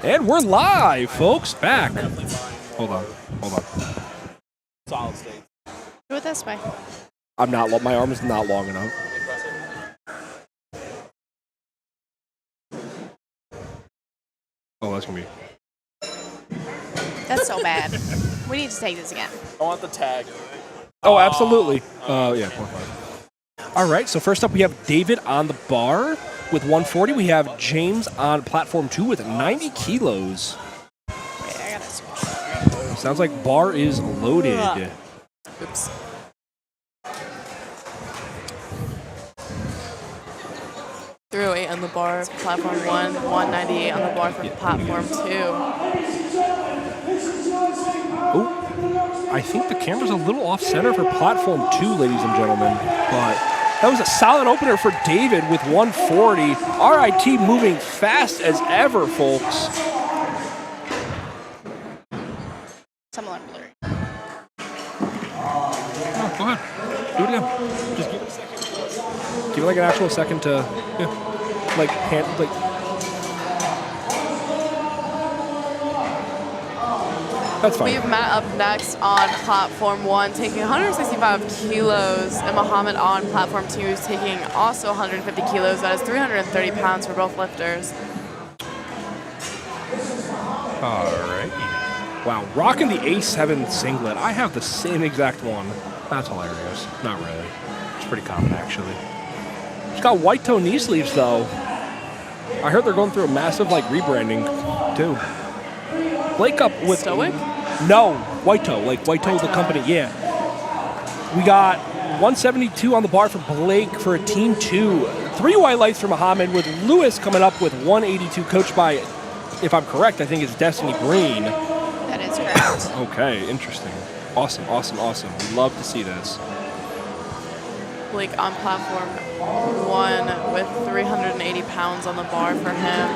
And we're live, folks. Back. Hold on. Solid state. Do it this way. I'm not. My arm is not long enough. Oh, that's gonna be. That's so bad. We need to take this again. I want the tag. Oh, absolutely. Yeah. 0.5. All right. So first up, we have David on the bar with 140. We have James on platform 2 with 90 kilos. Wait, I gotta switch. Sounds like bar is loaded. Oops. .308 on the bar, platform 1, 198 on the bar from platform 2. Oh, I think the camera's a little off center for platform 2, ladies and gentlemen. But that was a solid opener for David with 140. RIT moving fast as ever, folks. Somewhat blurry. Oh, go ahead. Do it again. Just give it a second. Give it like an actual second to, That's fine. We have Matt up next on platform 1, taking 165 kilos, and Muhammad on platform 2 is taking also 150 kilos. That is 330 pounds for both lifters. All right. Wow, rocking the A7 singlet. I have the same exact one. That's hilarious. Not really. It's pretty common, actually. It's got white toe knee sleeves, though. I heard they're going through a massive, rebranding, too. Blake up with... Stoic? No, white toe. White toe, the company, yeah. We got 172 on the bar for Blake for a team 2. 3 white lights for Muhammad, with Lewis coming up with 182, coached by, if I'm correct, I think it's Destiny Breen. That is correct. Okay, interesting. Awesome. We love to see this. Blake on platform 1 with 380 pounds on the bar for him.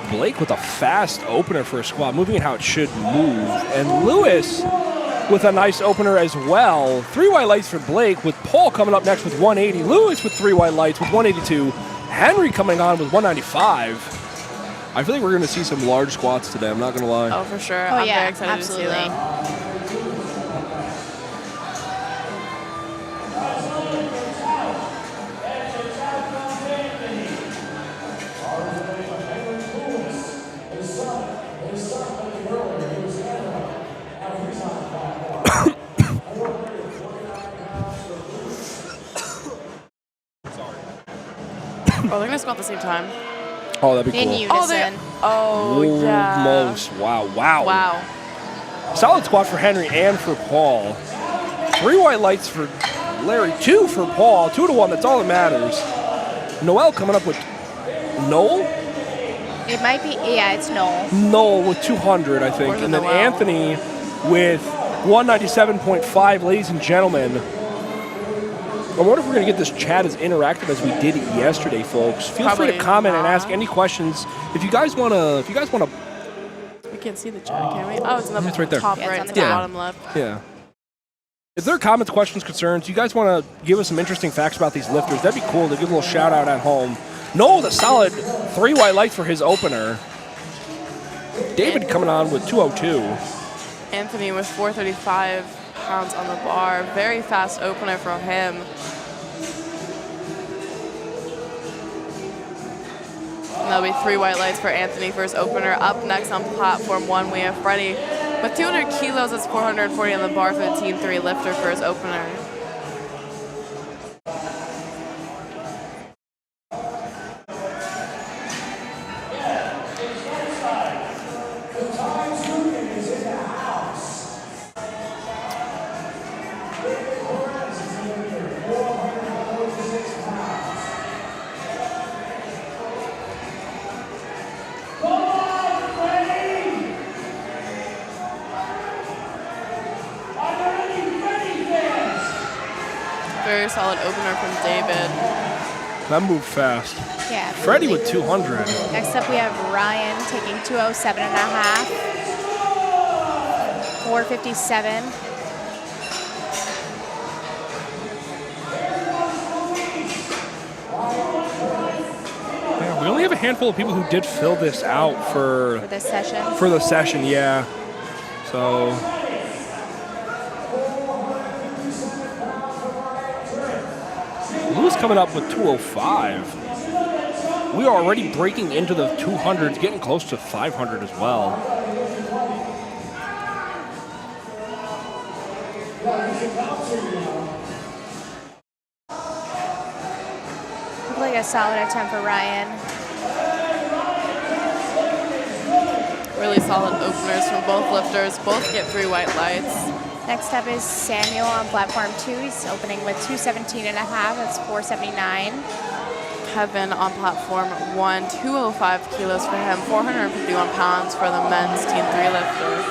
Blake with a fast opener for a squat, moving it how it should move. And Lewis with a nice opener as well. 3 white lights for Blake, with Paul coming up next with 180. Lewis with 3 white lights with 182. Henry coming on with 195. I feel like we're going to see some large squats today, I'm not going to lie. Oh, for sure. Oh, I'm yeah, very excited absolutely. to see them. Oh, they're gonna squat at the same time. Oh, that'd be cool. In unison. Yeah. Almost. Wow. Wow. Solid squat for Henry and for Paul. 3 white lights for Larry, 2 for Paul. 2 to 1, that's all that matters. Noel coming up with Noel? It might be, yeah, it's Noel. Noel with 200, I think. Or the And then Noel. Anthony with 197.5, ladies and gentlemen. I wonder if we're going to get this chat as interactive as we did yesterday, folks. Feel free to Probably comment and not. ask any questions. If you guys want to, We can't see the chat, can we? Oh, it's in the It's right there. top Yeah, it's right, on the the top. bottom left. yeah. If there are comments, questions, concerns, you guys want to give us some interesting facts about these lifters, that'd be cool to give a little shout out at home. Noel, the solid 3 white lights for his opener. David coming on with 202. Anthony with 435 pounds on the bar. Very fast opener from him. And that'll be 3 white lights for Anthony for his opener. Up next on platform 1, we have Freddie with 200 kilos. That's 440 on the bar for the team 3 lifter for his opener. Very solid opener from David. That moved fast. Yeah. Freddie with 200. Next up, we have Ryan taking 207.5. 457. Yeah, we only have a handful of people who did fill this out for this session. For the session, yeah. So Lou's coming up with 205. We are already breaking into the 200s, getting close to 500 as well. Look like a solid attempt for Ryan. Really solid openers from both lifters. Both get 3 white lights. Next up is Samuel on platform 2. He's opening with 217.5. That's 479. Kevin on platform 1, 205 kilos for him, 451 pounds for the men's team 3 lifter.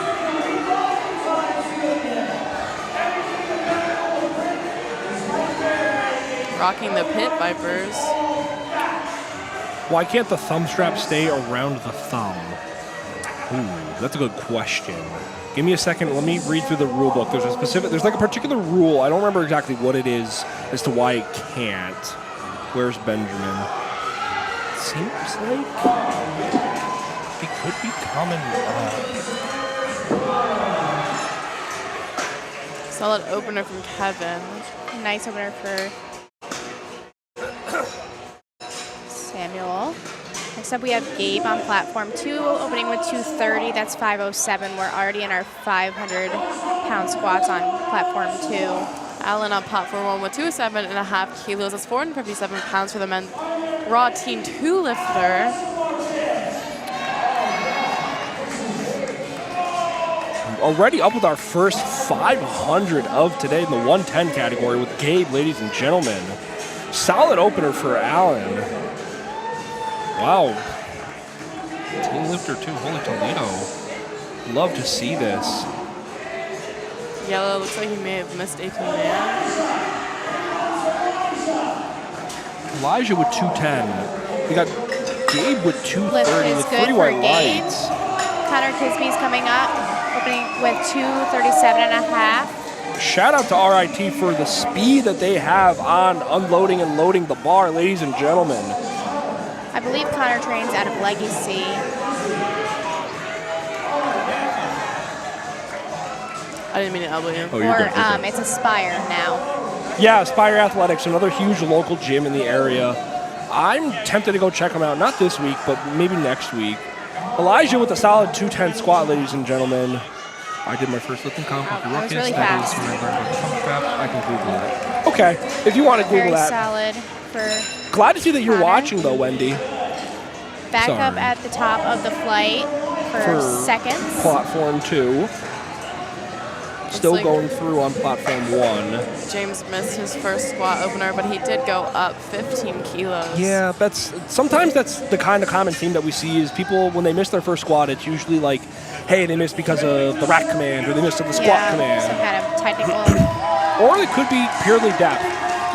Rocking the Pit Vipers. Why can't the thumb strap stay around the thumb? Ooh, that's a good question. Give me a second. Let me read through the rule book. There's like a particular rule. I don't remember exactly what it is as to why it can't. Where's Benjamin? Seems like it could be coming up. Solid opener from Kevin. Nice opener for Samuel. Next up, we have Gabe on platform 2, opening with 230. That's 507. We're already in our 500-pound squats on platform 2. Alan on platform 1 with 207.5 kilos. That's 457 pounds for the men raw team 2 lifter. Already up with our first 500 of today in the 110 category with Gabe, ladies and gentlemen. Solid opener for Alan. Wow. Team lifter 2, Holy Toledo. Love to see this. Yellow looks like he may have missed AP man. Elijah with 210. We got Gabe with 230 with 3 white lights. Connor Kisby's coming up, opening with 237.5. Shout out to RIT for the speed that they have on unloading and loading the bar, ladies and gentlemen. I believe Connor trains out of Legacy. I didn't mean to elbow you. Oh, you're good. It's Aspire now. Yeah, Aspire Athletics, another huge local gym in the area. I'm tempted to go check them out, not this week, but maybe next week. Elijah with a solid 210 squat, ladies and gentlemen. I did my first lifting comp. That was really fast. I can Google that. Okay, if you want to Google Very that. solid for Glad to see that you're Connor. watching, though, Wendy. Back Sorry. up at the top of the flight for seconds. Platform 2. Still like going through on platform 1. James missed his first squat opener, but he did go up 15 kilos. Yeah, sometimes that's the kind of common theme that we see is people, when they miss their first squat, it's usually like, hey, they missed because of the rack command or they missed of the squat command. Some kind of technical. Or it could be purely depth.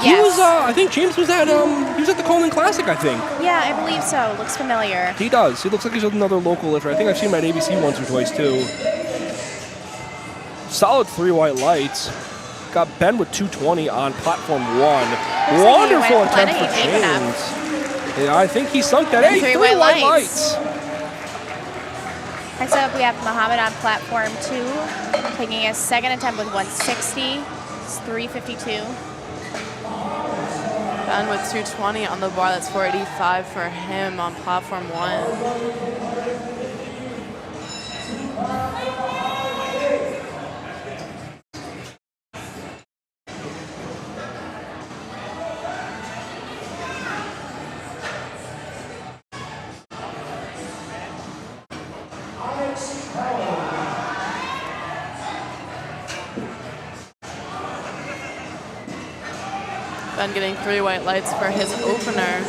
He was, I think James was at the Coleman Classic, I think. Yeah, I believe so. Looks familiar. He does. He looks like he's another local lifter. I think I've seen him at ABC once or twice, too. Solid 3 white lights. Got Ben with 220 on platform 1. Wonderful attempt for James. Yeah, I think he sunk that. Hey, 3 white lights. Next up, we have Muhammad on platform 2, taking a second attempt with 160. It's 352. Ben with 220 on the bar. That's 485 for him on platform 1. Ben getting 3 white lights for his opener.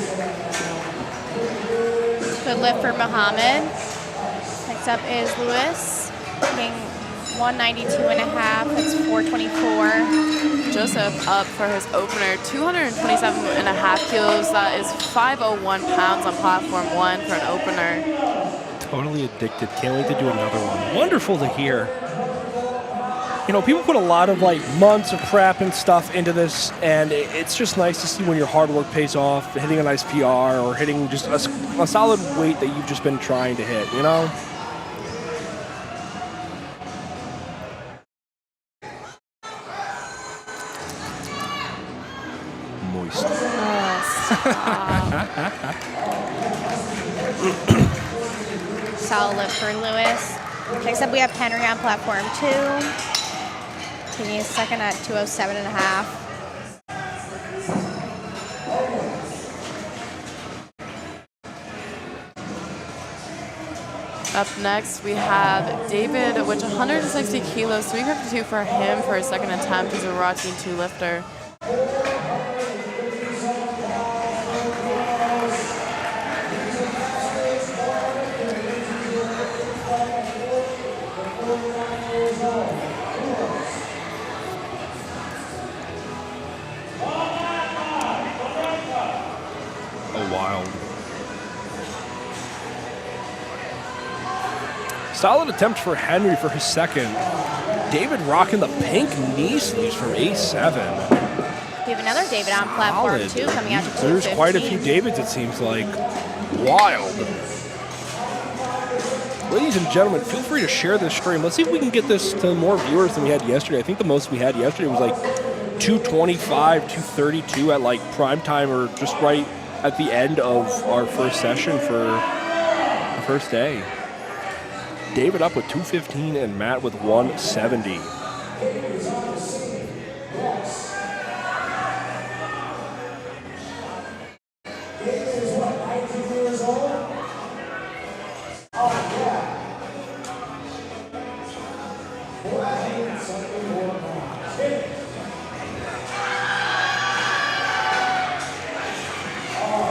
Good lift for Muhammad. Next up is Lewis, taking 192.5. That's 424. Joseph up for his opener, 227.5 kilos. That is 501 pounds on platform 1 for an opener. Totally addicted. Can't wait to do another one. Wonderful to hear. You know, people put a lot of like months of prep and stuff into this, and it's just nice to see when your hard work pays off, hitting a nice PR or hitting just a solid weight that you've just been trying to hit, you know? Moist. Solid lift for Lewis. Next up, we have Henry on platform 2. Taking a second at 207.5. Up next, we have David, which 160 kilos, 352 for him for his second attempt. He's a raw Team 2 lifter. Solid attempt for Henry for his second. David rocking the pink knee sleeves from A7. We have another David on platform 2 coming out to 215. There's quite a few Davids, it seems like. Wild. Ladies and gentlemen, feel free to share this stream. Let's see if we can get this to more viewers than we had yesterday. I think the most we had yesterday was like 225, 232 at like prime time or just right at the end of our first session for the first day. David up with 215 and Matt with 170.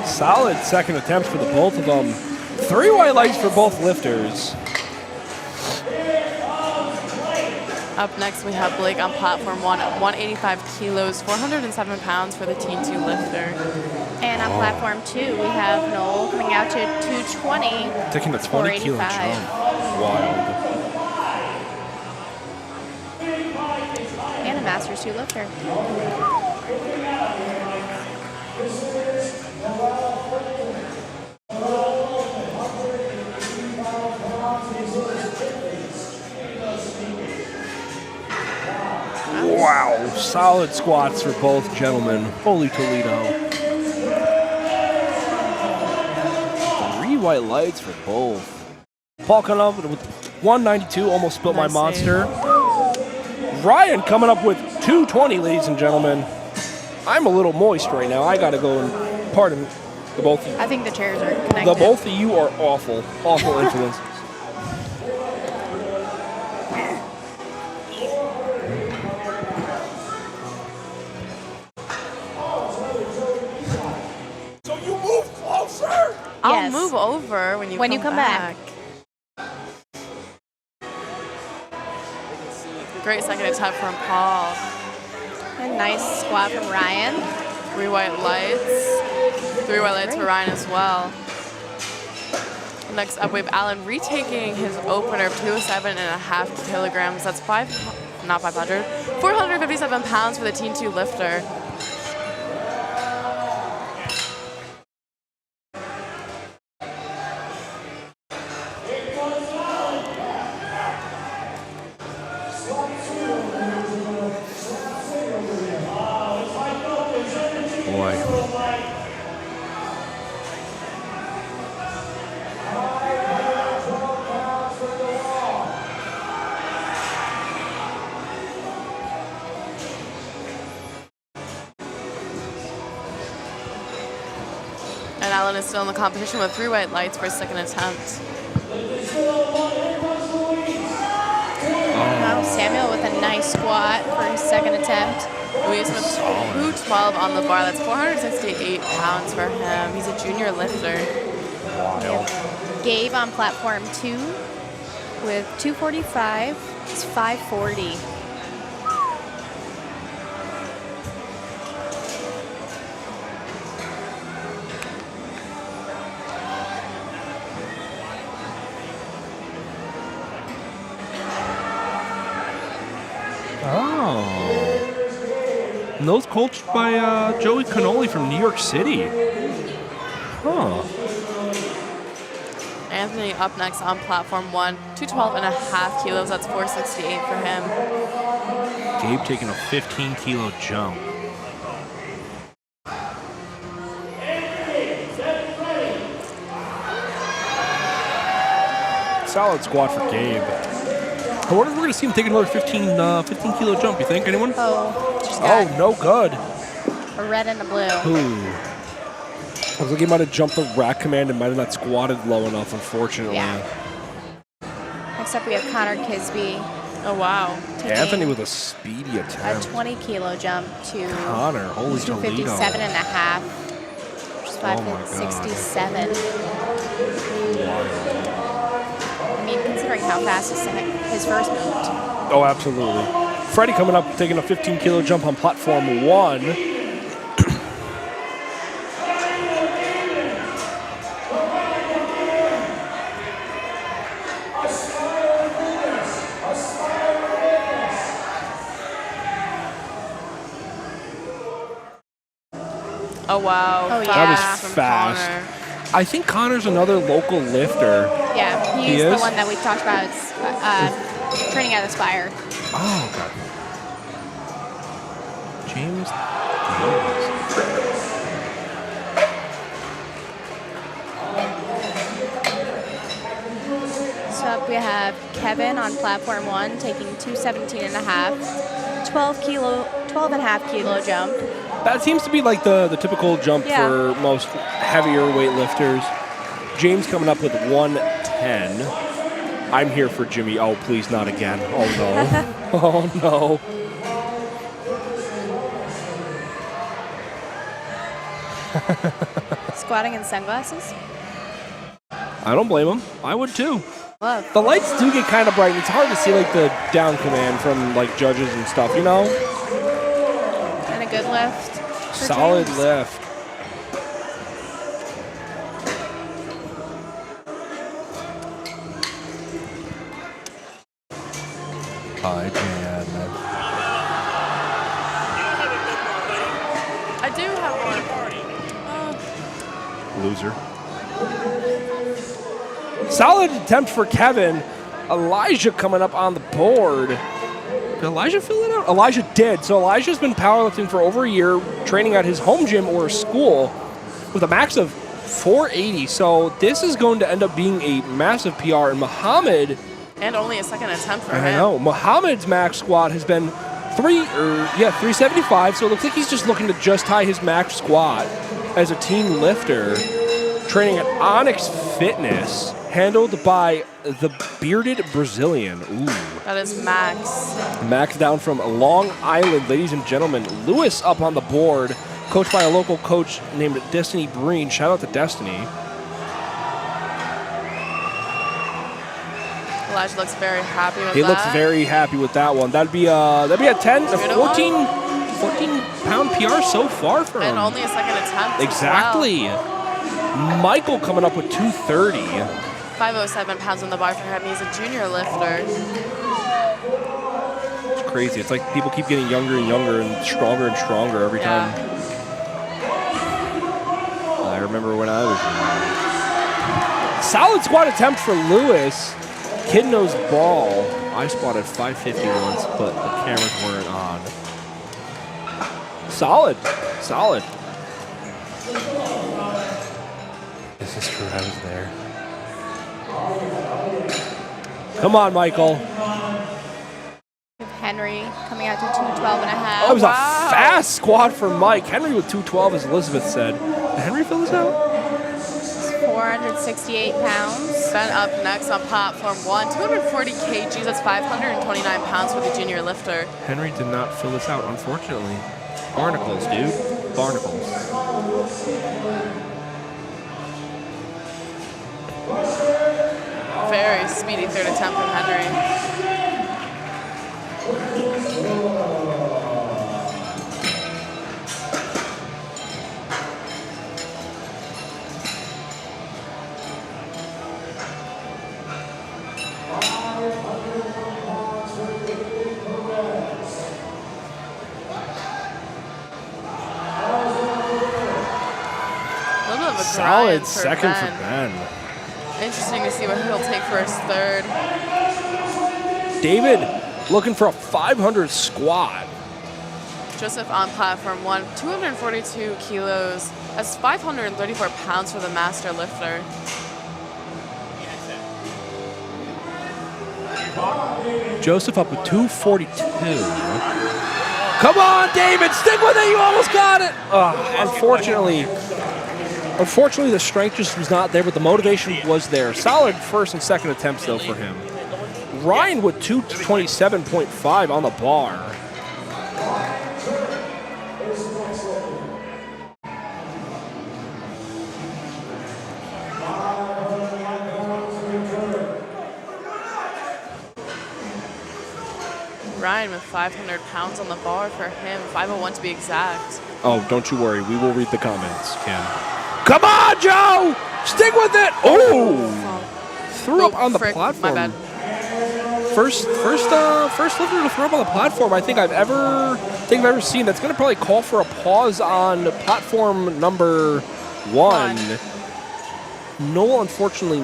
Solid second attempts for the both of them. 3 white lights for both lifters. Up next, we have Blake on platform 1 at 185 kilos, 407 pounds for the Team 2 lifter. And on platform 2, we have Noel coming out to 220. Taking a 20 kilo jump. Wild. And a Masters 2 lifter. Wow, solid squats for both gentlemen. Holy Toledo. 3 white lights for both. Paul coming up with 192, almost spilled my monster. Ryan coming up with 220, ladies and gentlemen. I'm a little moist right now. I gotta go and pardon the both of you. I think the chairs are connected. The both of you are awful, awful influences. I'll move over when you come back. Great second attempt from Paul. A nice squat from Ryan. 3 white lights. 3 white lights for Ryan as well. Next up, we have Alan retaking his opener of 207.5 kilograms. That's 457 pounds for the Team 2 lifter. Allen is still in the competition with 3 white lights for his second attempt. Samuel with a nice squat for his second attempt. Luis with 212 on the bar. That's 468 pounds for him. He's a junior lifter. Gabe on platform 2 with 245. It's 540. Oh. And those coached by Joey Cannoli from New York City. Huh. Anthony up next on platform 1, 212.5 kilos. That's 468 for him. Gabe taking a 15-kilo jump. Solid squat for Gabe. I wonder if we're going to see him take another 15-kilo jump. You think? Anyone? Oh, just got no good. a red and a blue. Ooh. I was like he might have jumped the rack command and might have not squatted low enough, unfortunately. Yeah. Next up, we have Connor Kisby. Oh, wow. Anthony with a speedy A attempt. 20-kilo jump to Connor, holy Toledo. 257.5, which is Oh, my God. 567. I mean, considering how fast his first moved. Oh, absolutely. Freddie coming up, taking a 15-kilo jump on platform 1. Oh, wow. Oh, yeah. That was From fast. Connor. I think Connor's another local lifter. Yeah, He he's the is? one that we talked about training at Aspire. Oh, God. James. So up we have Kevin on platform 1 taking 217.5, 12.5 kilo jump. That seems to be like the typical jump Yeah. for most heavier weight lifters. James coming up with 110. I'm here for Jimmy. Oh, please not again. Oh, no. Oh, no. Squatting in sunglasses. I don't blame him. I would too. Love. The lights do get kind of bright. It's hard to see like the down command from like judges and stuff, you know? And a good lift. for Solid James. lift. Hi, Jan. I do have one. Loser. Solid attempt for Kevin. Elijah coming up on the board. Did Elijah fill it out? Elijah did. So Elijah's been powerlifting for over a year, training at his home gym or school with a max of 480. So this is going to end up being a massive PR. And Muhammad, And only a second attempt for him. I know, Muhammad's max squat has been 375. So it looks like he's just looking to just tie his max squat as a team lifter, training at Onyx Fitness, handled by the bearded Brazilian. Ooh. That is Max. Max down from Long Island, ladies and gentlemen. Lewis up on the board, coached by a local coach named Destiny Breen. Shout out to Destiny. Elijah looks very happy with that. He looks very happy with that one. That'd be a 14-pound PR so far for him. And only a second attempt. Exactly. Michael coming up with 230. 507 pounds on the bar for him. He's a junior lifter. It's crazy. It's like people keep getting younger and younger and stronger every time. I remember when I was young. Solid squat attempt for Lewis. Kid knows ball. I spotted 550 once, but the cameras weren't on. Solid. Solid. This is true. I was there. Come on, Michael. Henry coming out to 212.5. That was a fast squat for Mike. Henry with 212, as Elizabeth said. Did Henry fill this out? 468 pounds. Ben up next on platform 1, 240 kgs. That's 529 pounds for the junior lifter. Henry did not fill this out, unfortunately. Barnacles, dude. Barnacles. Very speedy third attempt from Henry. Solid second for Ben. Interesting to see what he'll take for his third. David looking for a 500 squat. Joseph on platform 1, 242 kilos. That's 534 pounds for the master lifter. Joseph up with 242. Come on, David, stick with it. You almost got it. Unfortunately, the strength just was not there, but the motivation was there. Solid first and second attempts, though, for him. Ryan with 227.5 on the bar. Ryan with 500 pounds on the bar for him, 501 to be exact. Oh, don't you worry. We will read the comments, Kim. Come on, Joe! Stick with it! Oh! Threw up on the platform. My bad. First lifter to throw up on the platform I think I've ever seen. That's going to probably call for a pause on platform number 1. Noel, unfortunately,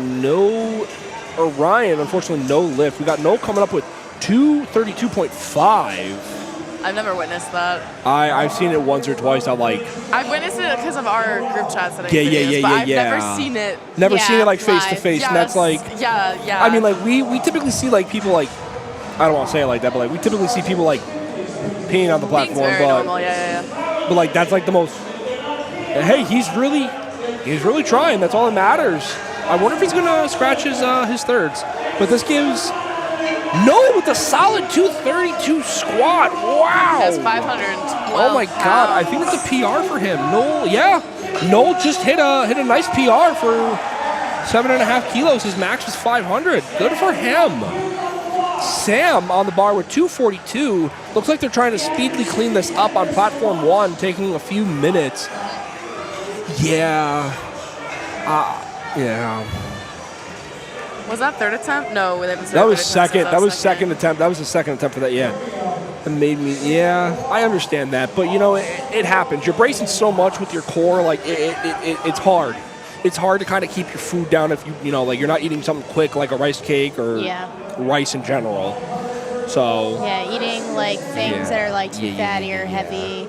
Ryan, unfortunately, no lift. We got Noel coming up with 232.5. I've never witnessed that. I've seen it once or twice. I've witnessed it because of our group chats that I do. But I've never seen it. Never seen it like face to face. And that's like, yeah. I mean, like we typically see like people like, I don't want to say it like that, but like we typically see people like peeing on the platform. Very normal. Yeah. But like that's like the most. Hey, he's really trying. That's all that matters. I wonder if he's gonna scratch his thirds. But this gives. Noel with a solid 232 squat. Wow. That's 512 Oh my God. I think it's a PR for him. Noel just hit a nice PR for 7.5 kilos. His max was 500. Good for him. Sam on the bar with 242. Looks like they're trying to speedily clean this up on platform 1, taking a few minutes. Yeah. Was that third attempt? No, that was second. That was second attempt. That was the second attempt for that. Yeah, it made me. Yeah, I understand that, but you know, it happens. You're bracing so much with your core, like it's hard. It's hard to kind of keep your food down if you know, like you're not eating something quick like a rice cake or rice in general. So eating like things that are like too fatty or heavy.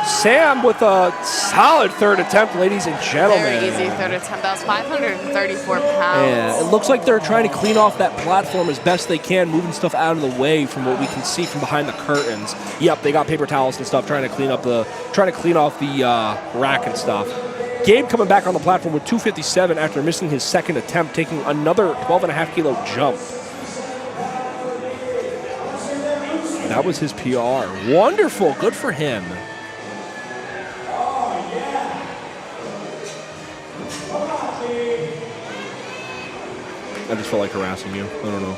Sam with a solid third attempt, ladies and gentlemen. Very easy third attempt. That was 534 pounds. Yeah, it looks like they're trying to clean off that platform as best they can, moving stuff out of the way from what we can see from behind the curtains. Yep, they got paper towels and stuff, trying to clean off the rack and stuff. Gabe coming back on the platform with 257 after missing his second attempt, taking another 12.5 kilo jump. That was his PR. Wonderful, good for him. I just felt like harassing you. I don't know.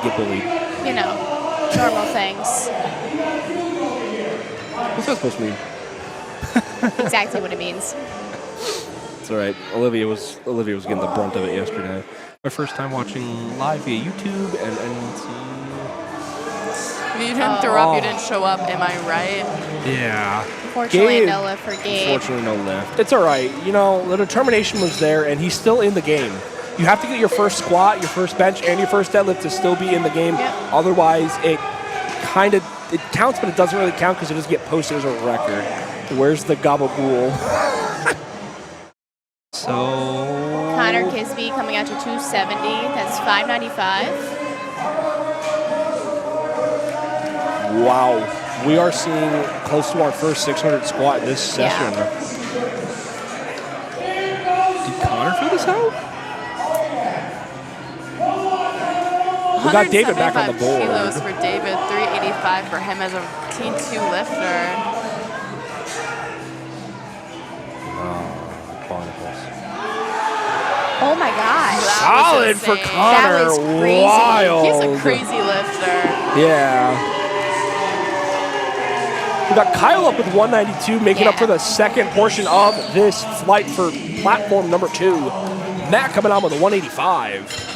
Get bullied. You know, normal things. What's that supposed to mean? Exactly what it means. It's all right. Olivia was getting the brunt of it yesterday. My first time watching live via YouTube and you didn't throw up, you didn't show up, am I right? Yeah. Unfortunately, no lift for Gabe. Unfortunately, no lift. It's all right. You know, the determination was there, and he's still in the game. You have to get your first squat, your first bench, and your first deadlift to still be in the game. Yep. Otherwise, it counts, but it doesn't really count because it doesn't get posted as a record. Where's the gabagool? So Connor Kisby coming out to 270. That's 595. Wow. We are seeing close to our first 600 squat this session. Did Connor fill this out? We got David back on the board. Kilos for David, 385 for him as a T2 lifter. Oh my gosh. Solid for Connor. That was crazy. Wild. He's a crazy lifter. Yeah. We got Kyle up with 192, making up for the second portion of this flight for platform number 2. Matt coming on with a 185.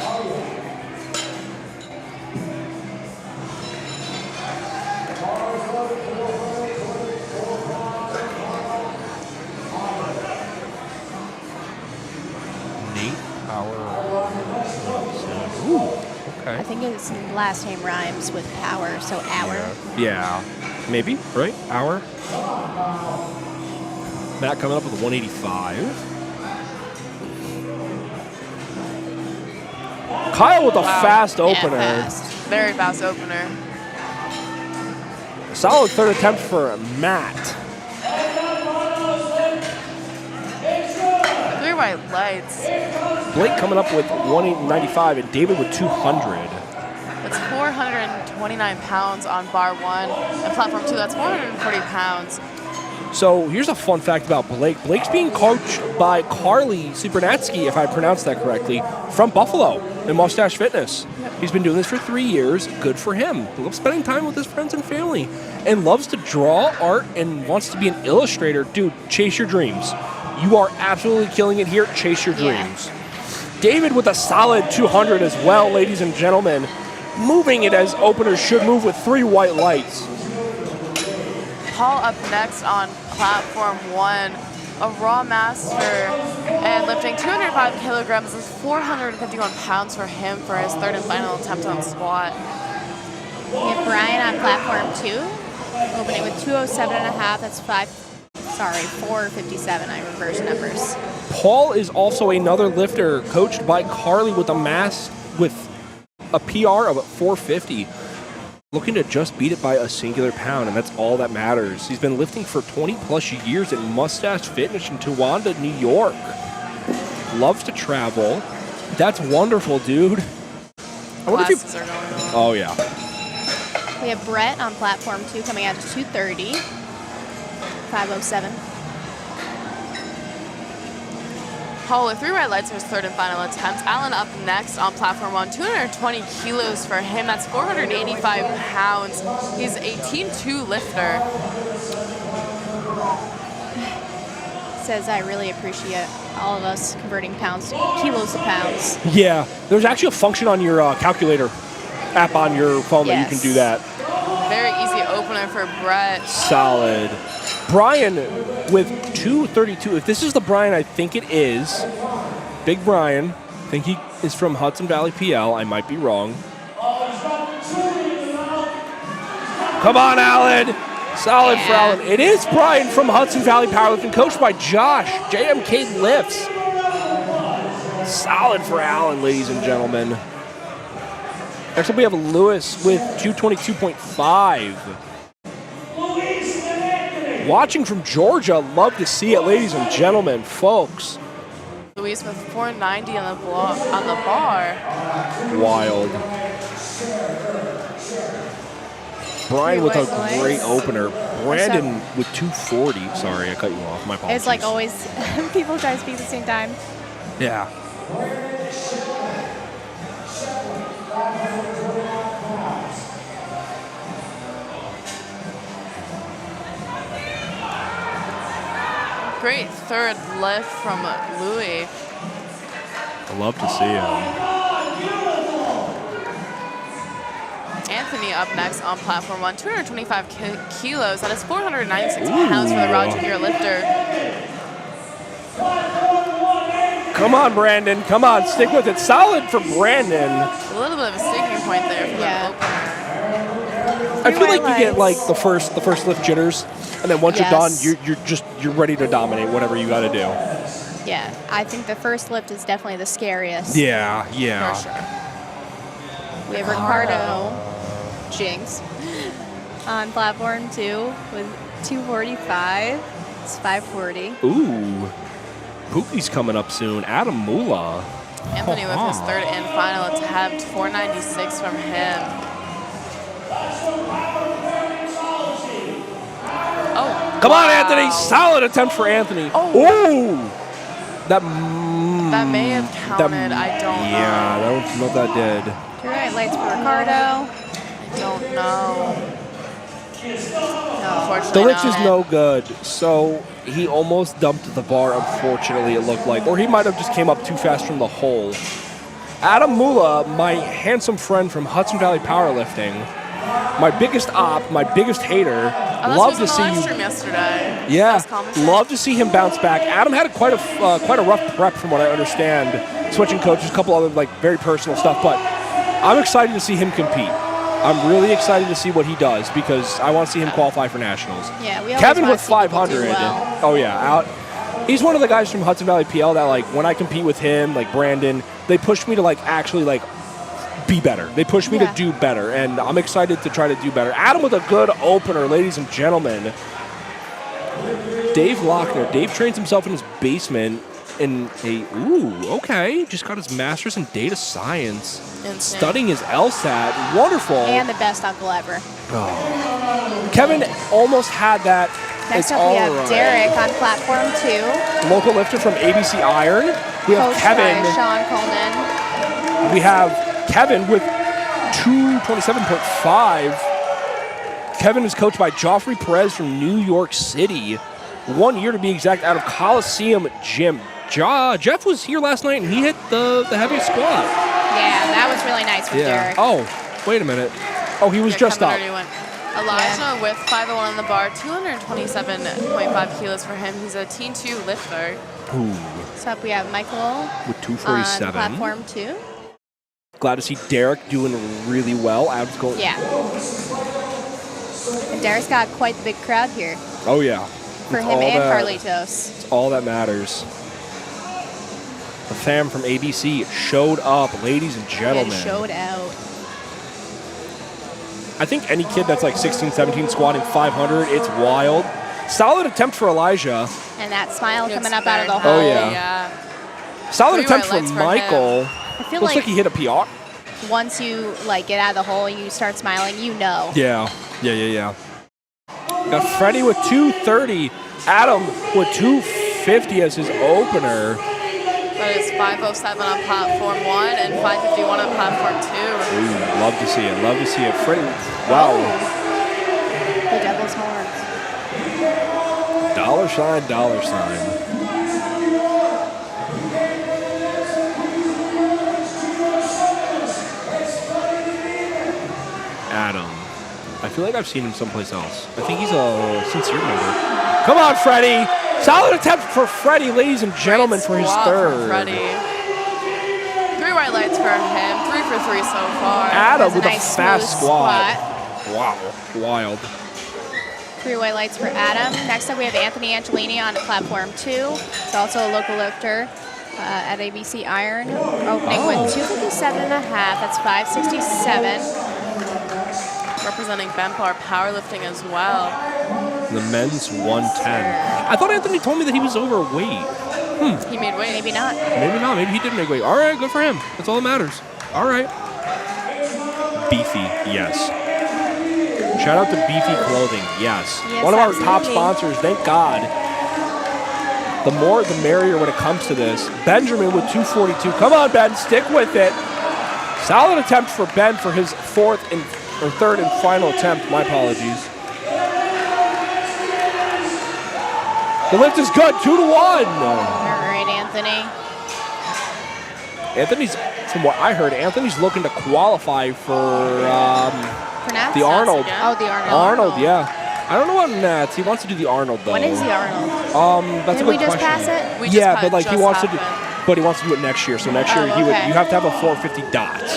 I think his last name rhymes with power, so hour. Yeah. Maybe, right? Hour. Matt coming up with a 185. Kyle with a fast opener. Yeah, fast. Very fast opener. Solid third attempt for Matt. 3 white lights. Blake coming up with 195 and David with 200. That's 429 pounds on bar 1. And platform 2, that's 440 pounds. So here's a fun fact about Blake. Blake's being coached by Carly Supernatsky, if I pronounced that correctly, from Buffalo in Mustache Fitness. He's been doing this for 3 years. Good for him. He loves spending time with his friends and family and loves to draw art and wants to be an illustrator. Dude, chase your dreams. You are absolutely killing it here. Chase your dreams. David with a solid 200 as well, ladies and gentlemen. Moving it as openers should move with 3 white lights. Paul up next on platform 1, a raw master and lifting 205 kilograms and 451 pounds for him for his third and final attempt on squat. We have Brian on platform 2, opening with 207.5. That's 457. I reverse numbers. Paul is also another lifter coached by Carly with a PR of 450. Looking to just beat it by a singular pound, and that's all that matters. He's been lifting for 20 plus years at Mustache Fitness in Towanda, New York. Loves to travel. That's wonderful, dude. Classes are going on. Oh, yeah. We have Brett on platform 2 coming out to 230. 507. Paul with 3 white lights for his third and final attempt. Alan up next on platform 1, 220 kilos for him. That's 485 pounds. He's a Team 2 lifter. Says, I really appreciate all of us converting kilos to pounds. Yeah, there's actually a function on your calculator app on your phone that you can do that. Very easy opener for Brett. Solid. Brian with 232. If this is the Brian I think it is, Big Brian, I think he is from Hudson Valley, PL. I might be wrong. Come on, Alan. Solid for Alan. It is Brian from Hudson Valley Powerlifting, coached by Josh, JMK Lifts. Solid for Alan, ladies and gentlemen. Next up, we have Lewis with 222.5. Watching from Georgia, love to see it, ladies and gentlemen, folks. Luis with 490 on the bar. Wild. Brian with a great opener. Brandon with 240. Sorry, I cut you off. My apologies. It's like always, people try to speak at the same time. Yeah. Great third lift from Louis. I love to see him. Anthony up next on platform 1, 225 kilos. That is 496 pounds for the raw junior lifter. Come on, Brandon. Come on, stick with it. Solid for Brandon. A little bit of a sticking point there for the opener. I feel like you get like the first lift jitters, and then once you're done, you're ready to dominate whatever you got to do. Yeah, I think the first lift is definitely the scariest. Yeah. For sure. We have Ricardo Jinx on platform 2 with 245. It's 540. Ooh. Pookie's coming up soon. Adam Mula. Anthony with his third and final attempt, 496 from him. Oh. Come on, Anthony. Solid attempt for Anthony. Oh. Ooh. That may have counted. I don't know. Yeah, I don't know if that did. 2 white lights for Ricardo. Don't know. No, unfortunately, The lift no. is no good, so he almost dumped the bar, unfortunately, it looked like. Or he might have just came up too fast from the hole. Adam Mula, my handsome friend from Hudson Valley Powerlifting, my biggest op, my biggest hater. Love to see you. Stream yesterday. Yeah, love to see him bounce back. Adam had quite a rough prep, from what I understand, switching coaches, a couple other like very personal stuff. But I'm excited to see him compete. I'm really excited to see what he does because I want to see him qualify for nationals. Yeah, we always Kevin want with to see people 500. do well. Oh yeah, he's one of the guys from Hudson Valley PL that like when I compete with him, like Brandon, they push me to like actually like be better. They push me to do better, and I'm excited to try to do better. Adam with a good opener, ladies and gentlemen. Dave Lochner. Dave trains himself in his basement in just got his master's in data science. Insane. Studying his LSAT. Wonderful. And the best uncle ever. Oh. Kevin almost had that. Next It's up, we have all right. Derek on platform 2. Local lifter from ABC Iron. We have Coached Kevin. by Sean Coleman. We have Kevin with 227.5. Kevin is coached by Joffrey Perez from New York City. 1 year to be exact, out of Coliseum Gym. Jeff was here last night and he hit the heaviest squat. Yeah, that was really nice for Derek. Oh, wait a minute. Oh, he was just Kevin up. already went. Elijah with 501 on the bar, 227.5 kilos for him. He's a Teen 2 lifter. Ooh, Next up, we have Michael with on 247. platform 2. Glad to see Derek doing really well. Adam's going. Yeah. And Derek's got quite the big crowd here Oh, yeah. for It's him all and that- Carlitos. It's all that matters. The fam from ABC showed up, ladies and gentlemen. It showed out. I think any kid that's like 16, 17 squatting 500, it's wild. Solid attempt for Elijah. And that smile It's coming up out of the Oh, hole. yeah. Solid 3 attempt white for lights for Michael. I feel Looks like he hit a PR. once you like get out of the hole and you start smiling, you know. Yeah. Got Freddie with 230. Adam with 250 as his opener. That is 507 on platform 1 and 551 on platform 2. Ooh, love to see it. Love to see it. Freddie, wow. The devil's horns. Dollar sign, dollar sign. Adam. I feel like I've seen him someplace else. I think he's a sincere member. Come on, Freddie. Solid attempt for Freddie, ladies and gentlemen, for his Squat third. from Freddie. 3 white lights for him. 3 for 3 so far. Adam Has with nice a fast smooth squat. Wow, wild. 3 white lights for Adam. Next up, we have Anthony Angelini on platform 2. He's also a local lifter at ABC Iron, opening with 257.5. That's 567. Representing Benpar Powerlifting as well. The men's 110. I thought Anthony told me that he was overweight. He made weight. Maybe not. Maybe not. Maybe he did make weight. All right, good for him. That's all that matters. All right. Beefy, yes. Shout out to Beefy Clothing, yes. Yes, one of our absolutely. top sponsors, thank God. The more, the merrier when it comes to this. Benjamin with 242. Come on, Ben, stick with it. Solid attempt for Ben for his third and final attempt. My apologies. The lift is good, 2-1. All right, Anthony. Anthony's, from what I heard, Anthony's looking to qualify for Pronounce the Arnold. Oh, the Arnold. Arnold, yeah. I don't know what Nats. He wants to do the Arnold though. When is the Arnold? That's Did a we good just question. pass it? We just Yeah, had but like he just wants happened. to do, but he wants to do it next year. So next year Oh, you okay. have to have a 450 dots.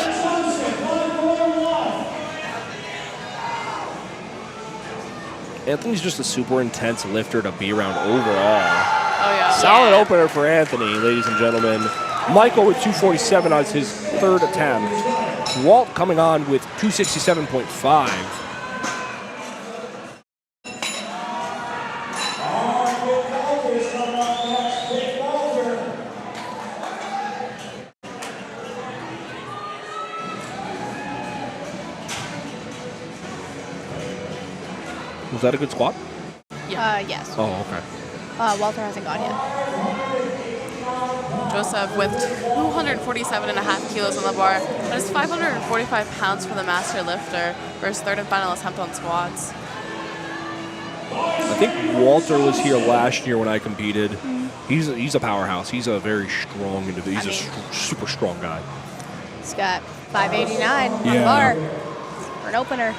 Anthony's just a super intense lifter to be around overall. Oh, yeah. Solid opener for Anthony, ladies and gentlemen. Michael with 247 as his third attempt. Walt coming on with 267.5. Was that a good squat? Yes. Oh, okay. Walter hasn't gone yet. Joseph with 247.5 kilos on the bar. That is 545 pounds for the master lifter versus third and final attempt on squats. I think Walter was here last year when I competed. He's a powerhouse. He's a very strong individual. He's a super strong guy. He's got 589 on the bar for an opener.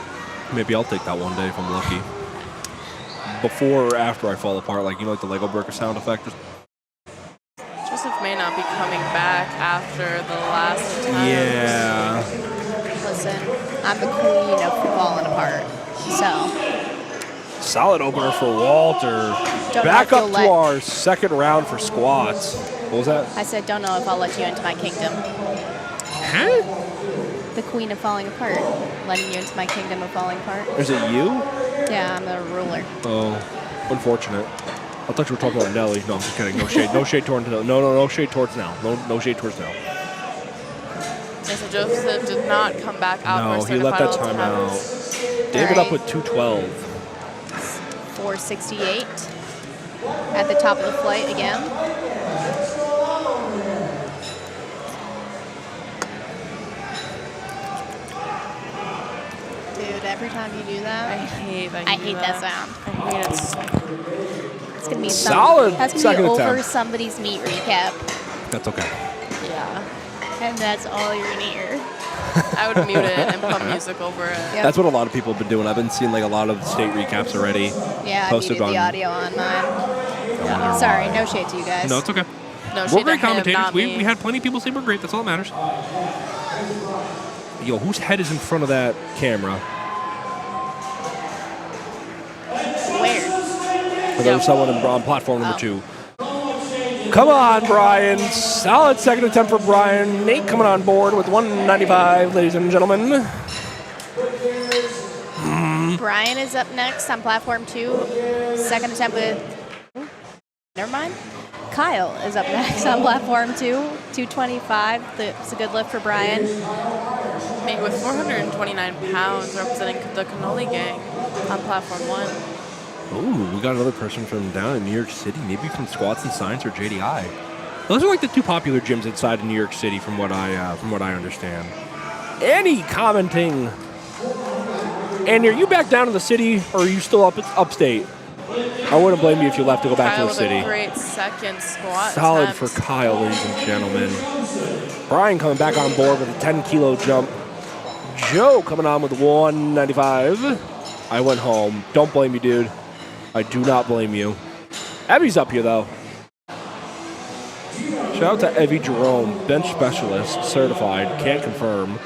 Maybe I'll take that one day if I'm lucky. Before or after I fall apart, like the Lego breaker sound effect. Joseph may not be coming back after the last attempt. Yeah. Listen, I'm the queen of falling apart. So solid opener for Walter. Back up to our second round for squats. What was that? I said, don't know if I'll let you into my kingdom. Huh? The queen of falling apart. Letting you into my kingdom of falling apart. Is it you? Yeah, I'm the ruler. Oh, unfortunate. I thought you were talking about Nelly. No, I'm just kidding. No shade. No shade towards Nelly. No shade towards Nell. No shade towards Nell. So Joseph did not come back out. No, he let that time out. David up with 212. 468 at the top of the flight again. Dude, every time you do that, I hate that sound. I hate it so much. It's gonna be solid. That's gonna be over somebody's meet recap. That's okay. Yeah. And that's all you're gonna hear. I would mute it and put music over it. Yep. That's what a lot of people have been doing. I've been seeing like a lot of state recaps already. Yeah, I muted the audio on mine. Yeah. Sorry, no shade to you guys. No, it's okay. No, we're great commentators. Not we had plenty of people say we're great. That's all that matters. Yo, whose head is in front of that camera? Where? There's someone on platform number 2. Come on, Brian. Solid second attempt for Brian. Nate coming on board with 195, ladies and gentlemen. Brian is up next on platform 2. Second attempt with... Never mind. Kyle is up next on platform 2. 225. It's a good lift for Brian. Mate with 429 pounds representing the Cannoli gang on platform 1. Ooh, we got another person from down in New York City, maybe from Squats and Science or JDI. Those are like the 2 popular gyms inside of New York City, from what I understand. Any commenting? Andy, are you back down in the city, or are you still upstate? I wouldn't blame you if you left to go back Kyle to the city. With a great second squat. Solid attempt. for Kyle, ladies and gentlemen. Brian coming back on board with a 10-kilo jump. Joe coming on with 195. I went home. Don't blame me, dude. I do not blame you. Evie's up here, though. Shout out to Evie Jerome, bench specialist, certified, can't confirm.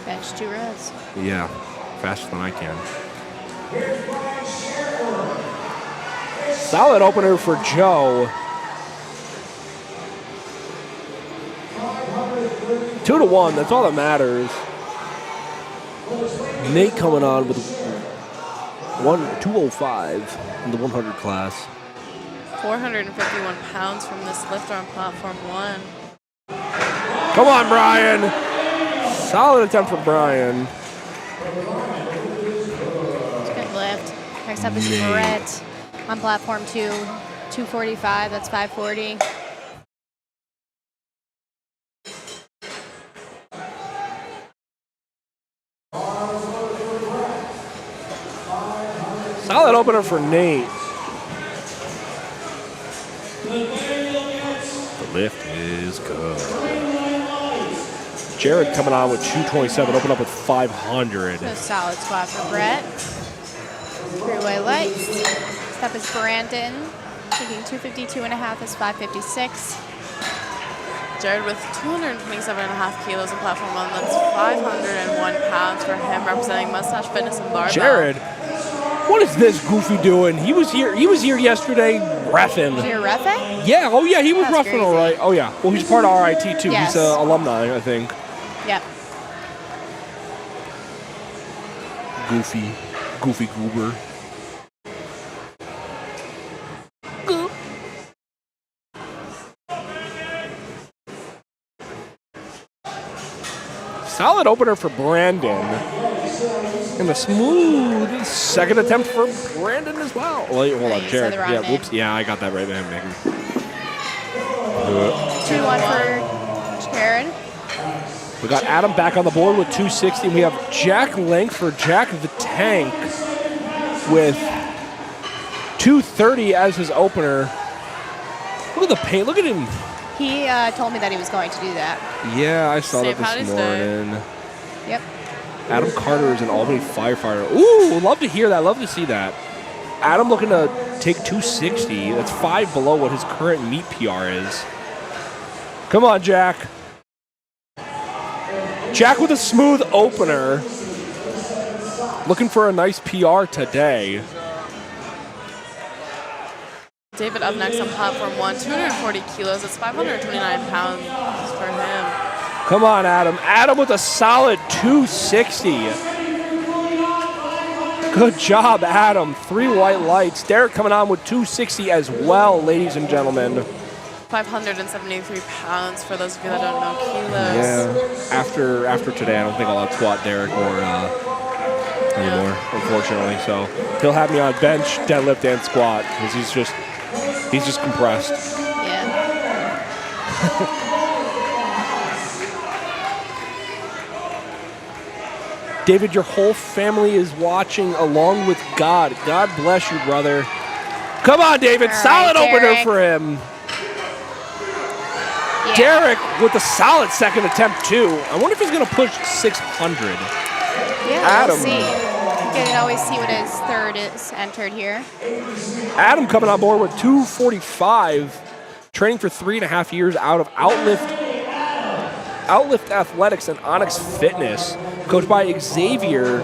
Bench 2 rows. Yeah, faster than I can. Solid opener for Joe. 2-1, that's all that matters. Nate coming on with 205 in the 100 class. 451 pounds from this lifter on platform 1. Come on, Brian. Solid attempt for Brian. It's a good lift. Next up is Brett on platform 2. 245, that's 540. Solid opener for Nate. The lift is good. Jared coming on with 227, open up with 500. A solid squat for Brett. 3-way lights. Next up is Brandon, taking 252.5 is 556. Jared with 227.5 kilos in platform 1. That's 501 pounds for him, representing Mustache Fitness and Barbell. Jared, what is this goofy doing? He was here yesterday reffing. Was he reffing? Yeah, oh yeah, he was That's roughing all right. Oh yeah, well he's part of RIT too. Yes. He's an alumni, I think. Yep. Goofy goober. Solid opener for Brandon. And a smooth second attempt for Brandon as well. Wait, hold on, you said Jared. the wrong Yeah, name. whoops. Yeah, I got that right, man. 2-1 for Jared. We got Adam back on the board with 260. And we have Jack Langford, Jack the Tank, with 230 as his opener. Look at the paint. Look at him. He told me that he was going to do that. Yeah, I saw St. that Patty's this Day. morning. Yep. Adam Carter is an Albany firefighter. Ooh, love to hear that. Love to see that. Adam looking to take 260. That's 5 below what his current meet PR is. Come on, Jack. Jack with a smooth opener. Looking for a nice PR today. David up next on platform 1, 240 kilos. That's 529 pounds for him. Come on, Adam. Adam with a solid 260. Good job, Adam. 3 white lights. Derek coming on with 260 as well, ladies and gentlemen. 573 pounds for those of you that don't know kilos. Yeah. After today, I don't think I'll squat Derek anymore, unfortunately. So he'll have me on bench, deadlift, and squat because he's just compressed. Yeah. David, your whole family is watching along with God. God bless you, brother. Come on, David. All Solid right, opener Derek. for him. Yeah. Derek with a solid second attempt, too. I wonder if he's going to push 600. Yeah, Adam. we'll see. You can always see what his third is entered here. Adam coming on board with 245, training for 3.5 years out of Outlift Athletics and Onyx Fitness, coached by Xavier.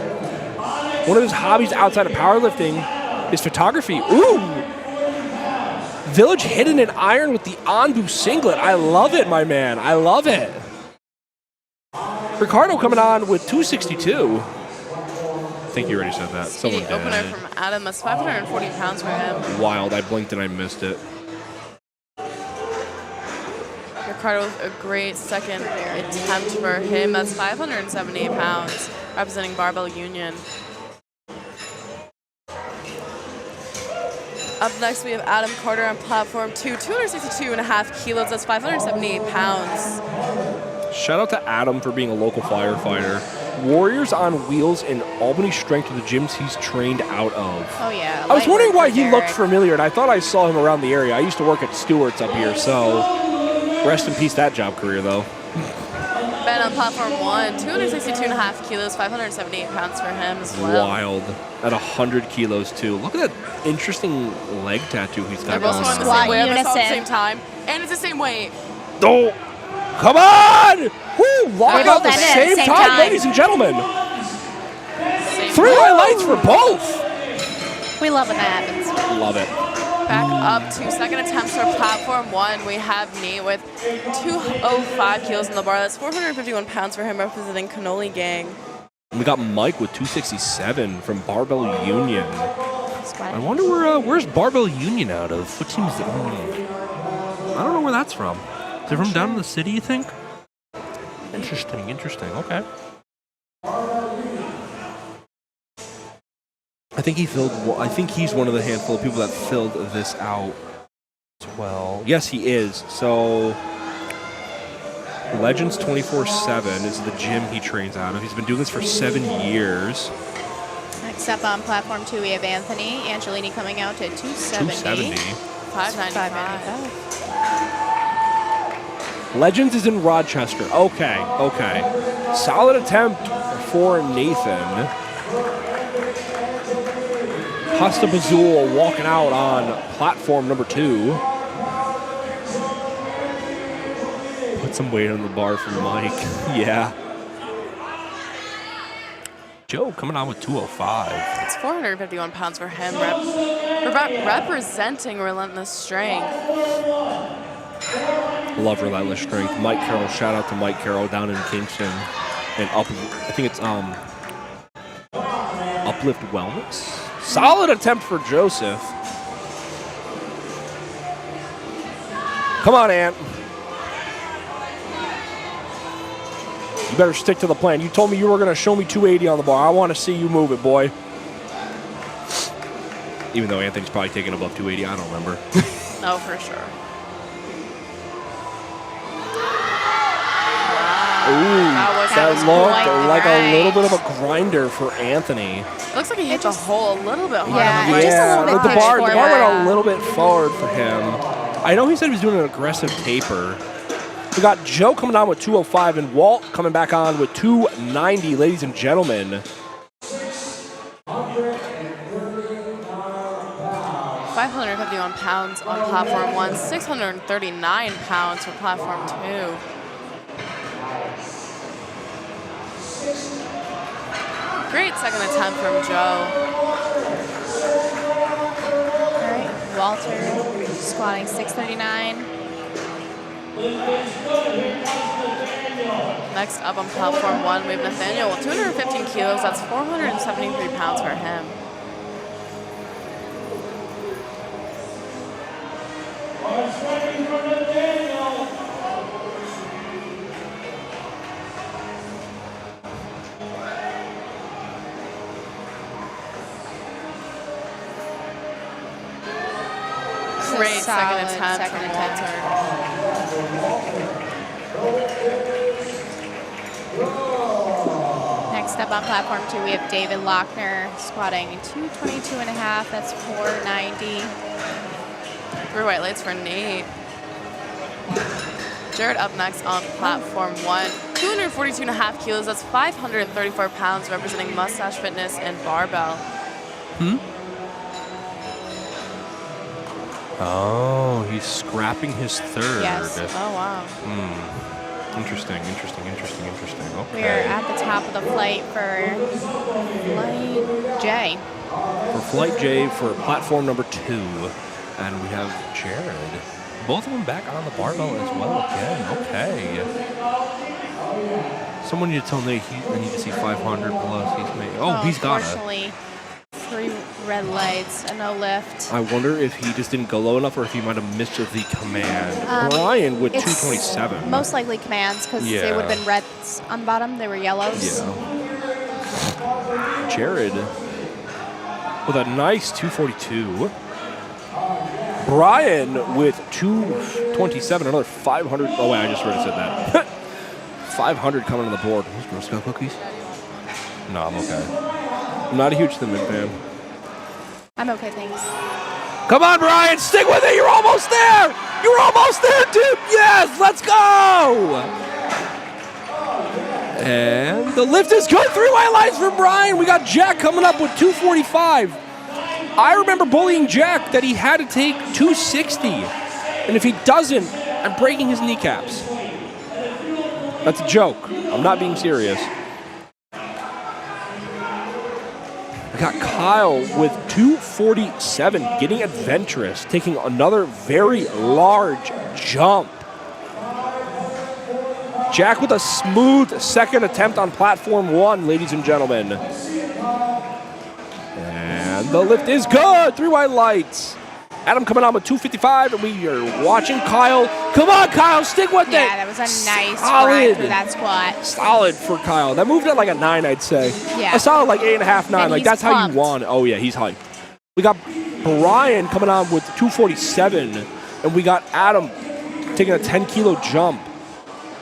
One of his hobbies outside of powerlifting is photography. Ooh! Village hidden in iron with the Anbu singlet. I love it, my man. I love it. Ricardo coming on with 262. I think you already said that. Speedy Someone opener did. from Adam. That's 540 pounds for him. Wild. I blinked and I missed it. Ricardo with a great second attempt for him. That's 578 pounds, representing Barbell Union. Up next, we have Adam Carter on platform 2, 262.5 kilos. That's 578 pounds. Shout out to Adam for being a local firefighter. Warriors on Wheels in Albany Strength are the gyms he's trained out of. Oh, yeah. I was wondering why he looked Derek. familiar, and I thought I saw him around the area. I used to work at Stewart's up here, so rest in peace that job career, though. Ben on platform 1, 262.5 kilos, 578 pounds for him as well. Wild. At 100 kilos, too. Look at that interesting leg tattoo he's got They're both going on the on. same weight, but it's all at the unison. same time. And it's the same weight. Oh, come on! Woo! Lock They out both the ended at the same same time, time. ladies and gentlemen. Same 3 weight. white lights for both. We love when that happens. Love it. Back up to second attempts for platform 1. We have Nate with 205 kilos in the bar. That's 451 pounds for him, representing Cannoli Gang. We got Mike with 267 from Barbell Union. Squat. I wonder where's Barbell Union out of? What team is it? I don't know where that's from. Is it from down in the city, you think? Interesting. Okay. I think he's one of the handful of people that filled this out as well. Yes, he is. So Legends 24/7 is the gym he trains out of. He's been doing this for 7 years. Next up on platform 2, we have Anthony Angelini coming out to 270. 595. Legends is in Rochester. Okay. Solid attempt for Nathan. Pasta Bazul walking out on platform number 2. Put some weight on the bar for Mike. Yeah. Joe coming on with 205. It's 451 pounds for him, representing Relentless Strength. Love Relentless Strength. Mike Carroll. Shout out to Mike Carroll down in Kingston. And I think it's Uplift Wellness. Solid attempt for Joseph. Come on, Ant. You better stick to the plan. You told me you were going to show me 280 on the bar. I want to see you move it, boy. Even though Anthony's probably taking above 280, I don't remember. No, for sure. Ooh, that was looked quite like a little bit right. of a grinder for Anthony. It looks like he hit the hole a little bit harder. Yeah, than just a little bit the pitched bar forward. went a little bit forward for him. I know he said he was doing an aggressive taper. We got Joe coming on with 205 and Walt coming back on with 290, ladies and gentlemen. 551 pounds on platform 1, 639 pounds for platform 2. Great second attempt from Joe. All right, Walter squatting 639. Next up on platform 1, we have Nathaniel with 215 kilos. That's 473 pounds for him. Great second attempt from Walter. Next up on platform 2, we have David Lochner squatting 222.5. That's 490. 3 white lights for Nate. Jared up next on platform 1. 242.5 kilos. That's 534 pounds, representing Mustache Fitness and Barbell. Oh, he's scrapping his third. Yes. Oh, wow. Interesting. Okay. We are at the top of the flight for Flight J. For Flight J for platform number 2. And we have Jared. Both of them back on the barbell as well again. Okay. Someone need to tell Nate I need to see 500 plus. He's got it. Unfortunately, 3 red lights, a no lift. I wonder if he just didn't go low enough or if he might have missed the command. Brian with It's 227. Most likely commands because they would have been reds on the bottom. They were yellows. Yeah. Jared with a nice 242. Brian with 227, another 500. Oh, wait, I just already said that. 500 coming on the board. Those Girl Scout cookies? No, I'm okay. I'm not a huge Thin Mint fan. I'm okay, thanks. Come on, Brian, stick with it. You're almost there. You're almost there, dude. Yes, let's go. And the lift is good. 3 white lights for Brian. We got Jack coming up with 245. I remember bullying Jack that he had to take 260. And if he doesn't, I'm breaking his kneecaps. That's a joke. I'm not being serious. I got Kyle with 247, getting adventurous, taking another very large jump. Jack with a smooth second attempt on platform 1, ladies and gentlemen. And the lift is good. 3 white lights. Adam coming on with 255, and we are watching Kyle. Come on, Kyle, stick with it. Yeah, that was a nice ride through that squat. Solid for Kyle. That moved at like a 9, I'd say. Yeah. A solid like 8.5, 9. And Like, he's that's pumped. how you want it. Oh, yeah, he's hyped. We got Brian coming on with 247, and we got Adam taking a 10-kilo jump.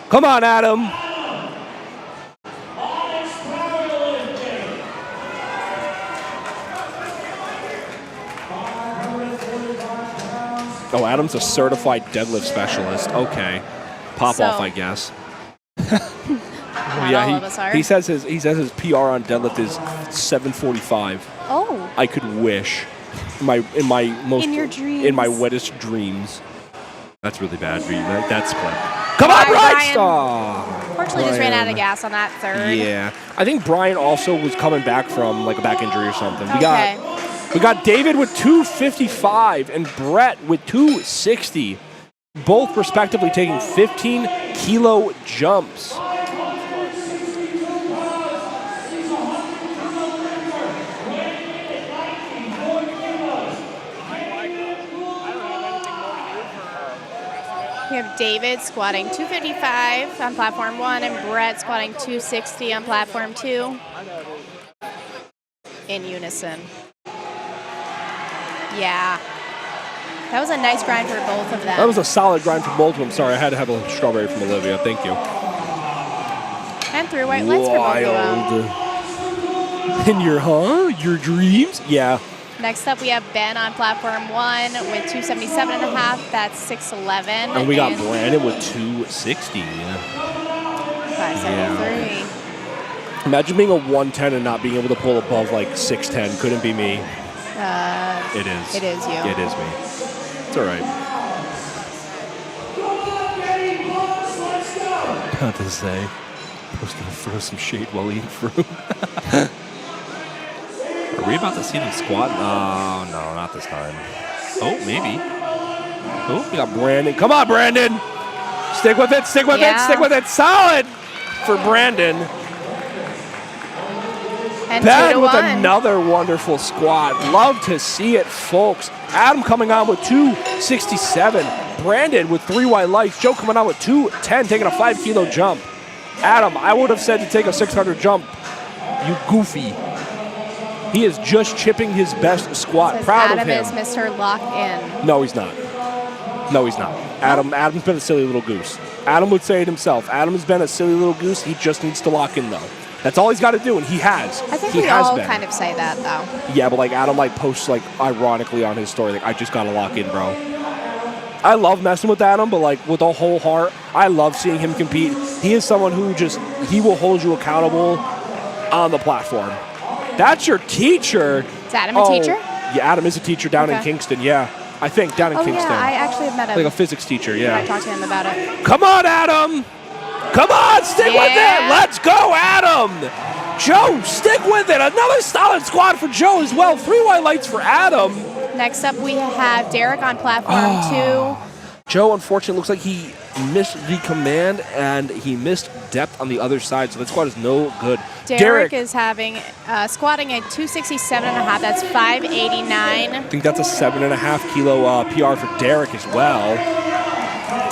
Come on, Adam. Oh, Adam's a certified deadlift specialist. Okay. Pop off, I guess. Not all of us are. He says his PR on deadlift is 745. Oh. I could wish. In your dreams. In my wettest dreams. That's really bad. That's clip. Come on, Brian! Unfortunately, just ran out of gas on that third. Yeah. I think Brian also was coming back from like a back injury or something. We got David with 255 and Brett with 260. Both respectively taking 15-kilo jumps. We have David squatting 255 on platform 1 and Brett squatting 260 on platform 2. In unison. Yeah. That was a nice grind for both of them. That was a solid grind for both of them. Sorry, I had to have a strawberry from Olivia. Thank you. And 3 white lights for both of them. In your dreams? Yeah. Next up, we have Ben on platform 1 with 277.5. That's 6'11". And we got Brandon with 260. 573. Imagine being a 110 and not being able to pull above like 6'10". Couldn't be me. It is. It is you. It is me. It's all right. Not to say. I was going to throw some shade while eating fruit. Are we about to see them squat? Oh, no, not this time. Oh, maybe. Oh, we got Brandon. Come on, Brandon. Stick with it, stick with it, stick with it. Solid for Brandon. And Ben with another wonderful squat. Love to see it, folks. Adam coming on with 267. Brandon with 3 white lights. Joe coming on with 210, taking a 5-kilo jump. Adam, I would have said to take a 600 jump. You goofy. He is just chipping his best squat. Proud of him. Adam is Mr. Lock-In. No, he's not. No, he's not. Adam's been a silly little goose. Adam would say it himself. Adam has been a silly little goose. He just needs to lock in, though. That's all he's got to do, and he has. I think he we has all been. kind of say that, though. Yeah, but like Adam like posts like ironically on his story, like I just got to lock in, bro. I love messing with Adam, but like with a whole heart, I love seeing him compete. He is someone who he will hold you accountable on the platform. That's your teacher. Is Adam a teacher? Yeah, Adam is a teacher down in Kingston. Yeah, I think down in Kingston. Yeah, I actually have met him. Like a physics teacher. Yeah. I talked to him about it. Come on, Adam. Come on, stick with it. Let's go, Adam. Joe, stick with it. Another solid squat for Joe as well. 3 white lights for Adam. Next up, we have Derek on platform 2. Joe, unfortunately, looks like he missed the command and he missed depth on the other side, so that squat is no good. Derek is having squatting at 267.5. That's 589. I think that's a 7.5 kilo PR for Derek as well.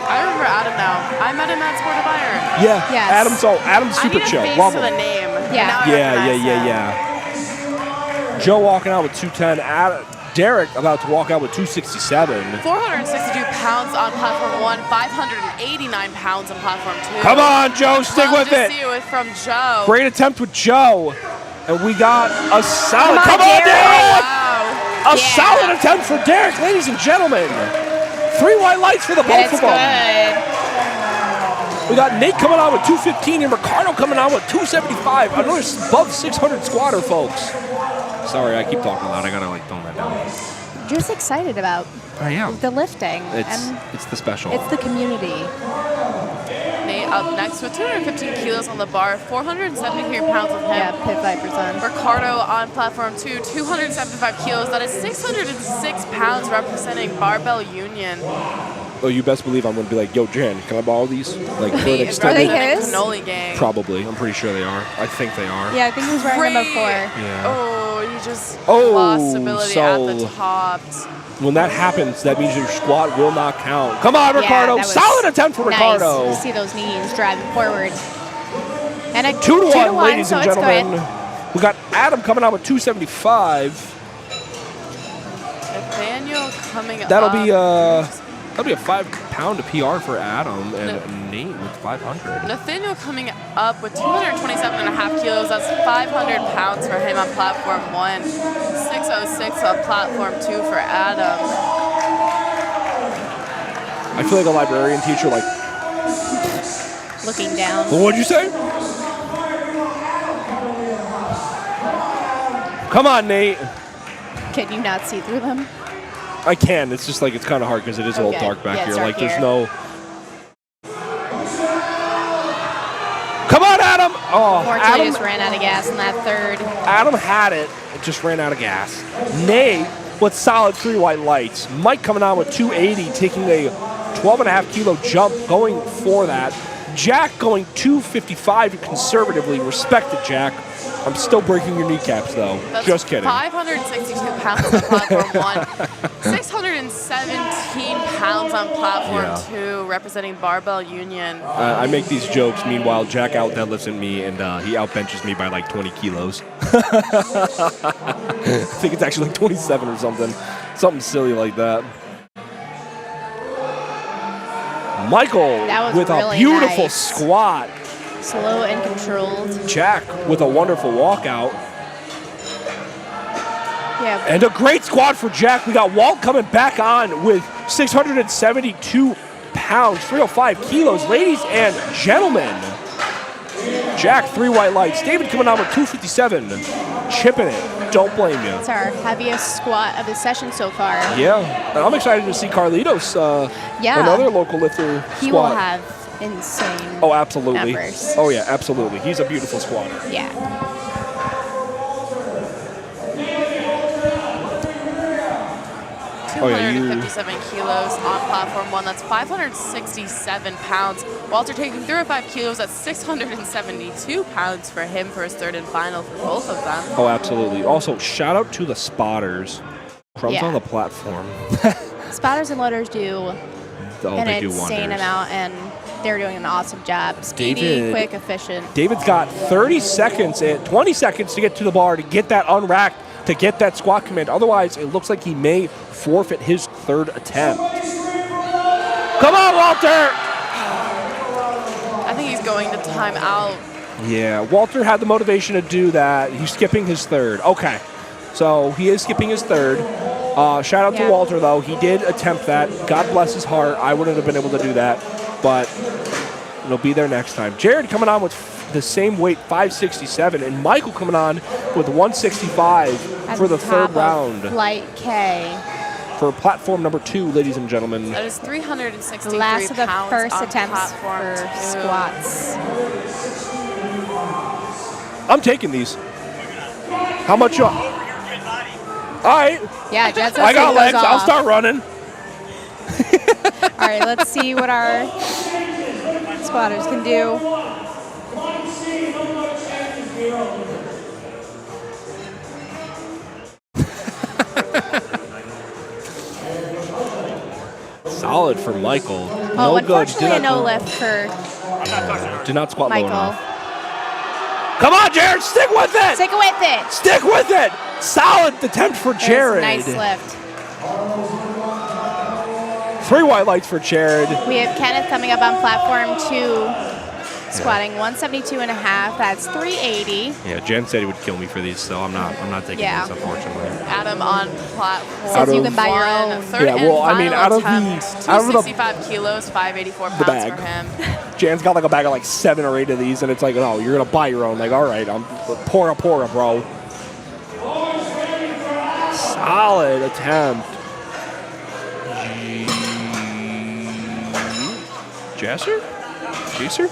I remember Adam now. I met him at Sport of Iron. Yeah. Yes. Adam's super chill. I need a face Love with him. a name. Yeah. Yeah. Joe walking out with 210. Derek about to walk out with 267. 462 pounds on platform 1, 589 pounds on platform 2. Come on, Joe, stick with it. See it from Joe. Great attempt with Joe. And we got a solid. Come on, Derek. Wow. A solid attempt for Derek, ladies and gentlemen. 3 white lights for the both of them. Good. We got Nate coming on with 215 and Ricardo coming on with 275. Another above 600 squatter, folks. Sorry, I keep talking loud. I gotta like tone that down. Just excited about I am. the lifting. It's the special. It's the community. Nate up next with 215 kilos on the bar, 473 pounds with him. Yeah, pit 5%. Ricardo on platform 2, 275 kilos. That is 606 pounds representing Barbell Union. Oh, you best believe I'm going to be like, yo, Jan, can I borrow these? Like, for an Are they extended... his? Cannoli gang. Probably. I'm pretty sure they are. I think they are. Yeah, I think he's wearing them before. Yeah. Oh, you just lost ability at the top. When that happens, that means your squat will not count. Come on, Ricardo. Solid attempt for Ricardo. Nice to see those knees driving forward. And a 2-1, ladies so and gentlemen. We got Adam coming out with 275. Nathaniel coming That'll up. be a 5-pound PR for Adam and Nate with 500. Nathaniel coming up with 227.5 kilos. That's 500 pounds for him on platform 1. 606 on platform 2 for Adam. I feel like a librarian teacher, like... Looking down. What'd you say? Come on, Nate. Can you not see through them? I can. It's just like it's kind of hard because it is a little dark back here. Like there's no. Come on, Adam! Oh, Unfortunately, just ran out of gas in that third. Adam had it. It just ran out of gas. Nate with solid 3 white lights. Mike coming on with 280, taking a 12.5 kilo jump, going for that. Jack going 255 conservatively. Respected, Jack. I'm still breaking your kneecaps, though. That's just kidding. 562 pounds on platform 1. 617 pounds on platform Yeah. 2, representing Barbell Union. I make these jokes. Meanwhile, Jack out deadlifts me, and he out benches me by like 20 kilos. I think it's actually like 27 or something. Something silly like that. Michael with really a beautiful nice. squat. Slow and controlled. Jack with a wonderful walkout. Yeah. And a great squat for Jack. We got Walt coming back on with 672 pounds, 305 kilos. Ladies and gentlemen, Jack, 3 white lights. David coming on with 257, chipping it. Don't blame you. It's our heaviest squat of the session so far. Yeah, and I'm excited to see Carlitos, another local lifter, He squat. will have insane Oh, absolutely. numbers. Oh, yeah, absolutely. He's a beautiful squatter. Yeah. Oh, yeah, 257 kilos on platform 1. That's 567 pounds. Walter taking 305 kilos. That's 672 pounds for him for his third and final for both of them. Oh, absolutely. Also, shout out to the spotters. Crumbs on the platform. Spotters and loaders do an they do insane wonders. amount, and they're doing an awesome job. Speedy, David- quick, efficient. David's got 20 seconds to get to the bar to get that unracked, to get that squat command. Otherwise, it looks like he may forfeit his third attempt. Come on, Walter! I think he's going to time out. Yeah, Walter had the motivation to do that. He's skipping his third. Okay, so he is skipping his third. Shout out to Walter, though. He did attempt that. God bless his heart. I wouldn't have been able to do that, but it'll be there next time. Jared coming on with the same weight, 567, and Michael coming on with 165 for the third round. Flight K. For platform number 2, ladies and gentlemen. That is 363 The last of the pounds first on attempts platform for 2. squats. I'm taking these. How much you? All right. Yeah, Jet's I got legs. I'll start running. All right, let's see what our squatters can do. Solid for Michael. Oh, No good. unfortunately, a no lift for Did not squat low Michael. enough. Come on, Jared. Stick with it. Stick with it. Stick with it. Solid attempt for Jared. Nice lift. 3 white lights for Jared. We have Kenneth coming up on platform 2, squatting 172.5. That's 380. Yeah, Jen said he would kill me for these, so I'm not taking these, unfortunately. Adam on platform Says you can buy your 1. own. Third Yeah, well, and I mean, final out of attempt, the 265 kilos, 584 pounds bag. for him. Jan's got like a bag of like 7 or 8 of these, and it's like, no, you're gonna buy your own. Like, all right, I'm pora, bro. Solid attempt. Jasser? Jaser?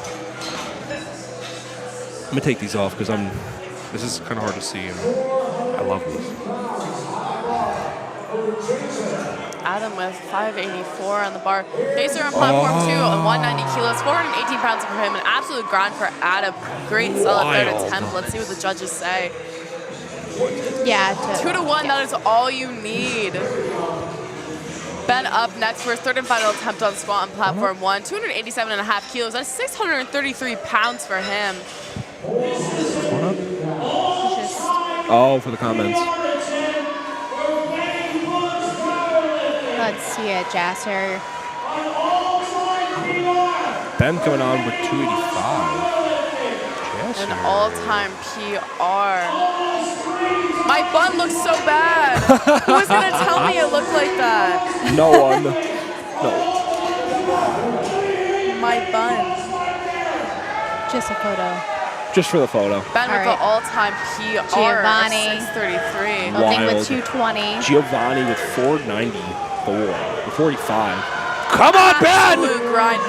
I'm gonna take these off because this is kind of hard to see, and I love these. Adam with 584 on the bar. Pacer on platform 2 on 190 kilos, 418 pounds for him. An absolute grind for Adam. Great solid third Wild. attempt. Let's see what the judges say. Yeah. 2-1, that is all you need. Ben up next for his third and final attempt on squat on platform 1. 287.5 kilos. That's 633 pounds for him. Oh, for the comments. Let's see it, Jasser. Ben coming on with 285. An Jasser. all-time PR. My bun looks so bad. Who was going to tell me it looked like that? No one. No. My bun. Just a photo. Just for the photo. Ben with All the right. all-time PR. Giovanni. 633. Opening Wild. with 220. Giovanni with 494 or 45. Come on, Ben! Absolute grind.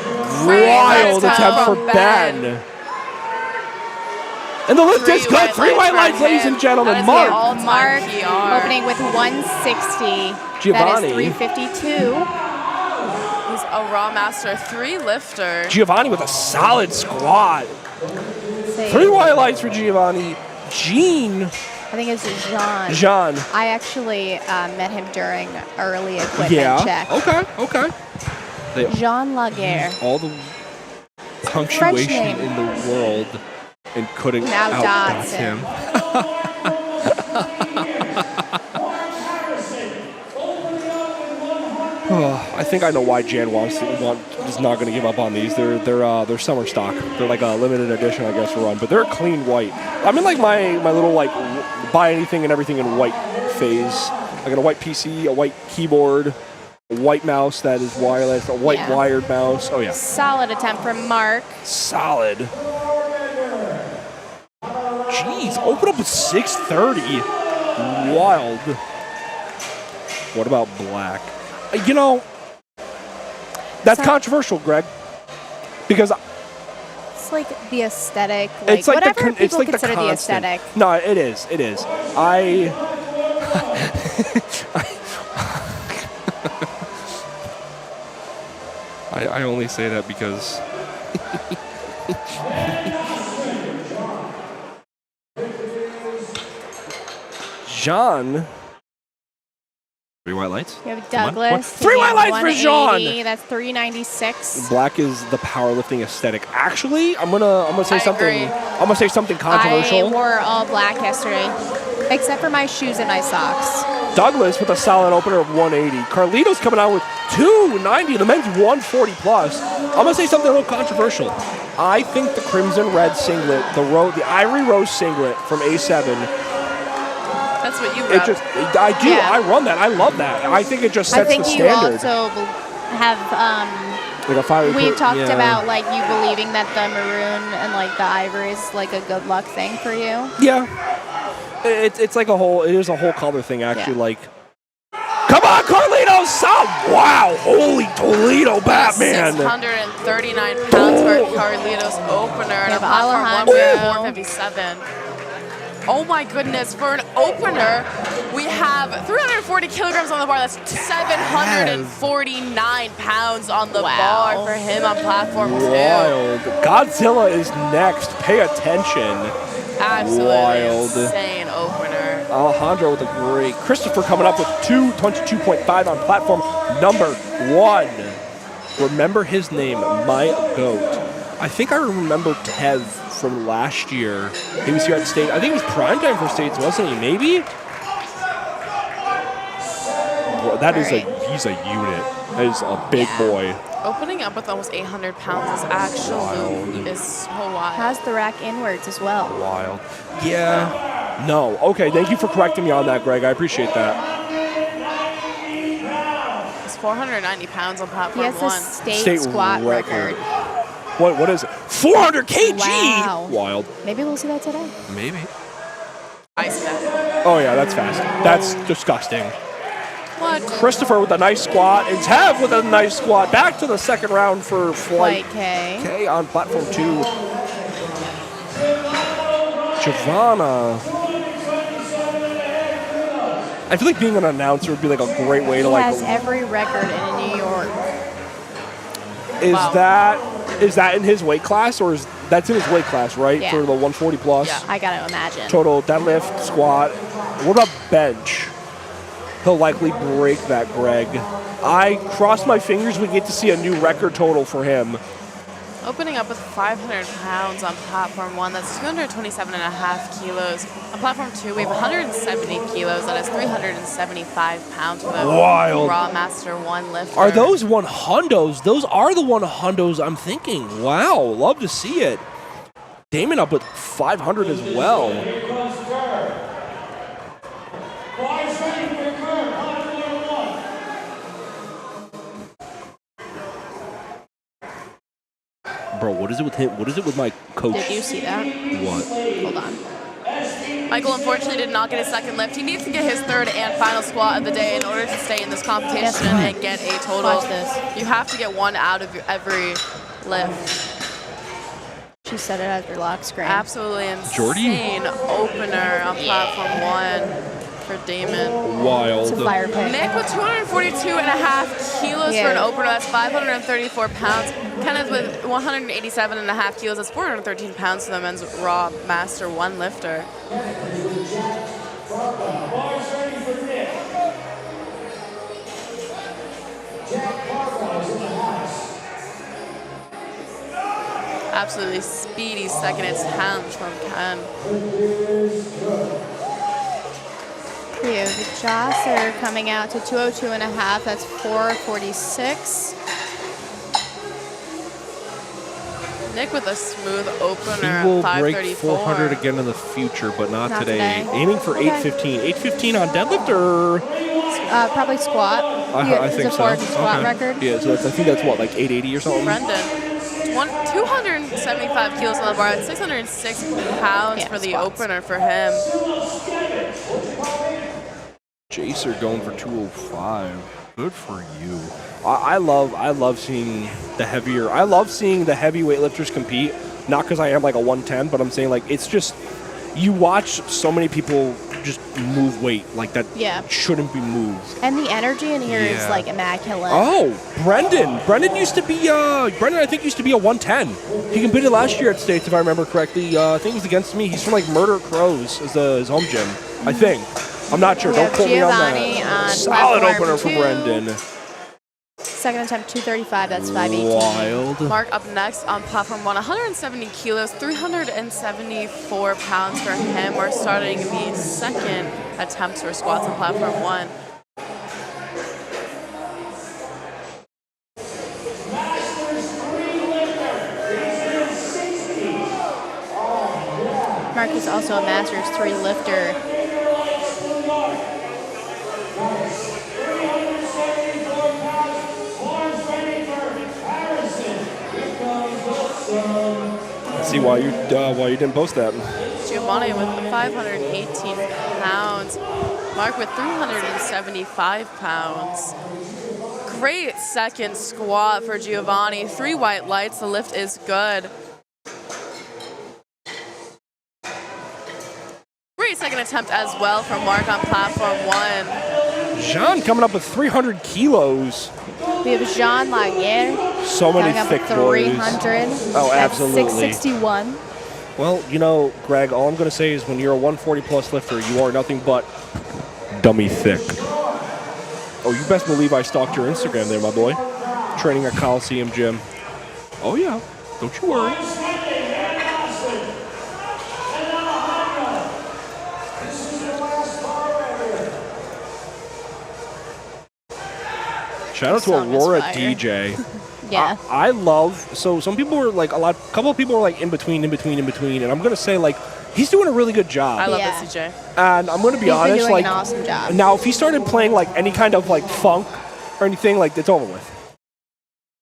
Great Wild attempt attempt for from Ben. And the lift is good. 3 white lights, for ladies him. and gentlemen. That is Mark. the all-time Mark PR. opening with 160. Giovanni. That is 352. He's a Raw Master 3 lifter. Giovanni with a solid squat. Say 3 white lights for Giovanni. Gene I think it's Jean. Jean. I actually met him during early equipment check. Okay. Jean Laguerre. All the punctuation in the world and couldn't outdot him. I think I know why Jan is not going to give up on these. They're summer stock. They're like a limited edition, I guess, for run. But they're clean white. I'm in like my little like buy anything and everything in white phase. I got a white PC, a white keyboard, a white mouse that is wireless, a white wired mouse. Oh yeah. Solid attempt from Mark. Solid. Jeez, open up with 630. Wild. What about black? You know, that's controversial, Greg, because it's like the aesthetic. Like it's like whatever it's people like consider the aesthetic. No, it is. It is. I only say that because Jean. 3 white lights. You have Douglas. 3 white lights for Jean. That's 396. Black is the powerlifting aesthetic. Actually, I'm gonna say something. I'm gonna say something controversial. I wore all black yesterday, except for my shoes and my socks. Douglas with a solid opener of 180. Carlito's coming out with 290. The men's 140 plus. I'm gonna say something a little controversial. I think the crimson red singlet, the Ivory Rose singlet from A7. That's what you rep. I do. Yeah. I run that. I love that. I think it just sets the standard. I think you also have. Like a fiery We've talked about like you believing that the maroon and like the ivory is like a good luck thing for you. Yeah. It's like a whole. It is a whole color thing actually. Like, come on, Carlito! Wow! Holy Toledo, Batman! 639 pounds for Carlito's opener and a platform 457. Oh my goodness, for an opener, we have 340 kilograms on the bar. That's 749 pounds on the bar for him on platform 2. Wild. Godzilla is next. Pay attention. Absolutely insane opener. Alejandro with a great. Christopher coming up with 222.5 on platform number 1. Remember his name, my goat. I think I remember Tev from last year. He was here at the state. I think it was primetime for states, wasn't he? Maybe? Bro, he's a unit. That is a big boy. Opening up with almost 800 pounds is actually so wild. Has the rack inwards as well. Wild. Yeah. No. Okay, thank you for correcting me on that, Greg. I appreciate that. It's 490 pounds on platform 1. He has a state squat record. What is it? 400 kg! Wow. Wild. Maybe we'll see that today. Maybe. I see that. Oh, yeah, that's fast. That's disgusting. What? Christopher with a nice squat, and Tev with a nice squat. Back to the second round for Flight K on platform 2. Giovanna. I feel like being an announcer would be like a great way to He like. has every record in New York. Is that in his weight class, or that's in his weight class, right? Yeah. For the 140 plus. Yeah, I gotta imagine. Total deadlift, squat. What about bench? He'll likely break that, Greg. I cross my fingers we get to see a new record total for him. Opening up with 500 pounds on platform 1, that's 227.5 kilos. On platform 2, we have 170 kilos, that is 375 pounds for the Wild. Raw Master 1 lifter. Are those 100s? Those are the 100s I'm thinking. Wow, love to see it. Damon up with 500 as well. Bro, what is it with him? What is it with my coach? Did you see that? What? Hold on. Michael unfortunately did not get his second lift. He needs to get his third and final squat of the day in order to stay in this competition and get a total. Watch this. You have to get one out of every lift. She said it as your lock screen. Absolutely insane opener on platform 1 for Damon. Wild. It's a fire pit. Nick with 242.5 kilos for an opener. That's 534 pounds. Kenneth with 187.5 kilos. That's 413 pounds for the men's Raw Master 1 lifter. Absolutely speedy second attempt from Ken. We have Josser coming out to 202.5. That's 446. Nick with a smooth opener He will at break 534. 400 again in the future, but not today. today. Aiming for Okay. 815. 815 on deadlift or? Probably squat. I think It's a so. forward squat Okay. record. Yeah, so I think that's what, like 880 or something? Brendan, 275 kilos on the bar, 606 pounds Yeah, for the squats. opener for him. Jacer going for 205. Good for you. I love seeing the heavier. I love seeing the heavy weightlifters compete. Not because I am like a 110, but I'm saying like it's just you watch so many people just move weight like that. Yeah. Shouldn't be moved. And the energy in here is Yeah. like immaculate. Oh, Brendan. Brendan used to be. Brendan, I think, used to be a 110. He competed last year at States, if I remember correctly. I think it was against me. He's from like Murder Crows as his home gym. I think. I'm not sure. We Don't have quote me on Giovanni that. on Solid platform opener for 2. Brendan. Second attempt 235. That's 518. Wild. Mark up next on platform 1, 170 kilos, 374 pounds for him. We're starting the second attempt for squats on platform 1. Mark is also a Masters 3 lifter. Let's see why you didn't post that. Giovanni with 518 pounds. Mark with 375 pounds. Great second squat for Giovanni. 3 white lights. The lift is good. Great second attempt as well from Mark on platform 1. Jean coming up with 300 kilos. We have Jean Laguerre So many coming up thick with boys. 300. Oh, That's absolutely. 661. Well, you know, Greg, all I'm going to say is when you're a 140 plus lifter, you are nothing but dummy thick. Oh, you best believe I stalked your Instagram there, my boy. Training at Coliseum Gym. Oh, yeah. Don't you worry. Shout out to Song is Aurora fire. DJ. Yeah. I love, so some people were like, a couple of people were like in between, and I'm going to say like, he's doing a really good job. I love Yeah. this, CJ. And I'm going to be He's been honest, doing like, an awesome job. now if he started playing like any kind of like funk or anything, like it's over with.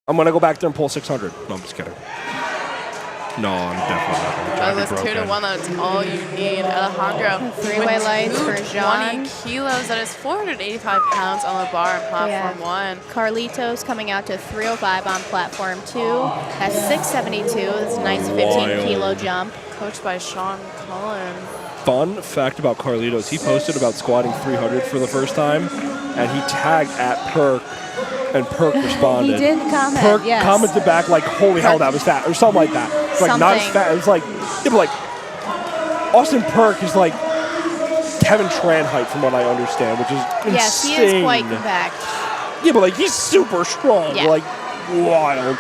I'm going to go back there and pull 600. No, I'm just kidding. No, I'm definitely not. That was 2 to 1. That's all you need. Alejandro. 3 white lights for Jean. 20 kilos. That is 485 pounds on the bar on platform 1. Carlitos coming out to 305 on platform 2. That's 672. That's a nice 15 kilo jump. Coached by Sean Cullen. Fun fact about Carlitos, he posted about squatting 300 for the first time, and he tagged at Perk, and Perk responded. He did comment, Perk yes. commented back like, holy hell, that was fat, or something like that. It's like, not as Something. fat. It was like, yeah, but like, Austin Perk is like Kevin Tran height from what I understand, which is insane. Yes, he is quite compact. Yeah, but like, he's super strong. Yeah. Like, wild.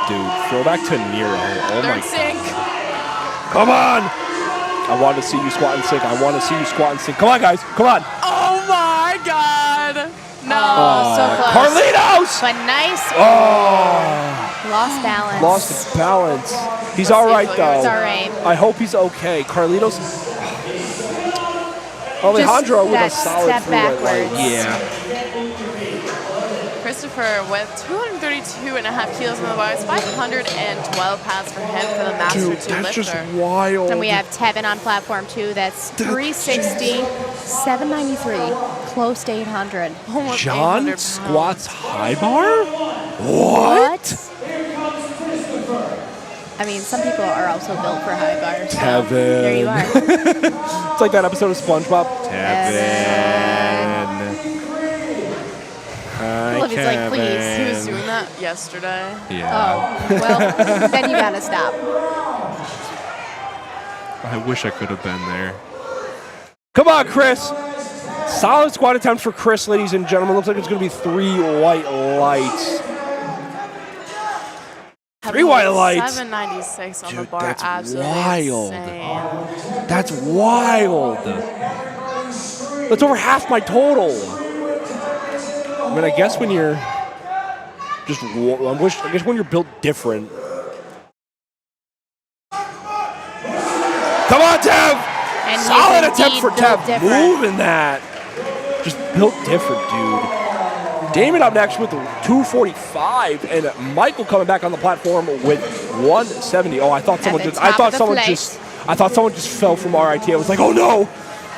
Dude, throwback to Nero. Oh my Third sink. Come on! I want to see you squat and sink. I want to see you squat and sink. Come on, guys. Come on. Oh my God. No. Oh, so close. Carlitos! But nice. Oh, Lost balance. lost his balance. He's all right, though. It's all right. I hope he's okay. Carlitos. Alejandro with a that solid step 3 white light. backwards. Yeah. Christopher with 232.5 kilos on the bar. It's 512 pounds for him for the Master Dude, 2 that's lifter. just wild. And we have Tevin on platform 2. That's 360, 793, close to 800. Almost 800 John pounds. squats high bar? What? I mean, some people are also built for high bars. So Tevin. there you are. It's like that episode of SpongeBob. Tevin. Hi, Well, if he's like, please, He was doing that yesterday. Yeah. Oh, well, then you gotta stop. I wish I could have been there. Come on, Chris. Solid squat attempt for Chris, ladies and gentlemen. Looks like it's going to be 3 white lights. 3 white lights. 796 on the Dude, bar. that's Absolutely wild. insane. That's wild. That's over half my total. I mean, I guess when you're just, I guess when you're built different. Come on, Tev! And he's Solid attempt for indeed built Tev. different. Moving that. Just built different, dude. Damon up next with 245, and Michael coming back on the platform with 170. Oh, I thought someone the just, I top thought of the someone plate. just, I thought someone just fell from RIT. I was like, oh no.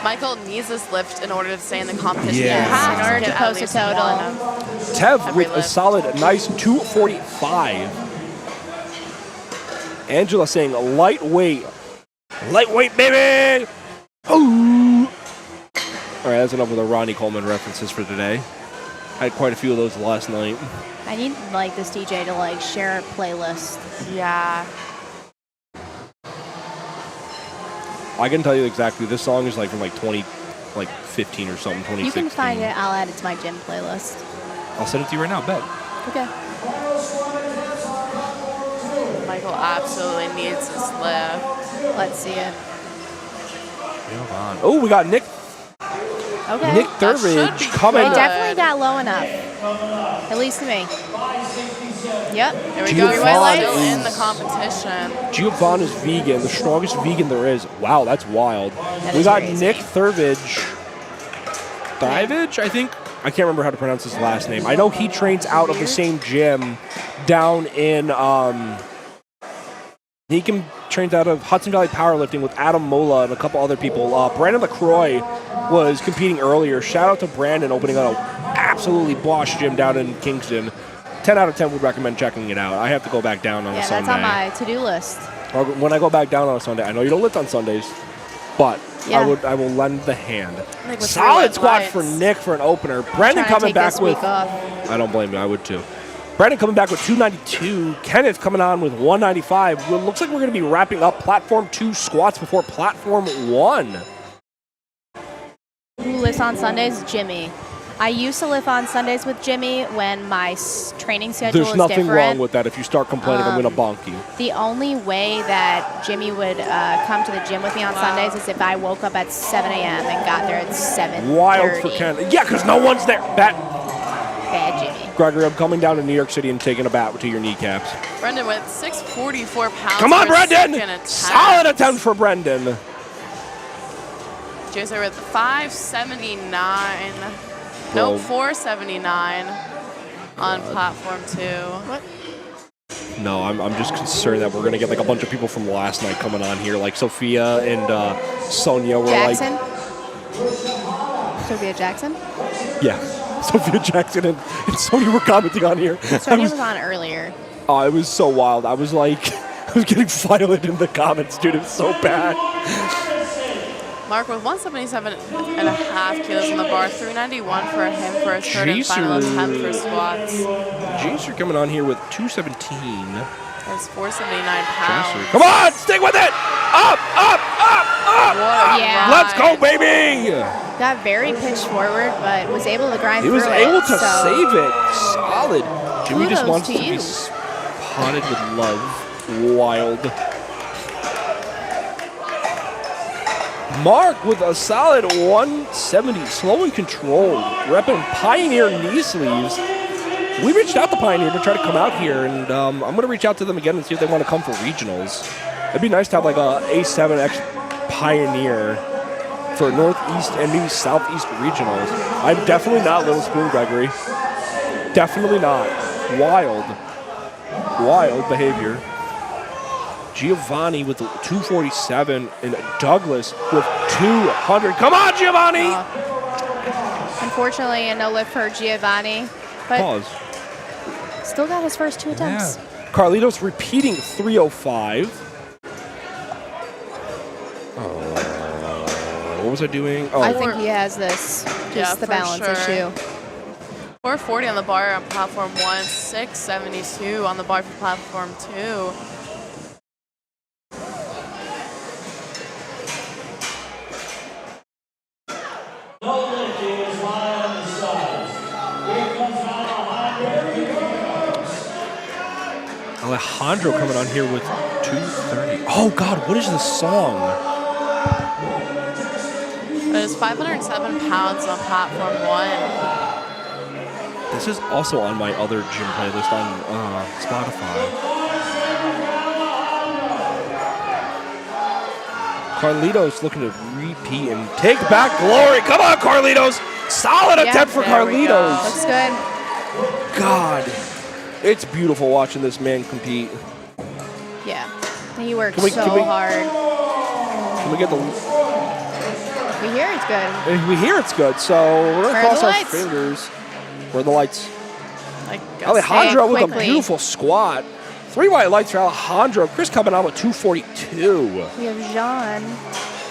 Michael needs this lift in order to stay in the competition. Yeah. He has In order get to at post a least total. one of Tev every with a lift. solid, nice 245. Angela saying lightweight. Lightweight, baby! Ooh. All right, that's enough with the Ronnie Coleman references for today. I had quite a few of those last night. I need like this DJ to like share a playlist. Yeah. I can tell you exactly. This song is like from like 15 or something, 2016. You can find it. I'll add it to my gym playlist. I'll send it to you right now, bet. Okay. Michael absolutely needs this lift. Let's see it. Move on. Oh, we got Nick Okay. Nick That should Thurbridge be coming. They good. definitely got low enough. At least to me. Yep. Here we go. Giovanni Still in the is- competition. Giovanni is vegan, the strongest vegan there is. Wow, that's wild. We is got crazy. Nick Thurbridge. Thrivage, I think. I can't remember how to pronounce his last name. I know he trains out of the same gym down in he trains out of Hudson Valley Powerlifting with Adam Mola and a couple other people. Brandon LaCroix was competing earlier. Shout out to Brandon opening up an absolutely boss gym down in Kingston. 10 out of 10 would recommend checking it out. I have to go back down on a Yeah, Sunday. that's on my to-do list. Or when I go back down on a Sunday, I know you don't lift on Sundays, but Yeah. I will lend the hand. Like with Solid 3 squat white for lights. Nick for an opener. Brandon Trying to coming take back this with. week off. I don't blame you. I would too. Brandon coming back with 292. Kenneth coming on with 195. Well, looks like we're going to be wrapping up Platform 2 squats before Platform 1. Who lifts on Sundays? Jimmy. I used to lift on Sundays with Jimmy when my training schedule There's was nothing different. wrong with that. If you start complaining, I'm going to bonk you. The only way that Jimmy would come to the gym with me on Sundays is if I woke up at 7 a.m. and got there at 7:30. Wild for Kenneth. Yeah, because no one's there. Bad Jimmy. Gregory, I'm coming down to New York City and taking a bat to your kneecaps. Brendan with 644 pounds. Come on, for Brendan! second attempt. Solid attempt for Brendan. Jason with 579. Bro. No, 479 on platform 2. What? No, I'm just concerned that we're going to get like a bunch of people from last night coming on here, like Sophia and Sonia were Jackson? Sophia Jackson? like, yeah, Sophia Jackson and Sonia were commenting on here. Sonia was on earlier. Oh, it was so wild. I was like, I was getting violent in the comments, dude. It was so bad. Mark with 177.5 kilos on the bar, 391 for him for his third and final Jeez, attempt for squats. Jace, you're coming on here with 217. There's 479 pounds. Come on, stick with it. Up, up, up, up. What a Yeah. Let's go, ride. baby. Got very pitched forward, but was able to grind He was through able it. to so save it. Solid. Jimmy just Kudos wants to to be you. spotted with love. Wild. Mark with a solid 170. Slow and controlled. Repping Pioneer knee sleeves. We reached out to Pioneer to try to come out here, and I'm going to reach out to them again and see if they want to come for regionals. It'd be nice to have like a A7X Pioneer for Northeast and maybe Southeast regionals. I'm definitely not Little Spoon, Gregory. Definitely not. Wild. Wild behavior. Giovanni with 247 and Douglas with 200. Come on, Giovanni! unfortunately, a no lift for Giovanni, but Pause. still got his first 2 attempts. Carlitos repeating 305. What was I doing? Oh, I think he has this, just Yeah, the for balance sure. issue. 440 on the bar on platform 1, 672 on the bar for platform 2. Alejandro coming on here with 230. Oh, God, what is this song? It is 507 pounds on platform 1. This is also on my other gym playlist on Spotify. Carlitos looking to repeat and take back glory. Come on, Carlitos. Solid attempt for Carlitos. Looks good. God, it's beautiful watching this man compete. Yeah. He works Can we- hard. Can we get the... We hear it's good. We hear it's good, so we're going to Where are cross the our lights? fingers. Where are the lights? Like, Alejandro with a quickly. beautiful squat. 3 white lights for Alejandro. Chris coming out with 242. We have Jean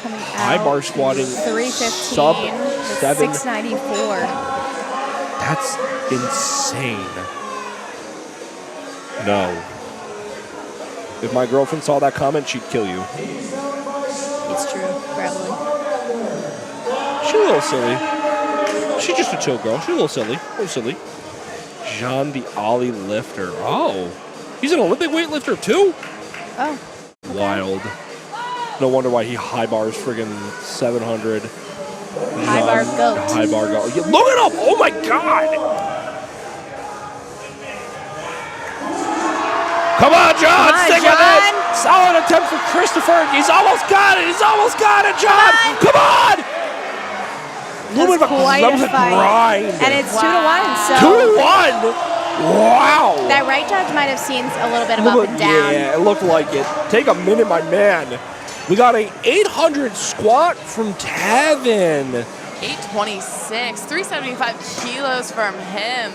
coming out. High bar squatting. 315. Sub with 7. 694. That's insane. No. If my girlfriend saw that comment, she'd kill you. It's true, probably. She's a little silly. She's just a chill girl. She's a little silly. Jean the Ollie lifter. Oh. He's an Olympic weightlifter too? Oh. Wild. No wonder why he high bars friggin' 700. High bar goat. High bar goat. Yeah, look it up. Oh my God. Come on, John. Come on, Stick with John. it. Solid attempt for Christopher. He's almost got it. John. Come on. That's Little bit of quite that a was a fight. grind. And it's 2-1, so 2-1. Wow. that right judge might have seen a little bit of up and down. Yeah, it looked like it. Take a minute, my man. We got a 800 squat from Tevin. 826, 375 kilos from him.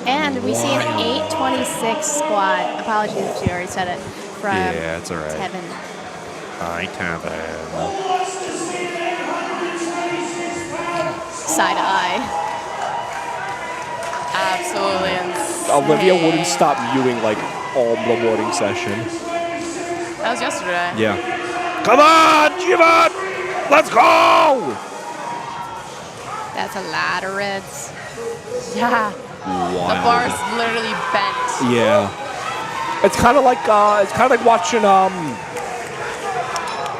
And we see an 826 squat. Apologies if you already said it. From Yeah, it's all right. Tevin. Hi, Kevin. Side eye. Absolutely insane. Olivia wouldn't stop mewing like all the morning session. That was yesterday. Yeah. Come on, Jivan! Let's go! That's a lot of reds. Yeah. Wow. The bar's literally bent. Yeah. It's kind of like watching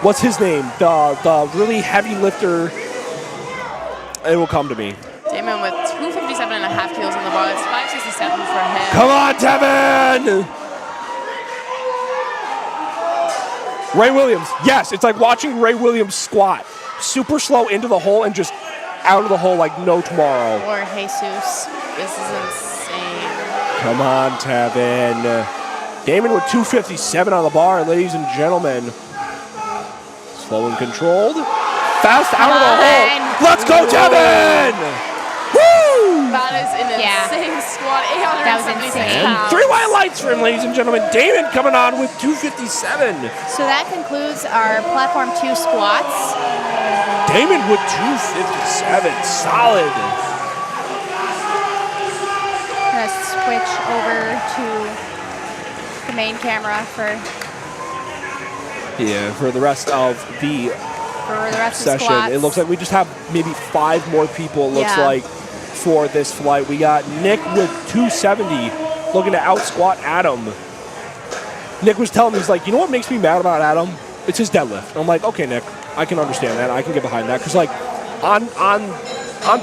what's his name? The really heavy lifter. It will come to me. Damon with 257.5 kilos on the bar. That's 567 for him. Come on, Tevin! Ray Williams. Yes, it's like watching Ray Williams squat. Super slow into the hole and just out of the hole like no tomorrow. Or Jesus. This is insane. Come on, Tevin. Damon with 257 on the bar, ladies and gentlemen. Slow and controlled. Fast out of the hole. Let's go, Tevin! Woo! That is an insane squat. 876 insane. pounds. 3 white lights for him, ladies and gentlemen. Damon coming on with 257. So that concludes our platform 2 squats. Damon with 257. Solid. Gonna switch over to the main camera for the rest of the session. squats. It looks like we just have maybe 5 more people, it looks Yeah. like, for this flight. We got Nick with 270 looking to out squat Adam. Nick was telling me, he's like, you know what makes me mad about Adam? It's his deadlift. I'm like, okay, Nick, I can understand that. I can get behind that. Because, like, on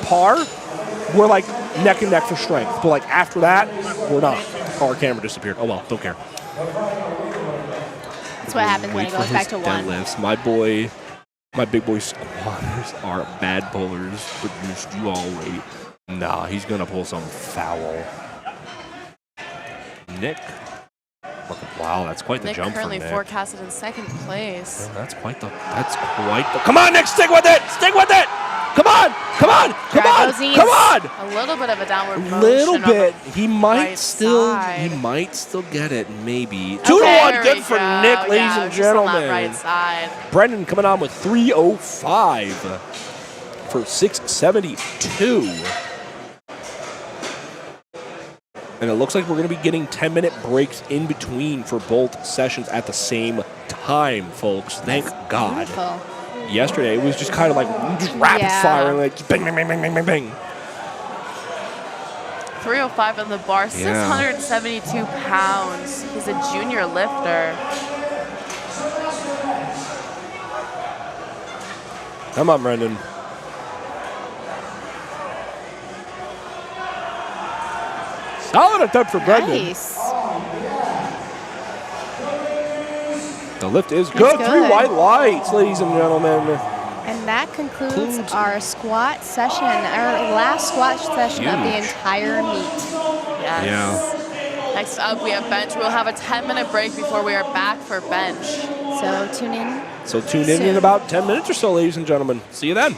par, we're like neck and neck for strength. But, like, after that, we're not. Oh, our camera disappeared. Oh, well, don't care. That's what happens when it goes back to 1. Deadlifts. My big boy squatters are bad pullers, but just you all wait. Nah, he's gonna pull some foul. Nick. Wow, that's quite the Nick jump from currently Nick. forecasted in second place. That's quite the. Come on, Nick, stick with it! Stick with it! Come on! Grab those knees. Come on! A little bit of a downward motion. Little on the bit. He might right still. side. He might still get it. Maybe. Okay, 2-1. there Good we for go. Nick, ladies Yeah, and just on gentlemen. that right side. Brendan coming on with 305 for 672. And it looks like we're going to be getting 10-minute breaks in between for both sessions at the same time, folks. Thank God. Beautiful. yesterday. It was just kind of like just rapid firing, like just bang, bang, bang, bang, bang, bang, bang. 305 on the bar, Yeah. 672 pounds. He's a junior lifter. Come on, Brendan. Solid attempt for Brendan. Nice. The lift is good. good. 3 white lights, ladies and gentlemen. And that concludes our squat session, our last squat session of the Huge. entire meet. Yes. Yeah. Next up, we have bench. We'll have a 10-minute break before we are back for bench. So tune in. So tune in about 10 minutes or so, ladies and gentlemen. See you then.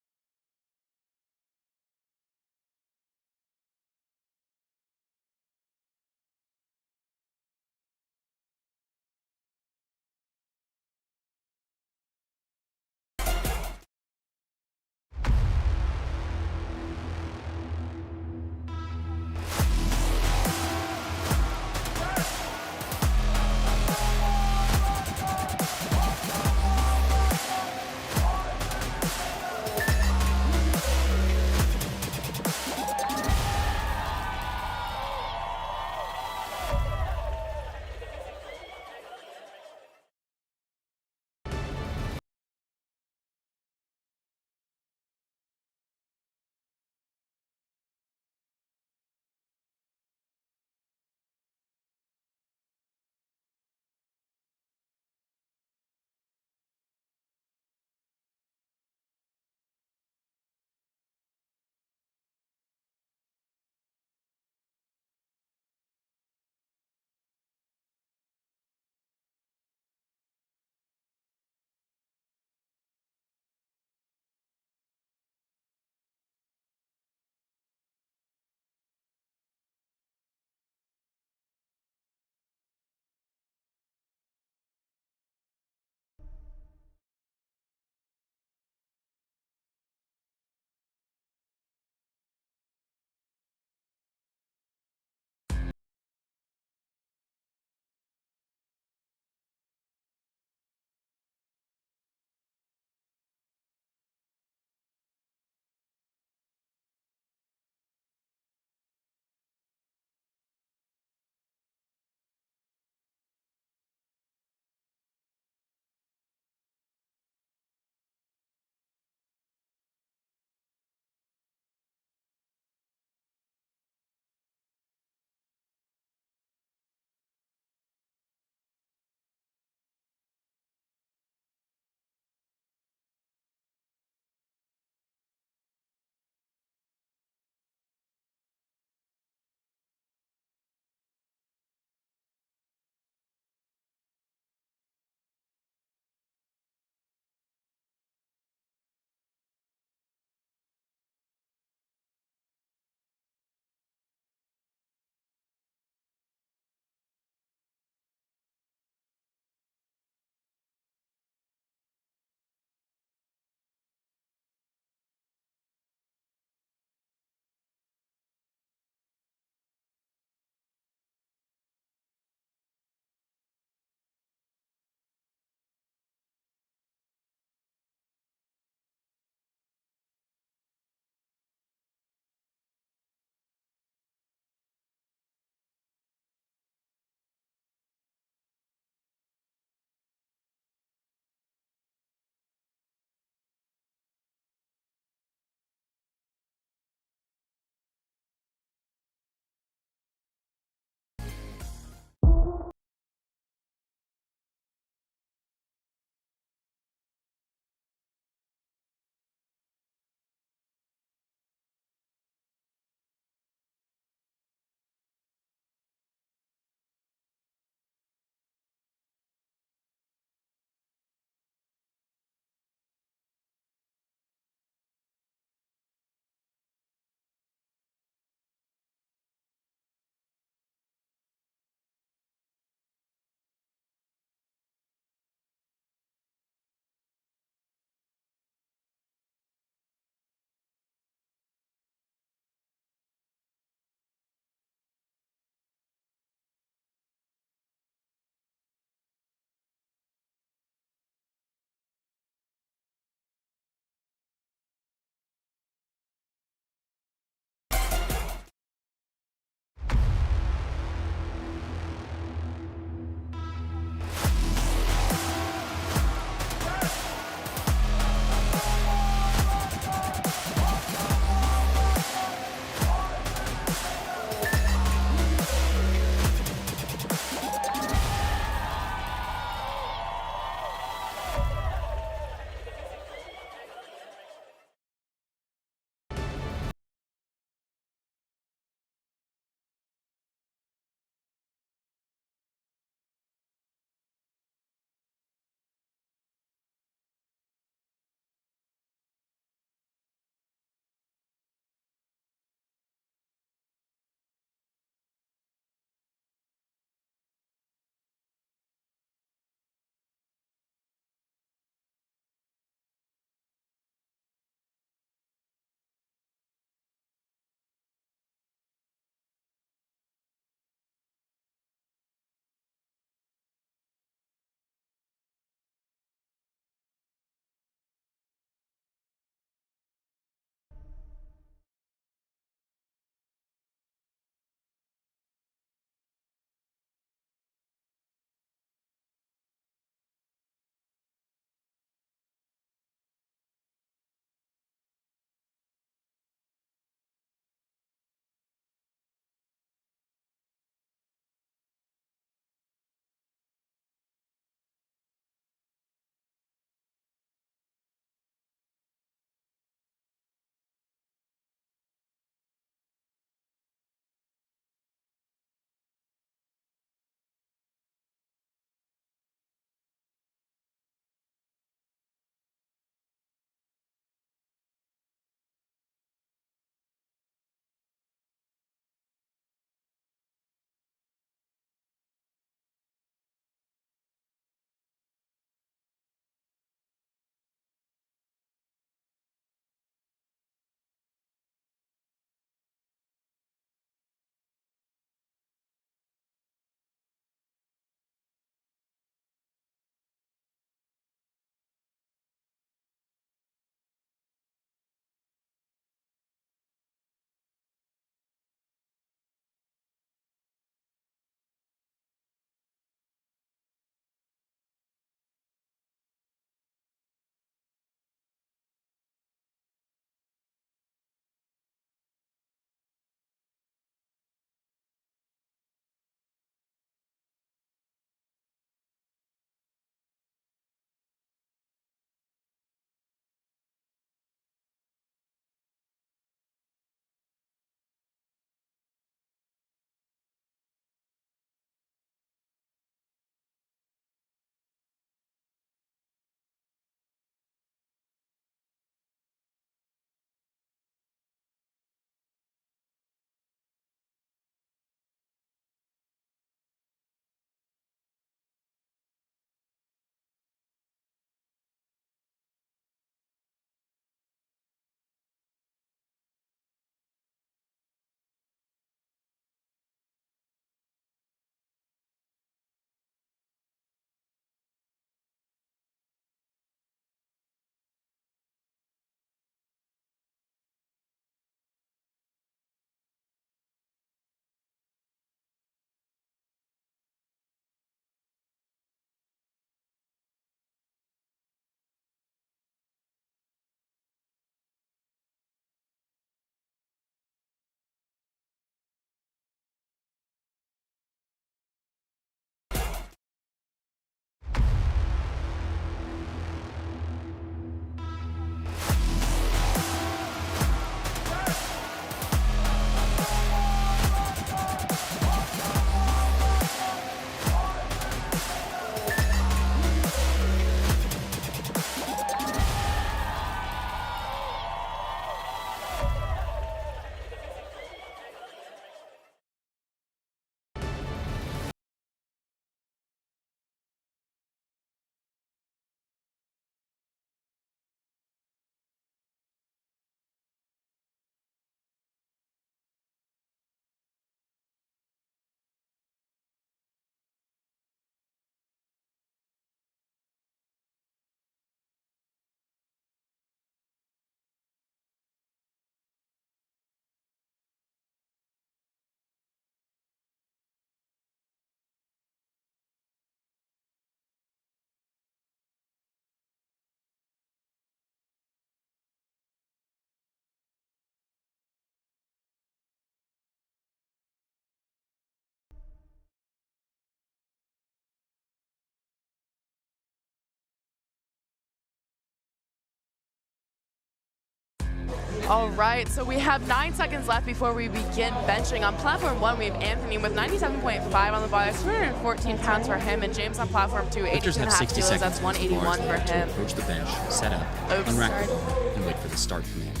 All right, so we have 9 seconds left before we begin benching. On platform 1, we have Anthony with 97.5 on the bar. That's 214 pounds for him. And James on platform 2, 82.5 kilos. That's 181 for him. To approach the bench, set up, Oops. unrack the bar, and wait for the start command.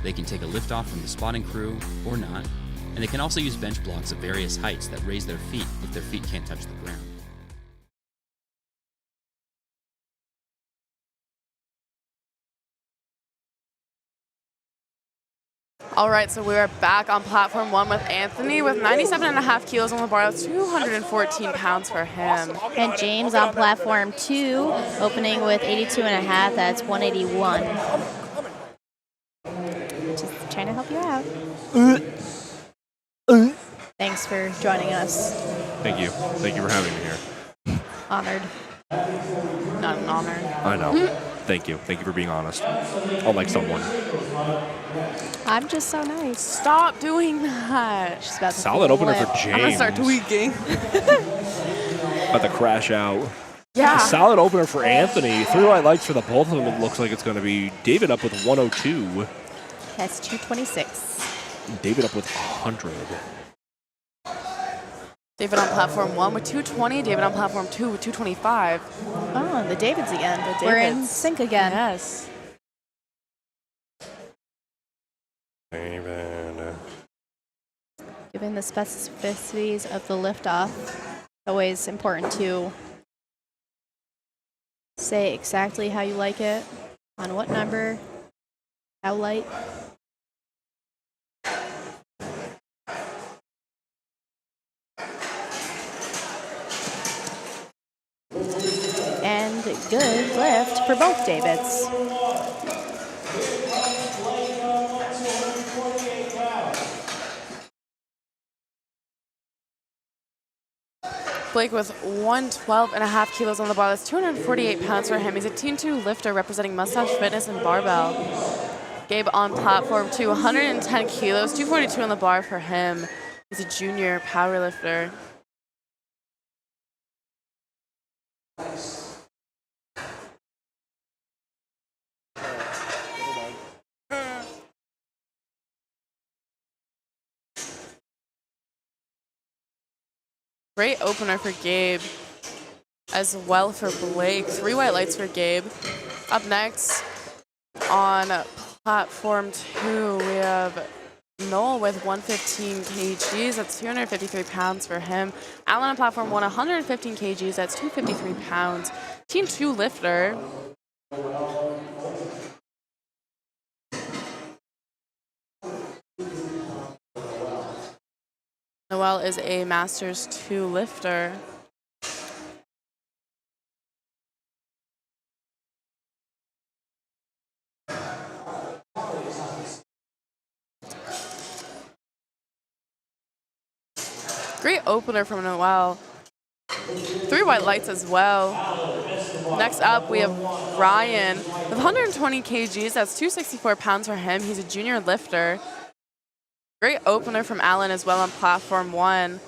They can take a lift off from the spotting crew or not, and they can also use bench blocks of various heights that raise their feet if their feet can't touch the ground. All right, so we're back on platform 1 with Anthony with 97.5 kilos on the bar. That's 214 pounds for him. And James on platform 2, opening with 82.5. That's 181. Just trying to help you out. Thanks for joining us. Thank you. Thank you for having me here. Honored. Not an honor. I know. Thank you. Thank you for being honest. Unlike someone. I'm just so nice. Stop doing that. She's about to Solid opener flip. for James. I'm going to start tweaking. About to crash out. Yeah. Solid opener for Anthony. 3 white lights for the both of them. It looks like it's going to be David up with 102. That's 226. David up with 100. David on platform 1 with 220. David on platform 2 with 225. Oh, the Davids again. The We're in Davids. sync again. Yes. David. Given the specificities of the liftoff, always important to say exactly how you like it, on what number, how light. And good lift for both Davids. Blake with 112.5 kilos on the bar. That's 248 pounds for him. He's a Team 2 lifter representing Mustache Fitness and Barbell. Gabe on platform 2, 110 kilos, 242 on the bar for him. He's a junior power lifter. Great opener for Gabe, as well for Blake. 3 white lights for Gabe. Up next on platform 2, we have Noel with 115 kgs. That's 253 pounds for him. Alan on platform 1, 115 kgs. That's 253 pounds. Team 2 lifter. Noel is a Masters 2 lifter. Great opener from Noel. 3 white lights as well. Next up, we have Ryan with 120 kgs. That's 264 pounds for him. He's a junior lifter. Great opener from Alan as well on platform 1.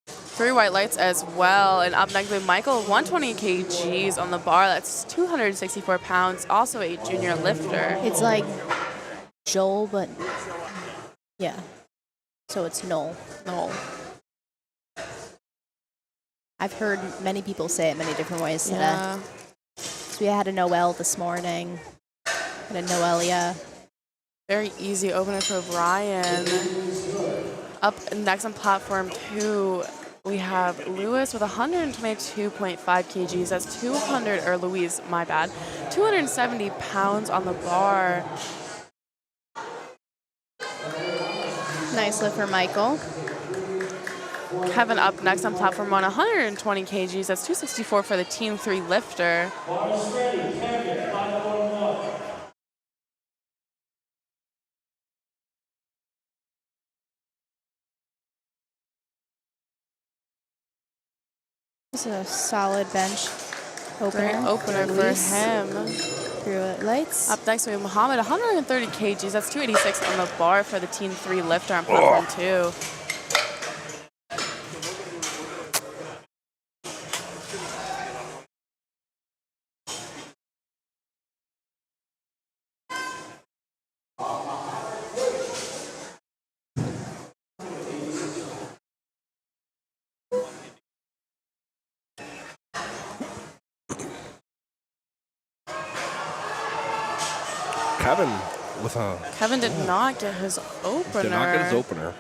3 white lights as well. And up next with Michael, 120 kgs on the bar. That's 264 pounds, also a junior lifter. It's like Joel, but yeah. So it's Noel. Noel. I've heard many people say it many different ways today. Yeah. So we had a Noel this morning, and a Noelia. Very easy opener for Ryan. Up next on platform 2, we have Lewis with 122.5 kgs. That's 270 pounds on the bar. Nice lift for Michael. Kevin up next on platform 1, 120 kgs. That's 264 for the Team 3 lifter. This is a solid bench opener. Great opener for Luis. him. Through lights. Up next we have Muhammad, 130 kgs. That's 286 on the bar for the Team 3 lifter on platform 2. Kevin with a... Kevin did not get his opener. Did not get his opener.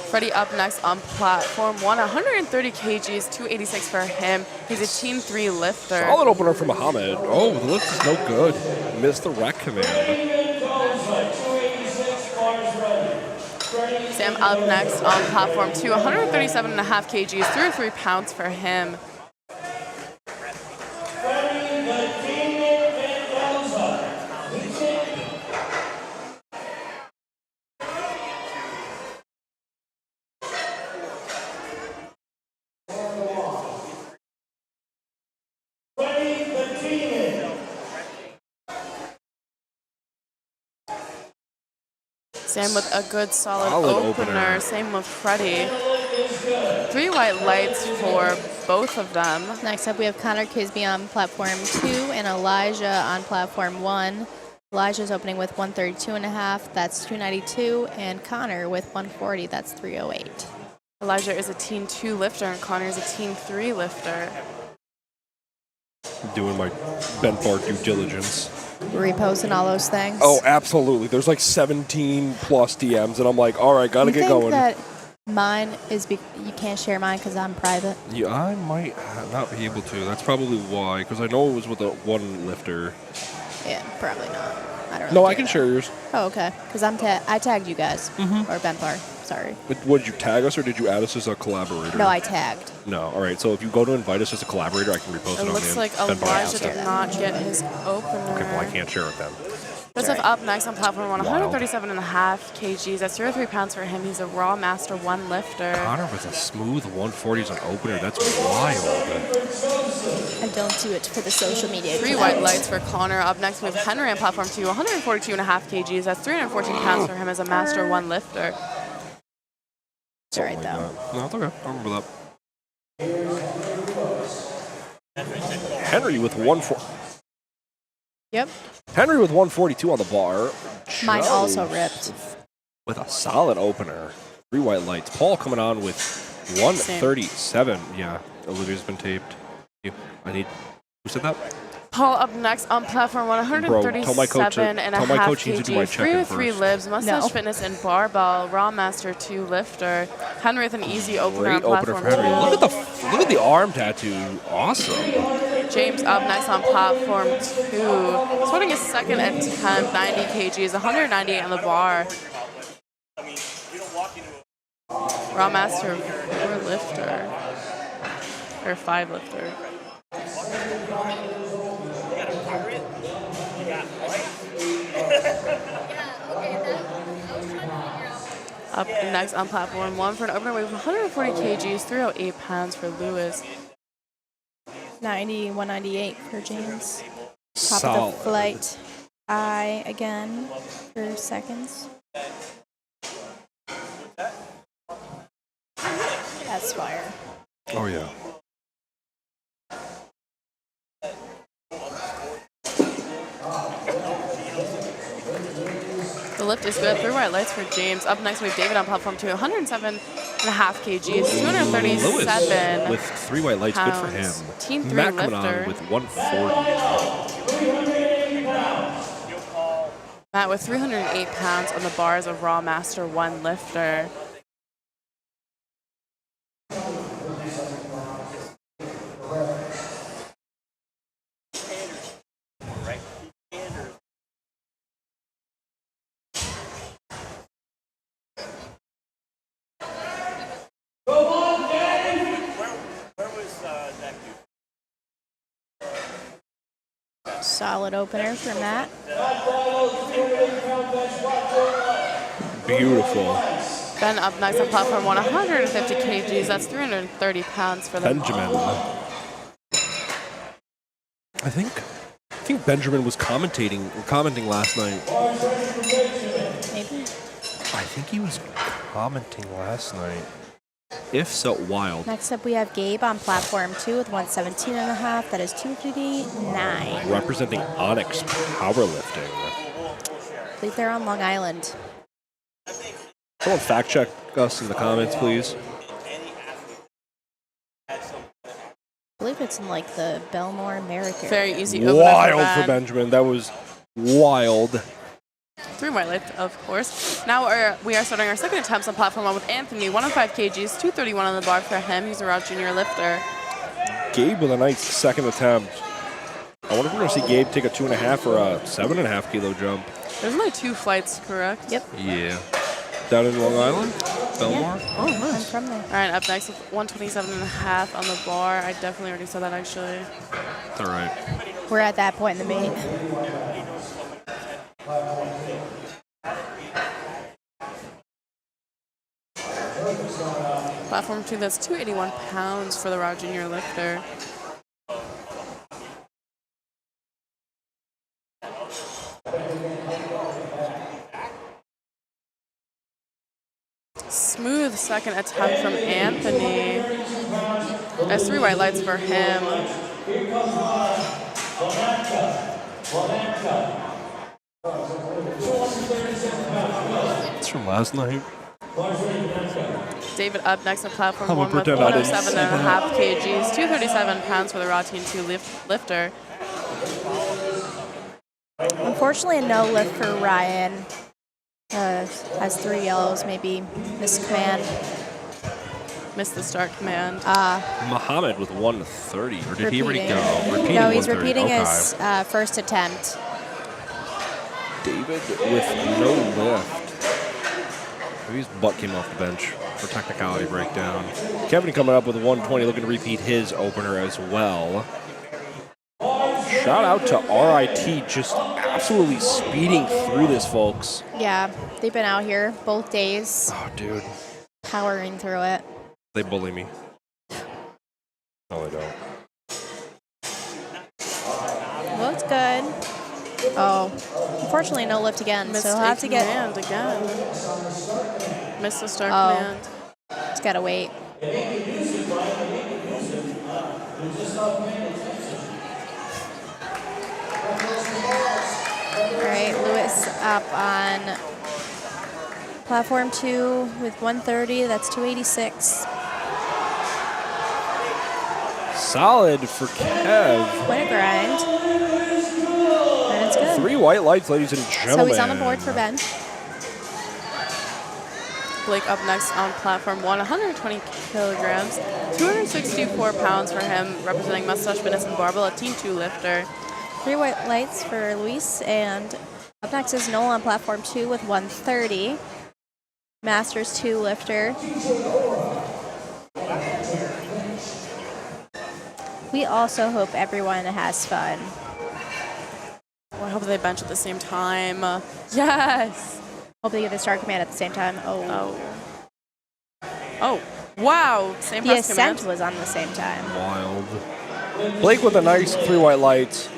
Freddie up next on platform 1, 130 kgs, 286 for him. He's a team 3 lifter. Solid opener for Muhammad. Oh, the lift is no good. Missed the rec command. Sam up next on platform 2, 137.5 kgs, 303 pounds for him. Sam with a good solid opener. Same with Freddie. 3 white lights for both of them. Next up, we have Connor Kisby on platform 2 and Elijah on platform 1. Elijah's opening with 132.5, that's 292, and Connor with 140, that's 308. Elijah is a team 2 lifter and Connor is a team 3 lifter. Doing my bent bar due diligence. Reposting all those things. Oh, absolutely. There's like 17 plus DMs, and I'm like, all right, gotta get going. That mine is you can't share mine because I'm private. Yeah, I might not be able to. That's probably why, because I know it was with a one lifter. Yeah, probably not. I don't. No, really I can share yours. Oh, okay. Because I tagged you guys or Benpar. Sorry. What, did you tag us or did you add us as a collaborator? No, I tagged. No. All right. So if you go to invite us as a collaborator, I can repost it on the looks like Benpar Elijah account. did not get his opener. Okay, well, I can't share it then. Joseph up next on platform 1, 137.5 kgs. That's 303 pounds for him. He's a raw master 1 lifter. Connor with a smooth 140 as an opener. That's wild. And don't do it for the social media. 3 white lights for Connor. Up next, we have Henry on platform 2, 142.5 kgs. That's 314 pounds for him as a master 1 lifter. It's all right, though. No, it's okay. I remember that. Henry with 140. Yep. Henry with 142 on the bar. Mine Joe also ripped. with a solid opener. 3 white lights. Paul coming on with 137. Yeah, Olivia's been taped. Who said that? Paul up next on platform 137.5 kg. 303 libs, mustache fitness and barbell, raw master 2 lifter. Henry with an easy opener on platform 2. Look at the arm tattoo. Awesome. James up next on platform 2. Sweating his second attempt, 90 kgs, 198 on the bar. Raw master 4 lifter. Or 5 lifter. Up next on platform 1 for an opener weight of 140 kgs, 308 pounds for Lewis. 198 for James. Top Solid. of the flight. I again for seconds. That's fire. Oh, yeah. The lift is good. 3 white lights for James. Up next, we have David on platform 2, 107.5 kgs, 237 Lewis with 3 white lights, good for him. Team 3 Matt lifter. coming on with 140. Matt with 308 pounds on the bars of raw master 1 lifter. Solid opener for Matt. Beautiful. Ben up next on platform 1, 150 kgs. That's 330 pounds for the Benjamin. I think Benjamin was commenting last night. Maybe. I think he was commenting last night. If so, wild. Next up, we have Gabe on platform 2 with 117.5. That is 259. Representing Onyx Powerlifting. I believe they're on Long Island. Someone fact check us in the comments, please. I believe it's weights in like the Belmore America. Very easy opener Wild for Ben. Benjamin. That was wild. 3 white lights, of course. Now we are starting our second attempts on platform 1 with Anthony. 105 kgs, 231 on the bar for him. He's a Raw Junior lifter. Gabe with a nice second attempt. I wonder if we're going to see Gabe take a 2.5 or a 7.5 kilo jump. There's only 2 flights, correct? Yep. Yeah. Down in Long Island? Belmar? Oh, I'm nice. from there. All right, up next with 127.5 on the bar. I definitely already said that, actually. It's all right. We're at that point in the meet. Platform 2, that's 281 pounds for the Raw Junior lifter. Smooth second attempt from Anthony. There's 3 white lights for him. It's from last night. David up next on platform I'm 1 gonna with pretend I didn't see 107.5 kgs, 237 pounds for the Raw Team 2 lifter. Unfortunately, no lift for Ryan. Has 3 yellows, maybe missed command. Missed the start command. Muhammad with 130. Or did he already go? Repeating No, he's 130. repeating Okay. his first attempt. David with no lift. Maybe his butt came off the bench for technicality breakdown. Kevin coming up with 120, looking to repeat his opener as well. Shout out to RIT, just absolutely speeding through this, folks. Yeah, they've been out here both days, Oh, dude. powering through it. They bully me. No, they don't. Looks good. Oh, unfortunately, no lift again. Missed So he'll have to get. command again. Missed the start Oh. command. He's got to wait. All right, Lewis up on platform 2 with 130. That's 286. Solid for Kev. Quite a grind. And it's good. 3 white lights, ladies and gentlemen. So he's on the board for Ben. Blake up next on platform 1, 120 kilograms, 264 pounds for him, representing Mustache Fitness and Barbell, a Team 2 lifter. 3 white lights for Luis, and up next is Noel on platform 2 with 130. Masters 2 lifter. We also hope everyone has fun. Oh, I hope they bench at the same time. Yes! Hope they get the start command at the same time. Oh. Oh, wow. Same The press ascent command. was on the same time. Wild. Blake with a nice 3 white lights.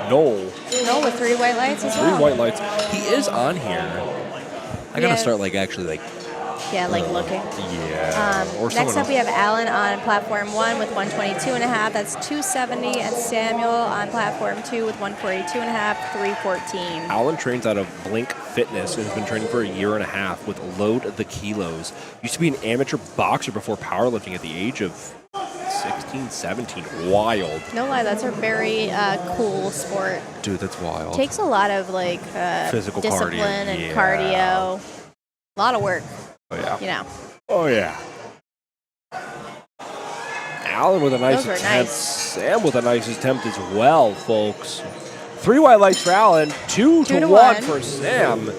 Noel, Noel with 3 white lights as 3 well. white lights. He is on here. I gotta Yeah. start actually Yeah, like looking. yeah. Or Next someone up, we have Alan on platform 1 with 122.5. That's 270. And Samuel on platform 2 with 142.5, 314. Alan trains out of Blink Fitness and has been training for a year and a half with Load the Kilos. Used to be an amateur boxer before powerlifting at the age of 16, 17. Wild. No lie, that's a very cool sport. Dude, that's wild. Takes a lot of like Physical discipline cardio, and yeah. cardio. A lot of work, Oh, yeah. you know. Oh, yeah. Alan with a nice Those were attempt. nice. Sam with a nice attempt as well, folks. 3 white lights for Alan, 2 to 1 1. for Sam.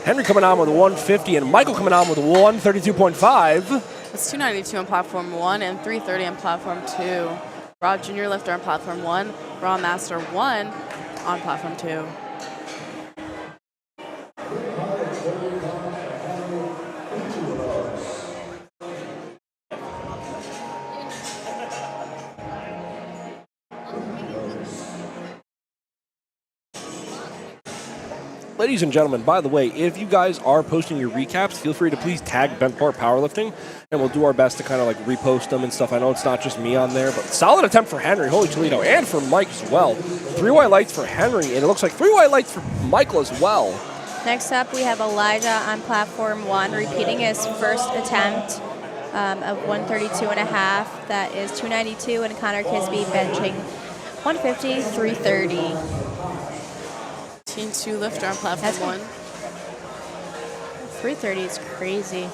Henry coming on with 150 and Michael coming on with 132.5. It's 292 on platform 1 and 330 on platform 2. Raw Junior lifter on platform 1, Raw Master 1 on platform 2. Ladies and gentlemen, by the way, if you guys are posting your recaps, feel free to please tag Bent Bar Powerlifting, and we'll do our best to kind of like repost them and stuff. I know it's not just me on there, but solid attempt for Henry, holy Toledo, and for Mike as well. 3 white lights for Henry, and it looks like 3 white lights for Michael as well. Next up, we have Elijah on platform 1, repeating his first attempt. of 132.5. That is 292, and Connor Kisby benching 150, 330. Team 2 lifter on platform 1. 330 is crazy.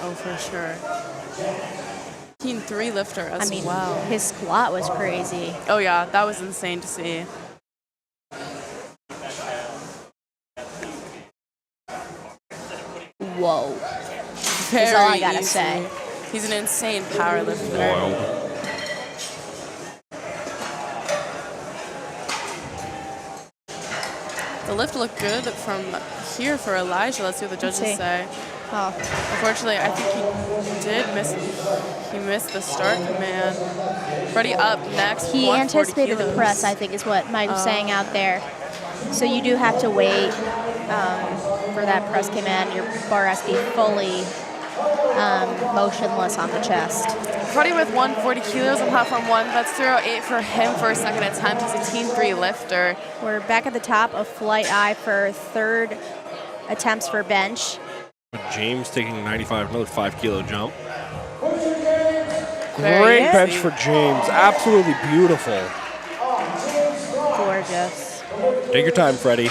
Oh, for sure. Team 3 lifter as I mean, well. his squat was crazy. Oh, yeah, that was insane to see. Whoa. Very That's all I gotta easy. say. He's an insane power lifter. Wild. The lift looked good from here for Elijah. Let's see what the judges see. say. Oh, Unfortunately, I think he did miss. He missed the start command. Freddie up next. he 140 anticipated the kilos. press, I think, is what Mike was saying out there. So you do have to wait for that press command. Your bar has to be fully motionless on the chest. Freddie with 140 kilos on platform 1. That's 308 for him for a second attempt. He's a team 3 lifter. We're back at the top of Flight I for third attempts for bench. James taking 95, another 5 kilo jump. Very Great easy. bench for James. Absolutely beautiful. Gorgeous. Take your time, Freddie.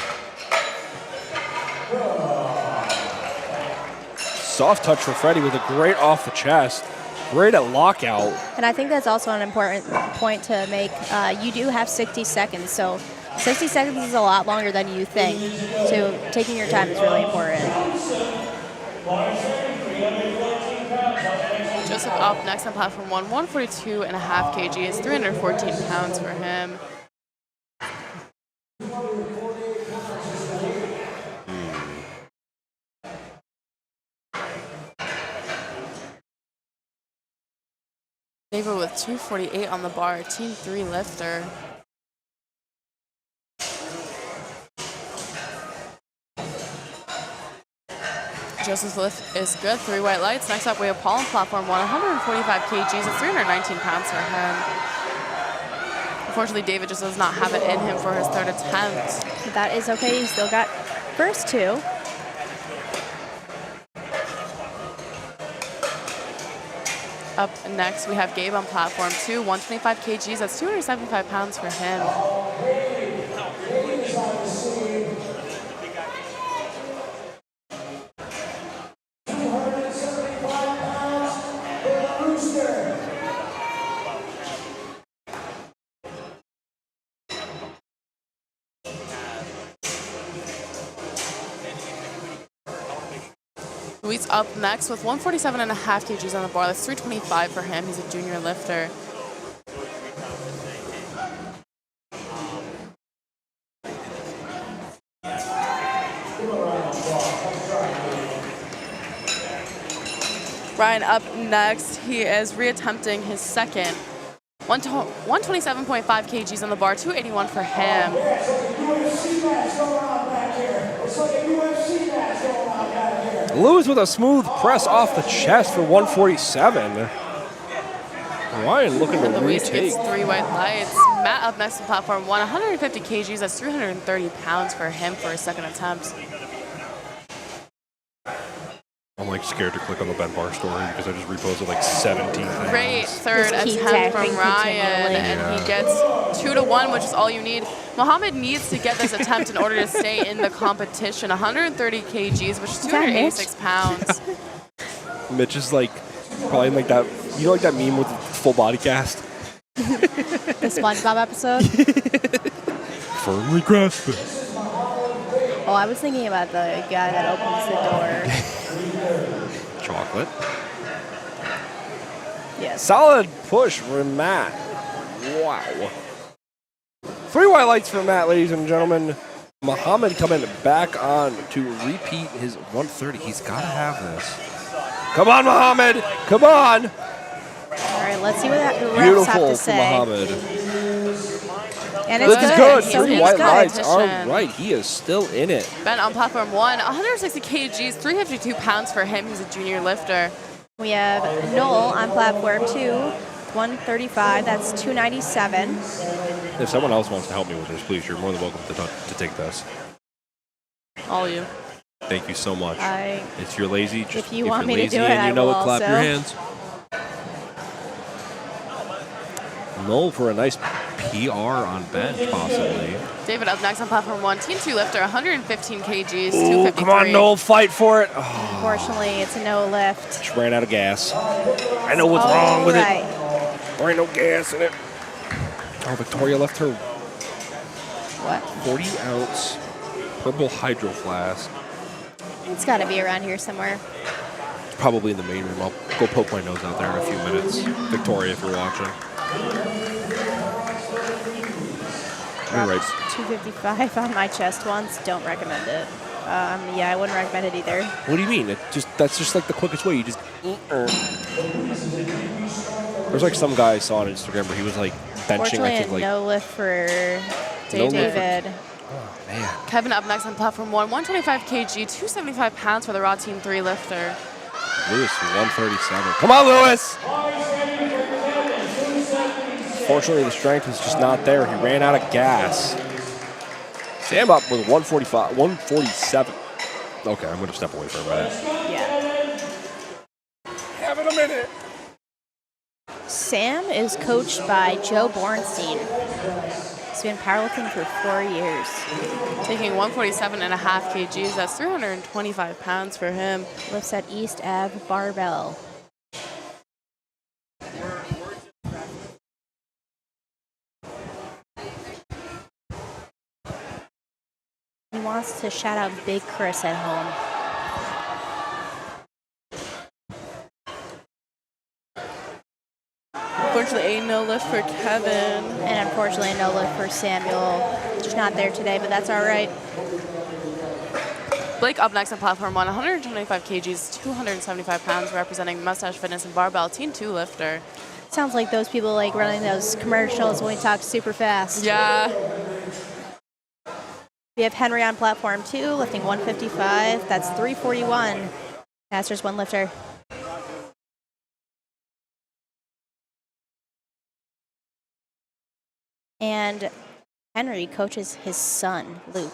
Soft touch for Freddie with a great off the chest. Great at lockout. And I think that's also an important point to make. You do have 60 seconds, so 60 seconds is a lot longer than you think. So taking your time is really important. Joseph up next on platform 1. 142.5 kg is 314 pounds for him. David with 248 on the bar, team 3 lifter. Joseph's lift is good, 3 white lights. Next up, we have Paul on platform 1, 145 kgs, it's 319 pounds for him. Unfortunately, David just does not have it in him for his third attempt. That is okay. You still got first 2. Up next, we have Gabe on platform 2, 125 kgs, that's 275 pounds for him. Luis up next with 147.5 kgs on the bar. That's 325 for him. He's a junior lifter. Ryan up next. He is reattempting his second. 127.5 kgs on the bar, 281 for him. Lewis with a smooth press off the chest for 147. Ryan looking to Luis retake. gets 3 white lights. Matt up next to platform 1, 150 kgs. That's 330 pounds for him for his second attempt. I'm like scared to click on the bent bar story because I just reposted like 17 times. Great third Just keep attempt tapping from Ryan, continually. and he gets 2-1, which is all you need. Mohammed needs to get this attempt in order to stay in the competition. 130 kgs, which is that 286 pounds. Mitch is like probably like that. You know, like that meme with the full body cast. The SpongeBob episode. Firmly grasp it. Oh, I was thinking about the guy that opens the door. Chocolate. Yes. Solid push for Matt. Wow. 3 white lights for Matt, ladies and gentlemen. Muhammad coming back on to repeat his 130. He's got to have this. Come on, Muhammad. Come on. All right, let's see what the refs have Beautiful to for say. Muhammad. And it's This is good. good. So 3 he's white good. lights. All Competition. right. He is still in it. Ben on platform 1, 160 kgs, 352 pounds for him. He's a junior lifter. We have Noel on platform 2, 135. That's 297. If someone else wants to help me with this, please, you're more than welcome to take this. All you. Thank you so much. It's your lazy. If you want me to do it, I will also. Clap your hands. Null for a nice PR on bench, possibly. David up next on platform 1. Team 2 lifter, 115 kgs, Ooh, 253. come on, Noel, fight for it. Oh, Unfortunately, it's a no lift. just ran out of gas. I know what's wrong with it. There ain't no gas in it. Oh, Victoria left her What? 40-ounce purple hydro flask. It's got to be around here somewhere. It's probably in the main room. I'll go poke my nose out there in a few minutes. Victoria, if you're watching. You're right. 255 on my chest once. Don't recommend it. Yeah, I wouldn't recommend it either. What do you mean? That's just like the quickest way. You just. There's like some guy I saw on Instagram where he was like benching. Fortunately, I think like no lift for David. Oh man. Kevin up next on platform 1. 125 kg, 275 pounds for the raw team 3 lifter. Lewis 137. Come on, Lewis. Fortunately, the strength was just not there. He ran out of gas. Sam up with 145, 147. Okay, I'm going to step away for a minute. Yeah. Having a minute. Sam is coached by Joe Bornstein. He's been powerlifting for 4 years. Taking 147.5 kgs, that's 325 pounds for him. Lifts at East Ave Barbell. He wants to shout out Big Chris at home. Unfortunately, a no lift for Kevin. And unfortunately, no lift for Samuel. Just not there today, but that's all right. Blake up next on platform 1, 125 kgs, 275 pounds, representing Mustache Fitness and Barbell Team 2 lifter. Sounds like those people like running those commercials when we talk super fast. Yeah. We have Henry on platform 2, lifting 155. That's 341. Masters 1 lifter. And Henry coaches his son, Luke,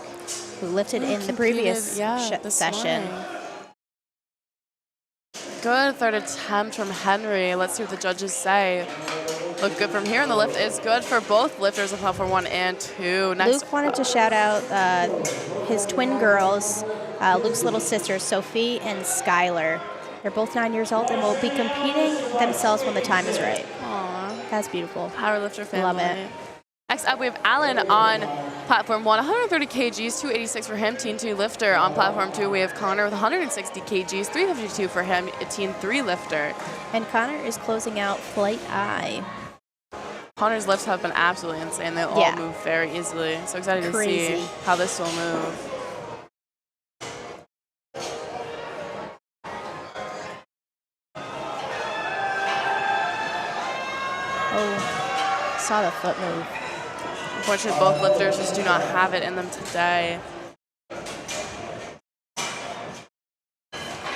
who lifted in the previous session. Morning. Good third attempt from Henry. Let's see what the judges say. Look good from here, and the lift is good for both lifters of platform 1 and 2. Next, Luke wanted to shout out his twin girls, Luke's little sisters, Sophie and Skylar. They're both 9 years old and will be competing themselves when the time is right. Aww. That's beautiful. Powerlifter family. Love it. Next up, we have Alan on platform 1, 130 kgs, 286 for him, Team 2 lifter. On platform 2, we have Connor with 160 kgs, 352 for him, a Team 3 lifter. And Connor is closing out Flight I. Connor's lifts have been absolutely insane. They all move very easily. So excited to see how this will move. Oh, saw the foot move. Unfortunately, both lifters just do not have it in them today.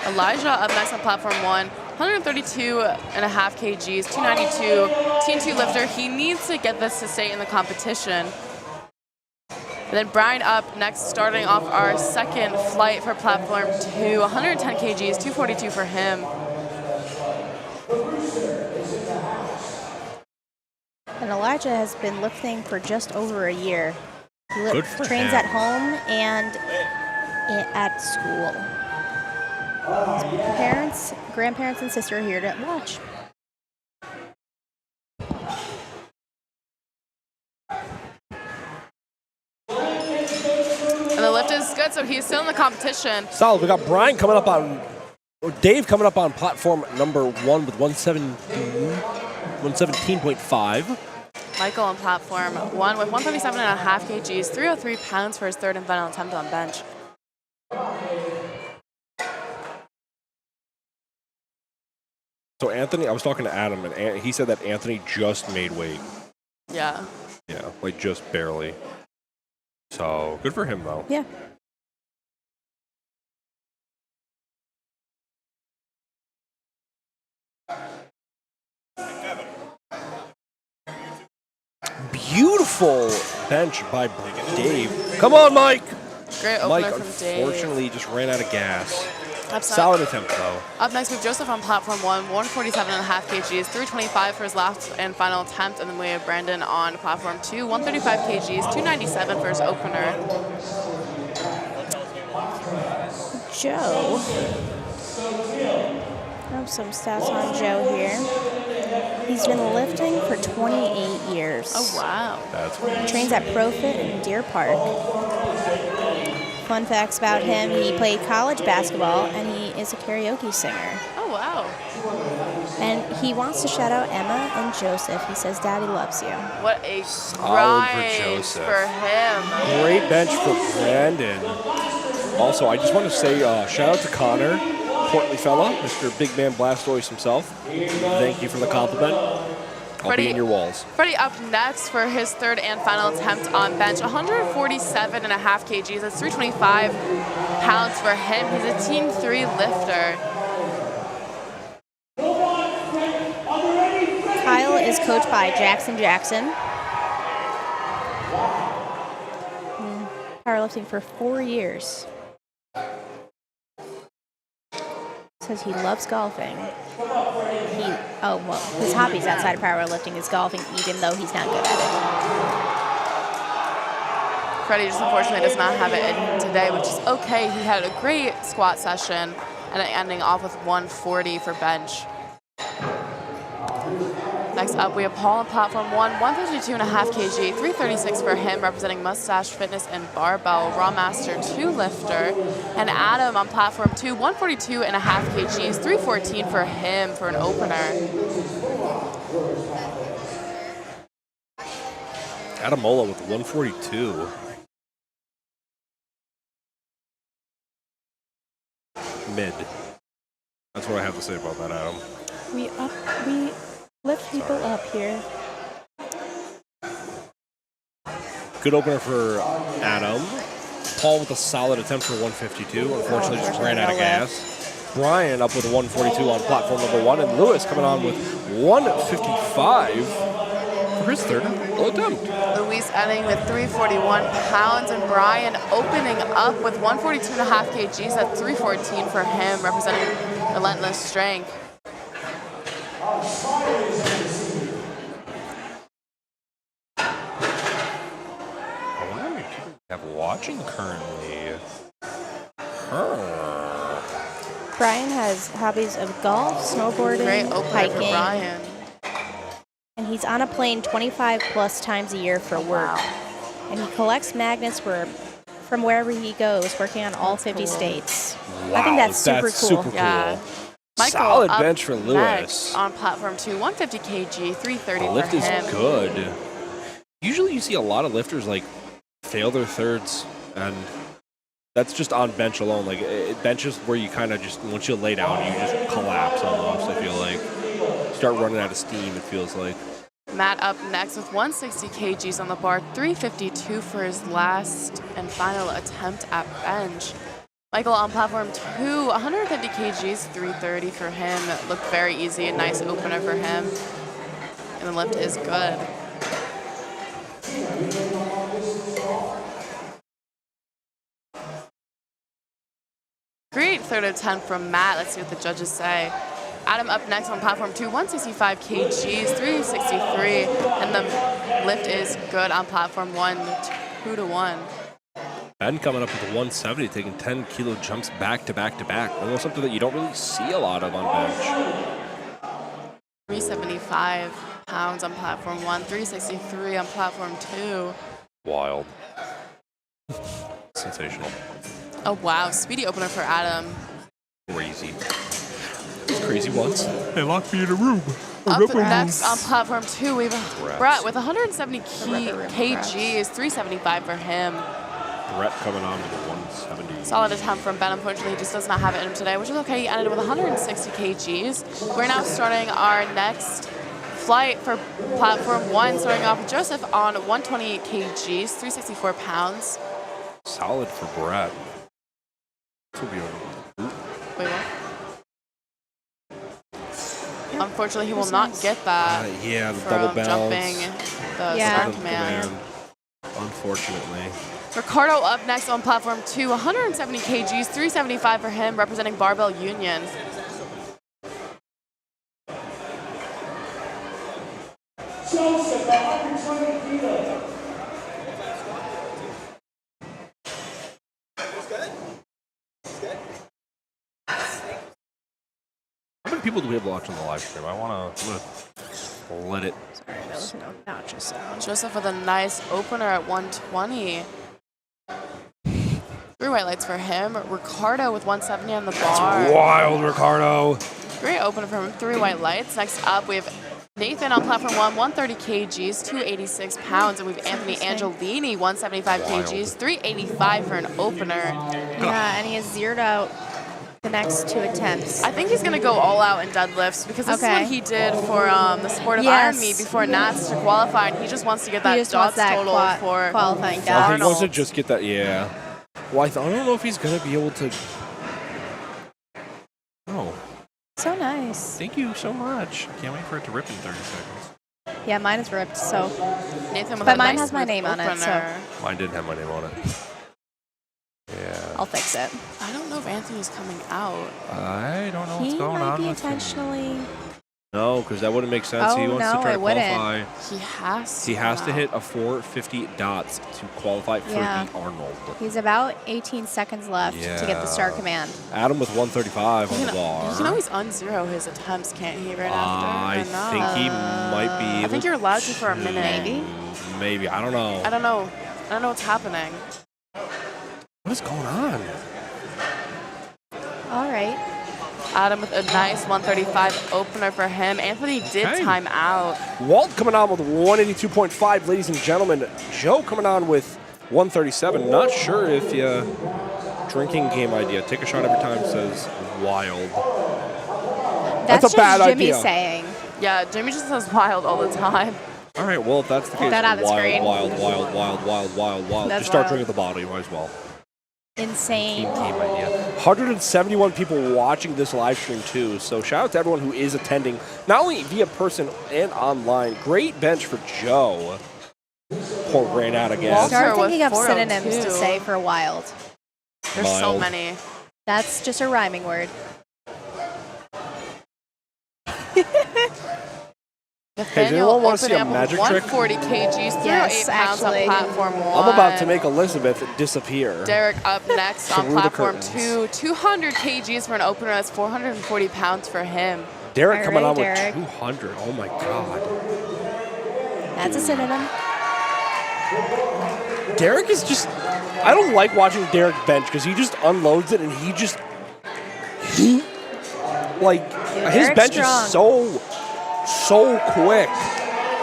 Elijah up next on platform 1, 132.5 kgs, 292, Team 2 lifter. He needs to get this to stay in the competition. And then Brian up next, starting off our second flight for platform 2, 110 kgs, 242 for him. And Elijah has been lifting for just over a year. He trains him. at home and at school. His parents, grandparents, and sister are here to watch. And the lift is good, so he's still in the competition. Solid. We got Brian coming up on, or Dave coming up on platform number 1 with 117.5. Michael on platform 1 with 137.5 kgs, 303 pounds for his third and final attempt on bench. So Anthony, I was talking to Adam, and he said that Anthony just made weight. Yeah. Yeah, like just barely. So good for him, though. Yeah. Beautiful bench by Dave. Come on, Mike. Great opener Mike, from Dave. unfortunately, just ran out of gas. Upside. Solid attempt, though. Up next, we have Joseph on platform 1, 147.5 kgs, 325 for his last and final attempt. And then we have Brandon on platform 2, 135 kgs, 297 for his opener. Joe. I have some stats on Joe here. He's been lifting for 28 years. Oh, wow. That's Trains at ProFit in Deer Park. Fun facts about him, he played college basketball and he is a karaoke singer. Oh, wow. And he wants to shout out Emma and Joseph. He says, Daddy loves you. What a Solid for rise Joseph. for him. Great bench for Brandon. Also, I just want to say shout out to Connor, portly fella, Mr. Big Man Blastoise himself. Thank you for the compliment. I'll be in your walls. Freddie up next for his third and final attempt on bench. 147.5 kgs. That's 325 pounds for him. He's a Team 3 lifter. Kyle is coached by Jackson. Powerlifting for 4 years. Says he loves golfing. His hobbies outside of powerlifting is golfing, even though he's not good at it. Freddie just unfortunately does not have it in him today, which is okay. He had a great squat session and ending off with 140 for bench. Next up, we have Paul on platform 1, 152.5 kg, 336 for him, representing Mustache Fitness and Barbell, Raw Master 2 lifter. And Adam on platform 2, 142.5 kgs, 314 for him for an opener. Adamola with 142. Mid. That's what I have to say about that, Adam. We lift people up here. Good opener for Adam. Paul with a solid attempt for 152. Unfortunately, just ran out of gas. Brian up with a 142 on platform number 1. And Lewis coming on with 155 for his third attempt. Luis ending with 341 pounds, and Brian opening up with 142.5 kgs at 314 for him, representing Relentless Strength. Watching currently. Brian has hobbies of golf, snowboarding, Great opener hiking, for Brian. and he's on a plane 25 plus times a year for work. And he collects magnets from wherever he goes, working on all 50 states. Wow, I think that's super cool. Super cool. Yeah. Michael Solid up bench for Lewis. next on platform 2, 150 kg, 330 The lift for is him. good. Usually you see a lot of lifters like fail their thirds, and that's just on bench alone. Like bench is where you kind of just, once you lay down, you just collapse almost, I feel like. Start running out of steam, it feels like. Matt up next with 160 kgs on the bar, 352 for his last and final attempt at bench. Michael on platform 2, 150 kgs, 330 for him. Looked very easy, a nice opener for him. And the lift is good. Great third attempt from Matt. Let's see what the judges say. Adam up next on platform 2, 165 kgs, 363, and the lift is good on platform 1, 2-1. Ben coming up with a 170, taking 10 kilo jumps back to back to back. Almost something that you don't really see a lot of on bench. 375 pounds on platform 1, 363 on platform 2. Wild. Sensational. Oh wow, speedy opener for Adam. Crazy. Those crazy ones. They locked me in a room. Up next on platform 2, we have Brett with 170 kgs, 375 for him. Brett coming on with a 170. Solid attempt from Ben. Unfortunately, he just does not have it in him today, which is okay. He ended with 160 kgs. We're now starting our next flight for platform 1, starting off with Joseph on 128 kgs, 364 pounds. Solid for Brett. This will be a Wait, what? Unfortunately, he will not get that Yeah, the from double bounce. jumping the Yeah. start command. Unfortunately. Ricardo up next on platform 2, 170 kgs, 375 for him, representing Barbell Union. How many people do we have watching the live stream? I want to let it. Sorry, there was no notch sound. Joseph with a nice opener at 120. 3 white lights for him. Ricardo with 170 on the bar. Wild, Ricardo. Great opener from 3 white lights. Next up, we have Nathan on platform 1, 130 kgs, 286 pounds. And we have Anthony Angelini, 175 kgs, 385 for an opener. Yeah, and he has zeroed out the next 2 attempts. I think he's going to go all out in deadlifts because this is what he did for the sport of Iron Meet before Nats to qualify, and he just wants to get that dots total for qualifying He dots. wants to just get that, yeah. Well, I don't know if he's going to be able to. Oh, So nice. thank you so much. Can't wait for it to rip in 30 seconds. Yeah, mine is ripped, so. Nathan with But a mine nice has my smooth name on it, so. opener. Mine didn't have my name on it. Yeah. I'll fix it. I don't know if Anthony's coming out. I don't know what's He going might on be with him. intentionally. No, because that wouldn't make sense. Oh, He wants no, to try it to wouldn't. qualify. He has to. He has come to out. hit a 450 dots to qualify for Yeah. the Arnold. He's about 18 seconds left to get the star command. Adam with 135 on the bar. You can always unzero his attempts, can't he, right I after? Or no? think he might be able I think you're allowed to for a minute. Maybe. Maybe. I don't know. I don't know. I don't know what's happening. What is going on? All right. Adam with a nice 135 opener for him. Anthony did Okay. time out. Walt coming on with 182.5, ladies and gentlemen. Joe coming on with 137. Not sure if you drinking game idea. Take a shot every time says wild. That's a just bad Jimmy idea. saying. Yeah, Jimmy just says wild all the time. All right, well, if that's the case, that on the wild, screen. wild. That's Just start wild. drinking the bottle. You might as well. Insane. Game idea. 171 people watching this live stream too. So shout out to everyone who is attending, not only via person and online. Great bench for Joe. Poor ran out again. Walter Start with thinking of 402. synonyms to say for wild. There's so Mild. many. That's just a rhyming word. Nathaniel anyone wanna see a opening up magic with trick? 140 kgs, 308 Yes, pounds actually. on platform 1. I'm about to make Elizabeth disappear. Derek up next on Through the platform curtains. 2, 200 kgs for an opener. That's 440 pounds for him. Derek All coming right, on with Derek. 200. Oh my God. That's a synonym. Derek is just. I don't like watching Derek bench because he just unloads it and he just. Like, his Derek's bench strong. is so quick.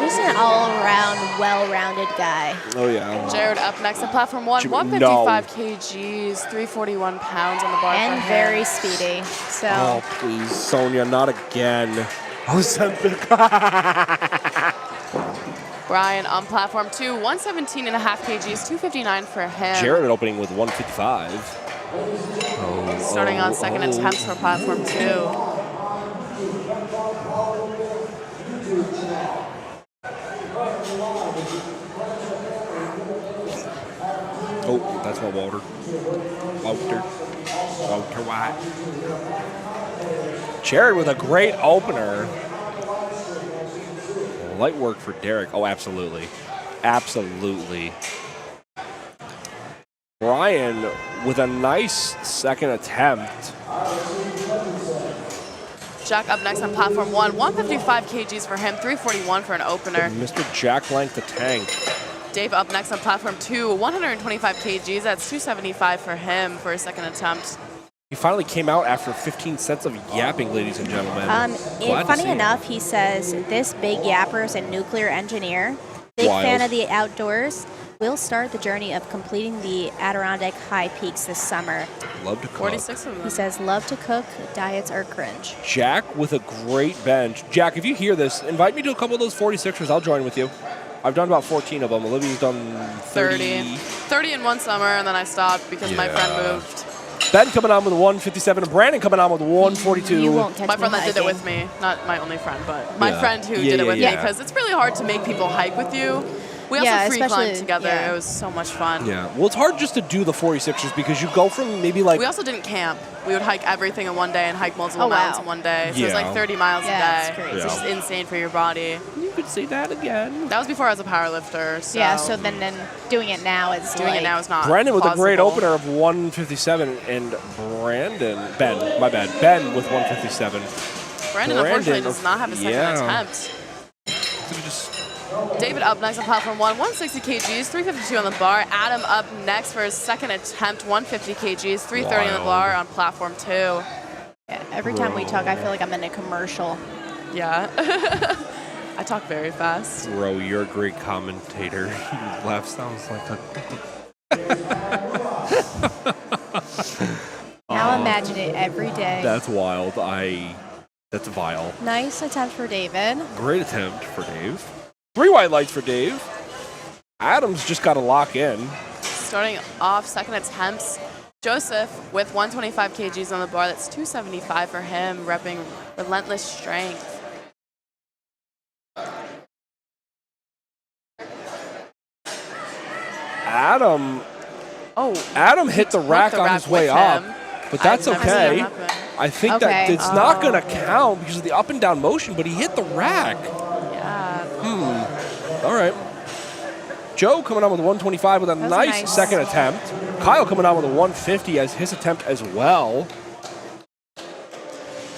He's an all-around, well-rounded guy. Oh, yeah. Jared up next on platform 1, Jim- 155 kgs, 341 pounds on the bar for And him. very speedy. So, Oh, please, Sonia, not again. Ozempic. Brian on platform 2, 117.5 kgs, 259 for him. Jared opening with 155. Starting on second attempts for platform 2. Oh, that's my Walter. Walter White. Jared with a great opener. Light work for Derek. Oh, absolutely. Absolutely. Brian with a nice second attempt. Jack up next on platform 1, 155 kgs for him, 341 for an opener. Mr. Jack Blank the Tank. Dave up next on platform 2, 125 kgs. That's 275 for him for his second attempt. He finally came out after 15 sets of yapping, ladies and gentlemen. Glad to funny see him. enough, he says, this big yapper is a nuclear engineer. Big Wild. fan of the outdoors. Will start the journey of completing the Adirondack High Peaks this summer. Love to cook. 46 of them. He says, love to cook, diets are cringe. Jack with a great bench. Jack, if you hear this, invite me to a couple of those 46ers. I'll join with you. I've done about 14 of them. Olivia's done 30. 30 in one summer, and then I stopped because my friend moved. Ben coming on with 157, and Brandon coming on with 142. You won't catch My me friend that did it hiking. with me, not my only friend, but my Yeah. friend who Yeah, did it yeah, with yeah. me, because it's really hard to make people hike with you. We also Yeah, free climbed especially- together. yeah. It was so much fun. Yeah. Well, it's hard just to do the 46ers because you go from maybe like We also didn't camp. We would hike everything in one day and hike multiple mountains in one day. So it was Yeah. like 30 miles Yeah, a that's day. crazy. It's just insane for your body. you could say that again. That was before I was a powerlifter. So Yeah, so then doing it now is doing it now is not Brandon with a great plausible. opener of 157 and Ben with 157. Brandon unfortunately Brandon, does not have a second yeah. attempt. Just David up next on platform 1, 160 kgs, 352 on the bar. Adam up next for his second attempt, 150 kgs, 330 on the bar on platform 2. Yeah, every time we talk, I feel like I'm in a commercial. Yeah. I talk very fast. Bro, you're a great commentator. Your laugh sounds like Now imagine it every day. That's wild. That's vile. Nice attempt for David. Great attempt for Dave. 3 white lights for Dave. Adam's just got to lock in. Starting off second attempts, Joseph with 125 kgs on the bar. That's 275 for him, repping relentless strength. Adam hit the rack on his way with up, him. but that's I've never seen okay. that happen. I think Okay. that it's not going to count because of the up and down motion, but he hit the rack. Yeah. All right. Joe coming on with 125 with a was nice nice. second attempt. Kyle coming on with a 150 as his attempt as well.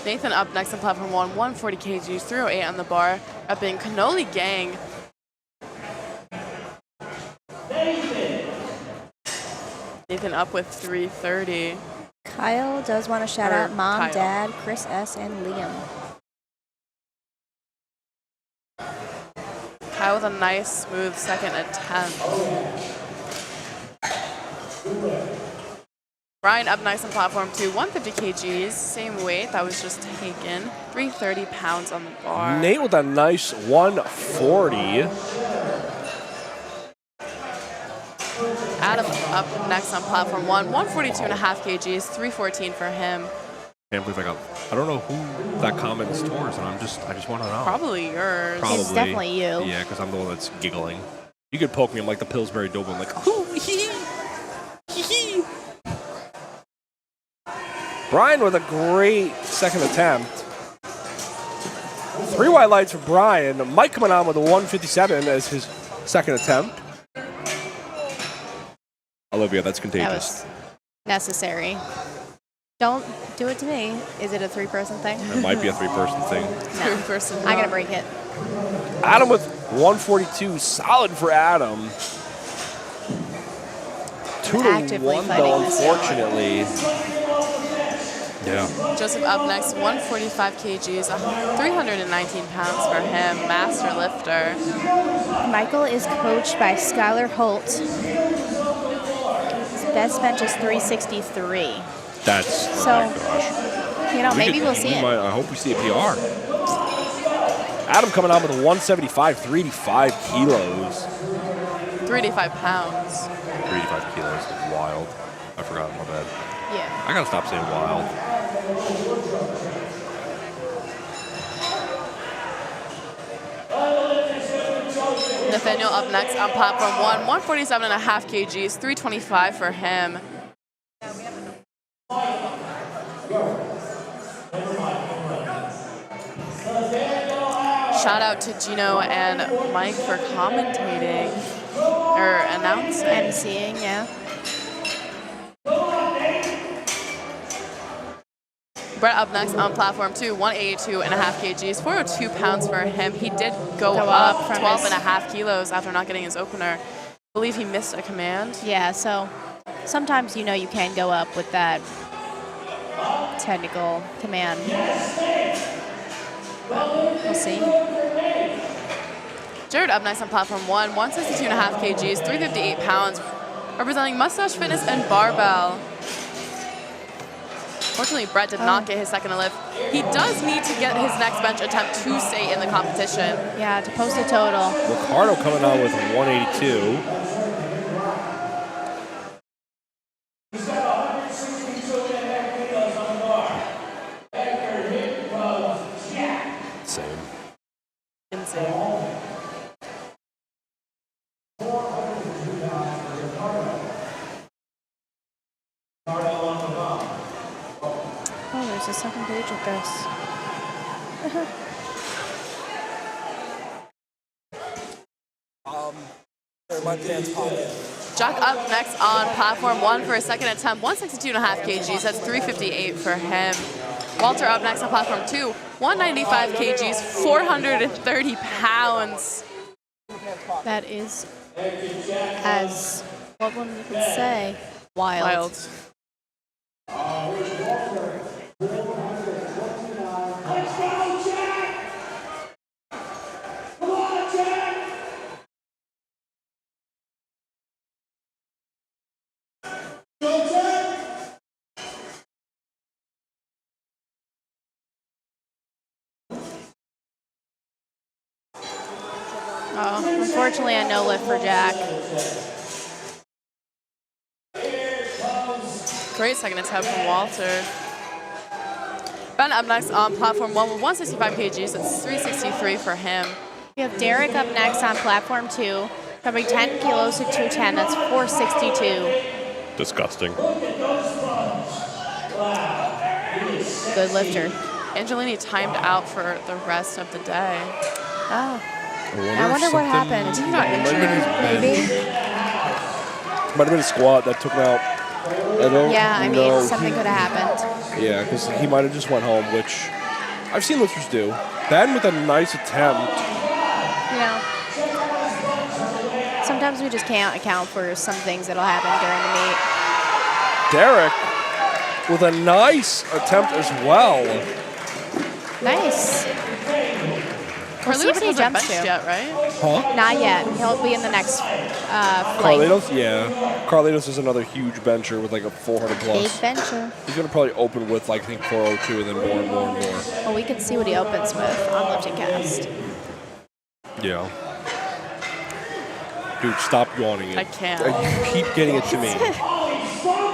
Nathan up next on platform 1, 140 kgs, 308 on the bar, repping Cannoli Gang. Nathan up with 330. Kyle does want to shout Or out Mom, Kyle. Dad, Chris S., and Liam. Kyle with a nice, smooth second attempt. Brian up next on platform 2, 150 kgs, same weight that was just taken, 330 pounds on the bar. Nate with a nice 140. Adam up next on platform 1, 142 and a half kgs, 314 for him. can't believe I don't know who that comment is towards, and I just want to know. Probably yours. Probably. It's definitely you. Yeah, because I'm the one that's giggling. You could poke me. I'm like the Pillsbury Doughboy. I'm like, ooh, hee, hee, hee. Brian with a great second attempt. 3 white lights for Brian. Mike coming on with a 157 as his second attempt. Olivia, that's That contagious. was necessary. Don't do it to me. Is it a 3-person thing? It might be a 3-person thing. No. Person I'm going to break it. Adam with 142, solid for Adam. 2 to Actively 1 fighting though, this. unfortunately. Yeah. Joseph up next, 145 kgs, 319 pounds for him, master lifter. Michael is coached by Skylar Holt. His best bench is 363. That's, So, oh my gosh. you know, maybe we'll see it. I hope we see a PR. Adam coming on with a 175, 385 kilos. 385 pounds. 385 kilos is wild. I forgot, my bad. Yeah. I gotta stop saying wild. Nathaniel up next on platform 1, 147 and a half kgs, 325 for him. Shout out to Gino and Mike for commentating or announcing. MCing, yeah. Brett up next on platform 2, 182 and a half kgs, 402 pounds for him. He did go up from 12 his- and a half kilos after not getting his opener. I believe he missed a command. Yeah, so sometimes you know you can go up with that technical command. But we'll see. Jared up next on platform 1, 162 and a half kgs, 358 pounds, representing Mustache Fitness and Barbell. Fortunately, Brett did not get his second lift. He does need to get his next bench attempt to stay in the competition. Yeah, to post a total. Ricardo coming on with 182. Same. Insane. Oh, there's a second page of this. My pants pocket. Jack up next on platform 1 for a second attempt, 162.5 kgs. That's 358 for him. Walter up next on platform 2, 195 kgs, 430 pounds. That is, as what one would say, wild. Oh, unfortunately, a no lift for Jack. Great second attempt from Walter. Ben up next on platform 1 with 165 kgs. That's 363 for him. We have Derek up next on platform 2, covering 10 kilos to 210. That's 462. Disgusting. Good lifter. Angelini timed out for the rest of the day. Oh. I wonder what happened. He got injured. Maybe? Might have been a squat that took him out. I don't Yeah, I know. mean, something could have happened. Yeah, because he might have just went home, which I've seen lifters do. Ben with a nice attempt. You know, sometimes we just can't account for some things that'll happen during the meet. Derek with a nice attempt as well. Nice. We'll see Carlitos what he hasn't jumps benched to. yet, right? Huh? Not yet. He'll be in the next flight. Carlitos? Yeah. Carlitos is another huge bencher with like a 400 Big plus. bencher. He's going to probably open with like, I think 402 and then more and more and more. Well, we can see what he opens with on LiftingCast. Yeah. Dude, stop yawning. I can't. You keep getting it to me.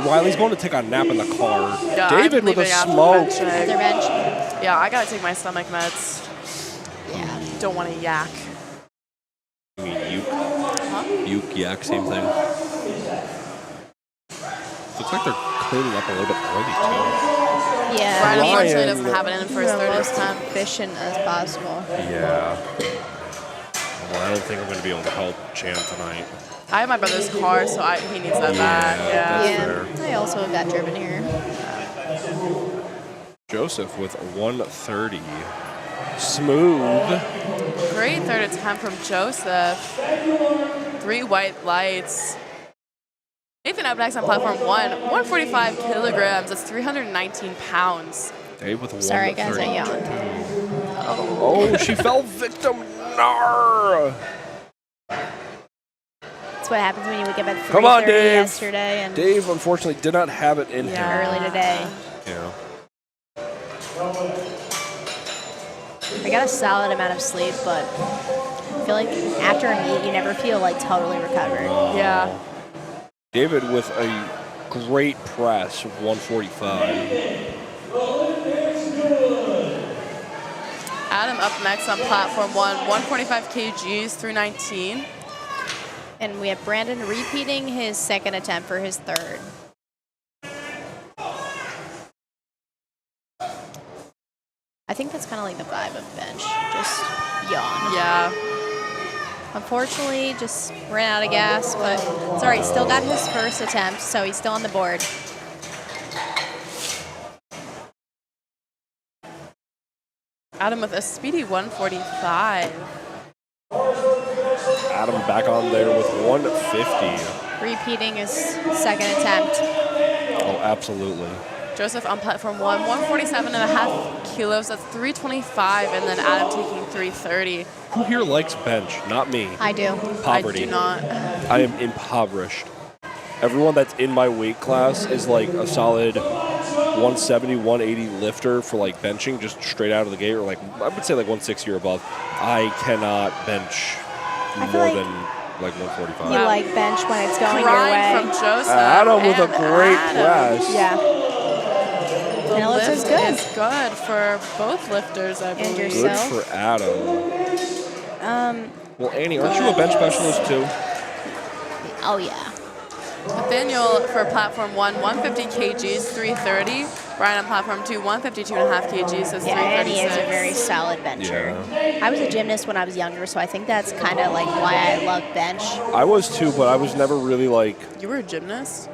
Riley's going to take a nap in the car. Yeah, David I'm with a leaving after smoke. benching. Other bench. Yeah, I gotta take my stomach meds. Yeah. Don't want to yak. You mean uke, yak, same thing. Looks like they're cleaning up a little bit early, too. Yeah. Brian unfortunately Ryan, doesn't have it in for his third most attempt. efficient as possible. Yeah. Well, I don't think I'm going to be able to help Chan tonight. I have my brother's car, so he needs that bad. Yeah. That's I also got driven here. Joseph with 130. Smooth. Great third attempt from Joseph. 3 white lights. Nathan up next on platform 1, 145 kilograms. That's 319 pounds. Dave with 130. Sorry, guys, I yawned. Oh, she fell victim. Nar. That's what happens when you wake up at 3:30 Come on, Dave. yesterday and Dave, unfortunately, did not have it in him. early today. Yeah. I got a solid amount of sleep, but I feel like after a meet, you never feel like totally recovered. Yeah. David with a great press of 145. Adam up next on platform 1, 145 kgs, 319. And we have Brandon repeating his second attempt for his third. I think that's kind of like the vibe of bench. Just yawn. Yeah. Unfortunately, just ran out of gas, but it's all right. Still got his first attempt, so he's still on the board. Adam with a speedy 145. Adam back on there with 150. Repeating his second attempt. Oh, absolutely. Joseph on platform 1, 147.5 kilos. That's 325, and then Adam taking 330. Who here likes bench? Not me. I do. Poverty. I do not. I am impoverished. Everyone that's in my weight class is like a solid 170, 180 lifter for like benching just straight out of the gate, or like I would say like 160 or above. I cannot bench feel more like than like 145. You like bench when it's going your Grind way. from Joseph. Adam with a and great Adam. press. Yeah. The And it looks lift as good. is good for both lifters, I believe. Good yourself. for Adam. Well, Annie, aren't you a bench specialist too? Oh, yeah. Nathaniel for platform 1, 150 kgs, 330. Brian on platform 2, 152.5 kgs, is 336. Yeah, and he is a very solid bencher. Yeah. I was a gymnast when I was younger, so I think that's kind of like why I love bench. I was too, but I was never really like. You were a gymnast?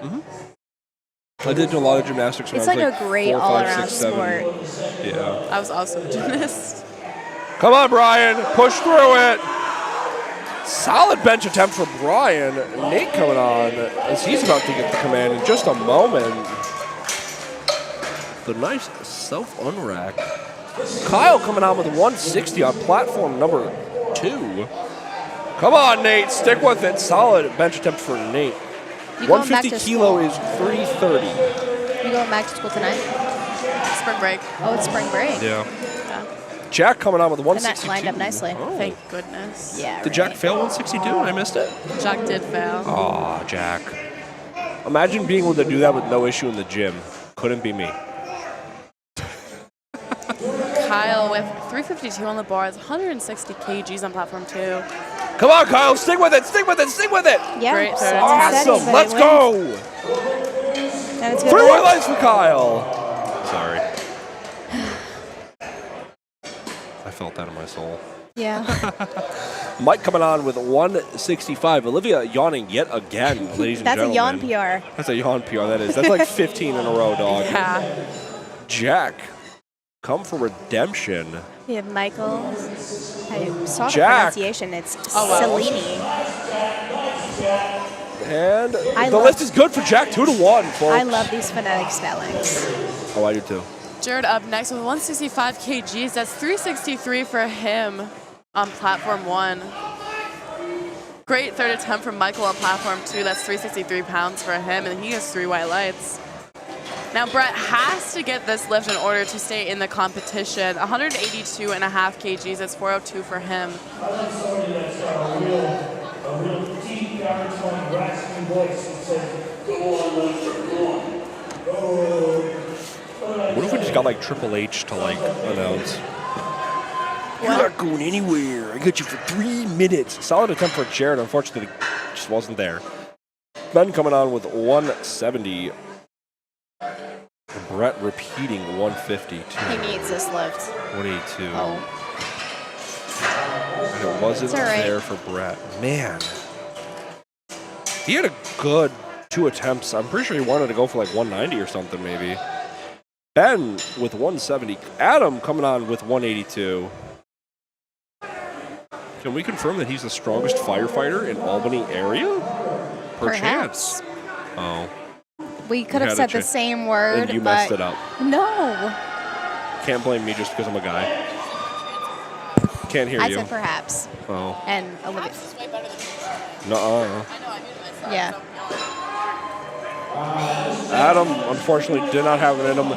I did do a lot of gymnastics when It's I was like a great 4, 5, all-around 6, 7. sport. Yeah. I was also a gymnast. Come on, Brian. Push through it. Solid bench attempt for Brian. Nate coming on as he's about to get the command in just a moment. The nice self-unrack. Kyle coming on with 160 on platform number 2. Come on, Nate. Stick with it. Solid bench attempt for Nate. You going back 150 to kilo school? is 330. You going back to school tonight? Spring break. Oh, it's spring break. Yeah. Jack coming on with And 162. that lined up nicely. Oh. Thank goodness. Yeah. Did Jack fail 162 and I missed it? Jack did fail. Aw, Jack. Imagine being able to do that with no issue in the gym. Couldn't be me. Kyle with 352 on the bars, 160 kgs on platform 2. Come on, Kyle. Stick with it. Stick with it. Stick with it. Yeah. Great third Awesome. Steady, but Let's it go. wins. And it's good 3 for white us. lights for Kyle. Sorry. I felt that in my soul. Yeah. Mike coming on with 165. Olivia yawning yet again, ladies and That's a gentlemen. yawn PR. That's a yawn PR, that is. That's like 15 in a row, dog. Yeah. Jack, come for redemption. We have Michael. I saw the Jack. pronunciation. It's Oh, wow. Cellini. And I the love- list is good for Jack, 2-1, folks. I love these phonetic spellings. Oh, I do too. Jared up next with 165 kgs. That's 363 for him on platform 1. Great third attempt from Michael on platform 2. That's 363 pounds for him, and he has 3 white lights. Now, Brett has to get this lift in order to stay in the competition. 182.5 kgs. That's 402 for him. What if we just got like Triple H to like announce? You're not going anywhere. I got you for 3 minutes. Solid attempt for Jared. Unfortunately, just wasn't there. Ben coming on with 170. Brett repeating 150. He needs this lift. 182. Oh. And it wasn't It's all right. there for Brett. Man. He had a good 2 attempts. I'm pretty sure he wanted to go for like 190 or something maybe. Ben with 170. Adam coming on with 182. Can we confirm that he's the strongest firefighter in Albany area? Perhaps. Oh. We could have had said to the check. same word, And you but messed it up. no. Can't blame me just because I'm a guy. Can't hear I you. said perhaps. Oh. And Olivia. Nuh-uh. Yeah. Adam, unfortunately, did not have it in him.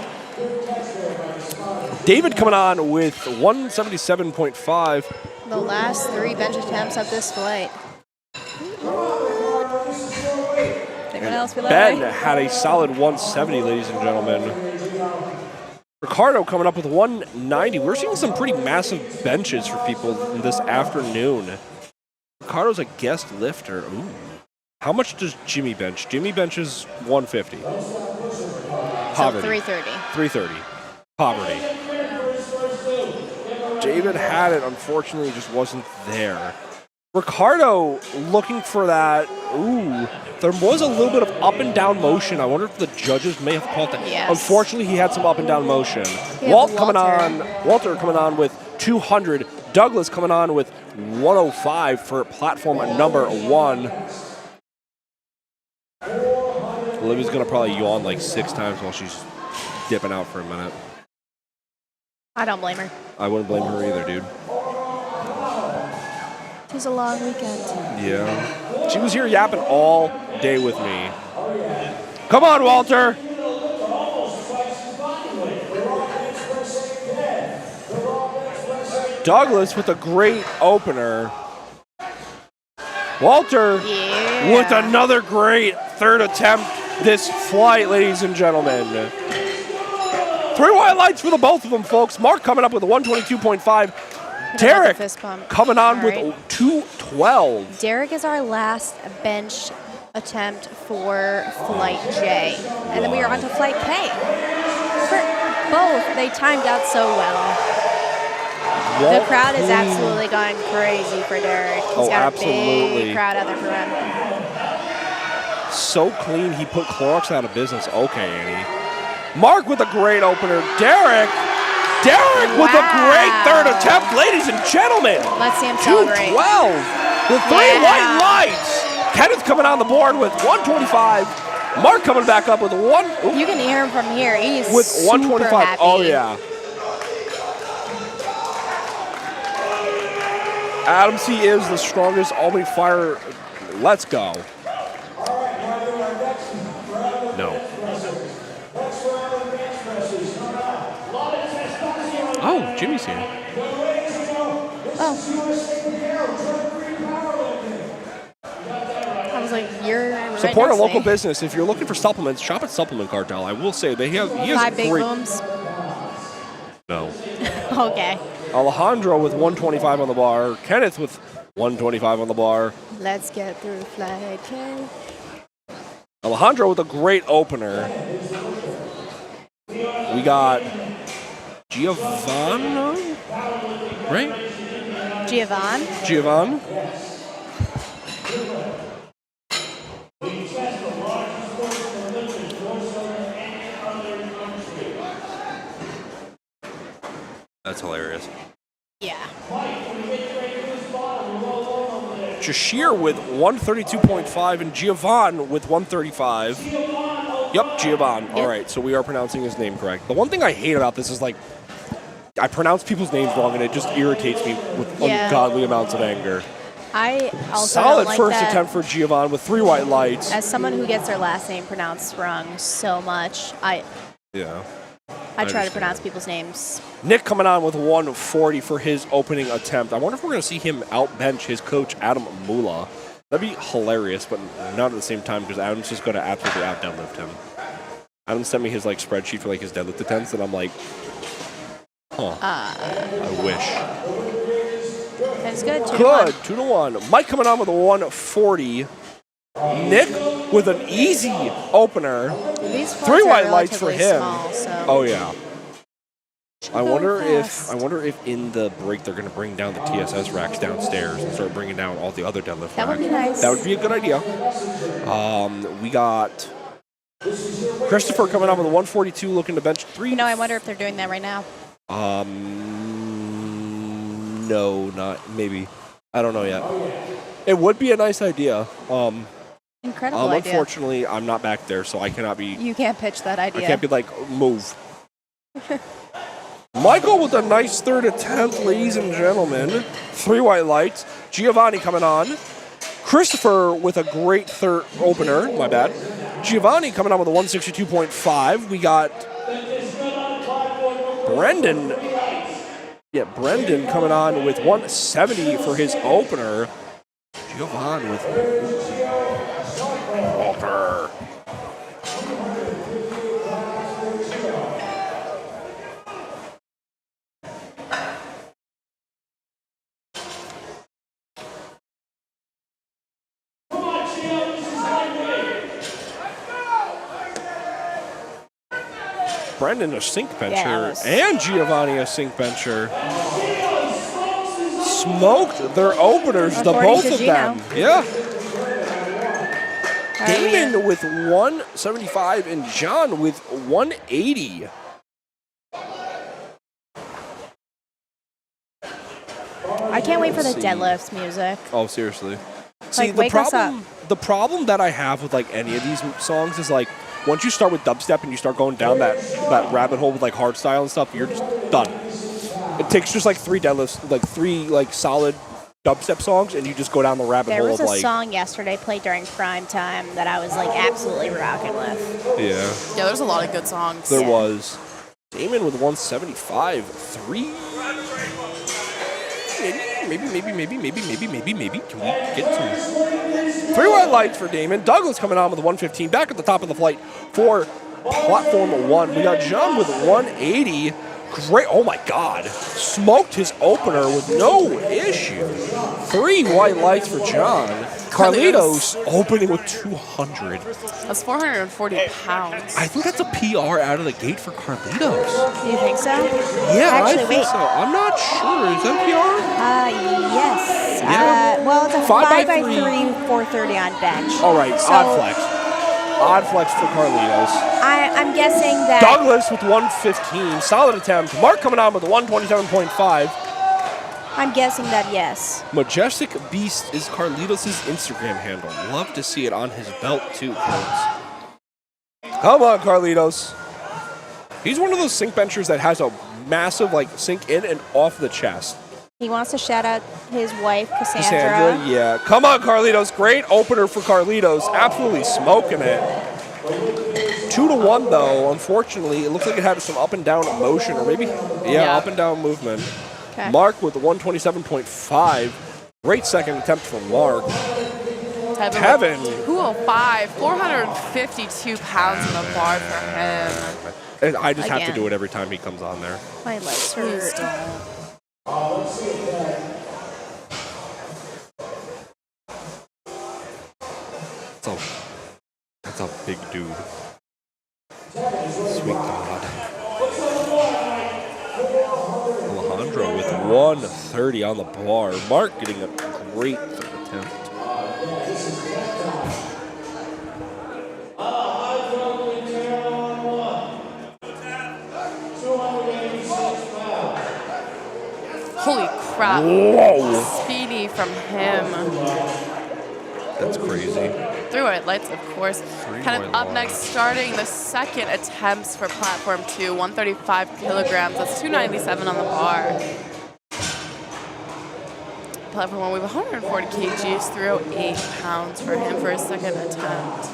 David coming on with 177.5. The last 3 bench attempts of this flight. Anyone else feel Ben that way? had a solid 170, ladies and gentlemen. Ricardo coming up with 190. We're seeing some pretty massive benches for people this afternoon. Ricardo's a guest lifter. Ooh. How much does Jimmy bench? Jimmy benches 150. So Poverty. 330. 330. Poverty. David had it, unfortunately, just wasn't there. Ricardo looking for that. Ooh, there was a little bit of up and down motion. I wonder if the judges may have called that. Yes. Unfortunately, he had some up and down motion. have Walter Walter. coming on with 200. Douglas coming on with 105 for platform number 1. Olivia's gonna probably yawn like 6 times while she's dipping out for a minute. I don't blame her. I wouldn't blame her either, dude. It was a long weekend. Yeah. She was here yapping all day with me. Come on, Walter. Douglas with a great opener. Walter Yeah. with another great third attempt this flight, ladies and gentlemen. 3 white lights for the both of them, folks. Mark coming up with a 122.5. Derek fist pump. coming on All with right. 212. Derek is our last bench attempt for Flight J. And then we are on to Flight K. For both, they timed out so well. The crowd is absolutely going crazy for Derek. He's got a big crowd out there for him. So clean, he put Clorox out of business. Okay, Annie. Mark with a great opener. Derek with a great third attempt, ladies and gentlemen. Let's see him celebrate. 212 with 3 white lights. Kenneth coming on the board with 125. Mark coming back up with one. You can hear him from here. He's with super 125. happy. Oh, yeah. Adams, he is the strongest Albany Fire. Let's go. No. Oh, Jimmy's here. Oh. I was like, you're right Support a next to local me. business. If you're looking for supplements, shop at Supplement Cartel. I will say he has 5 big great. booms. No. Okay. Alejandro with 125 on the bar. Kenneth with 125 on the bar. Let's get through Flight K. Alejandro with a great opener. We got Giovanni, right? Giovanni. That's hilarious. Yeah. Jashir with 132.5 and Giovanni with 135. Yep, Giovanni. All right, so we are pronouncing his name correct. The one thing I hate about this is, like, I pronounce people's names wrong, and it just irritates me with ungodly amounts of anger. I also Solid don't like first that. attempt for Giovanni with 3 white lights. As someone who gets their last name pronounced wrong so much, I try to pronounce people's names. Nick coming on with 140 for his opening attempt. I wonder if we're going to see him outbench his coach, Adam Mula. That'd be hilarious, but not at the same time because Adam's just going to absolutely out-deadlift him. Adam sent me his spreadsheet for his deadlift attempts, and I'm like, I wish. That's good. 2-1. Mike coming on with a 140. Nick with an easy opener. These 3 white lights for relatively him. Small, so. Oh yeah. I wonder fast. if in the break they're going to bring down the TSS racks downstairs and start bringing down all the other deadlift That would racks. be nice. That would be a good idea. We got Christopher coming on with a 142, looking to bench 3. I wonder if they're doing that right now. No, not maybe. I don't know yet. It would be a nice idea. Incredible idea. Unfortunately, I'm not back there, so I cannot be. You can't pitch that idea. I can't be move. Michael with a nice third attempt, ladies and gentlemen. 3 white lights. Giovanni coming on. Christopher with a great third opener. My bad. Giovanni coming on with a 162.5. We got Brendan. Yeah, Brendan coming on with 170 for his opener. Giovanni with Walter. Brendan a sink bencher and Giovanni a sink bencher. Smoked their openers, the both of them. Yeah. Damon with 175 and John with 180. I can't wait for the deadlifts music. Oh, seriously. See, wake us up. The problem that I have with any of these songs is once you start with dubstep and you start going down that rabbit hole with hardstyle and stuff, you're just done. It takes just 3 deadlifts, 3 solid dubstep songs, and you just go down the rabbit hole of There was a song yesterday played during prime time that I was absolutely rocking with. Yeah. Yeah, there's a lot of good songs. There was. Damon with 175. 3. Maybe. Can we get some 3 white lights for Damon? Douglas coming on with 115. Back at the top of the flight for platform 1. We got John with 180. Great. Oh, my God. Smoked his opener with no issue. 3 white lights for John. Carlitos opening with 200. That's 440 pounds. I think that's a PR out of the gate for Carlitos. Do you think so? Yeah, Actually, I think wait. so. I'm not sure. Is that PR? Yes. Yeah. Well, it's a 5 by 5 by 3, 430 on bench. All right, So odd flex. Odd flex for Carlitos. I'm guessing that. Douglas with 115. Solid attempt. Mark coming on with 127.5. I'm guessing that yes. Majestic Beast is Carlitos' Instagram handle. Love to see it on his belt, too, folks. Come on, Carlitos. He's one of those sink benchers that has a massive, sink in and off the chest. He wants to shout out his wife, Cassandra. Yeah. Come on, Carlitos. Great opener for Carlitos. Absolutely smoking it. 2-1, though. Unfortunately, it looks like it had some up and down motion, or maybe, up and down movement. Okay. Mark with 127.5. Great second attempt from Mark. Kevin. 205, 452 pounds in the bar for him. And I just have to Again. do it every time he comes on there. My legs Please hurt. don't. That's a big dude. Sweet God. Alejandro with 130 on the bar. Mark getting a great attempt. Holy crap. Whoa. Speedy from him. That's crazy. 3 white lights, of course. Kind of white up next, starting the second attempts for platform 2, 135 kilograms. That's 297 on the bar. Platform 1, we have 140 kgs, 308 pounds for him for his second attempt.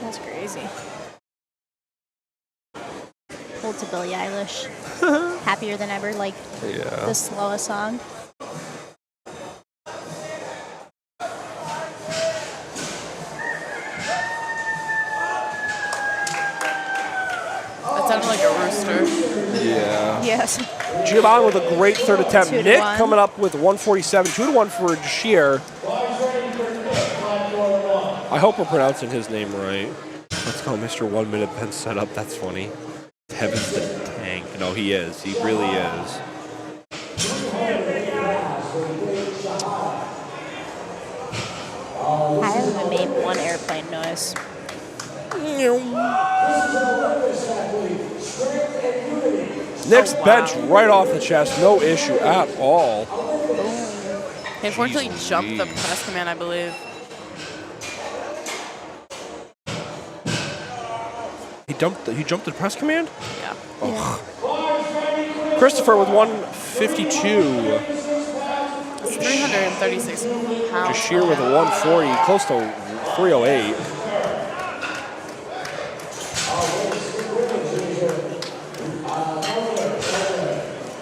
That's crazy. Hold to Billie Eilish. Happier than ever, Yeah. the slowest song. That sounded like a rooster. Yeah. Yes. Giovanni with a great third attempt. 2-1. Nick coming up with 147. 2-1 for Jashir. I hope we're pronouncing his name right. Let's go, Mr. 1 minute bench setup. That's funny. Heaven's the tank. No, he is. He really is. I haven't even made one airplane noise. Nick's bench right off the chest. No issue at all. He unfortunately Jeez jumped the Louise. press command, I believe. He jumped the press command? Yeah. Oh. Christopher with 152. It's 336 pounds. Jashir with a 140, close to 308.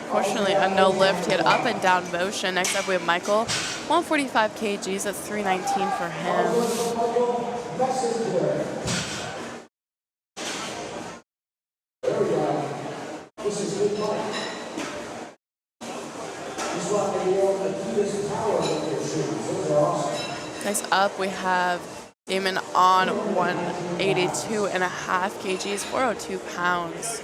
Unfortunately, a no lift. He had up and down motion. Next up, we have Michael. 145 kgs. That's 319 for him. Next up, we have Damon on 182.5 kgs, 402 pounds.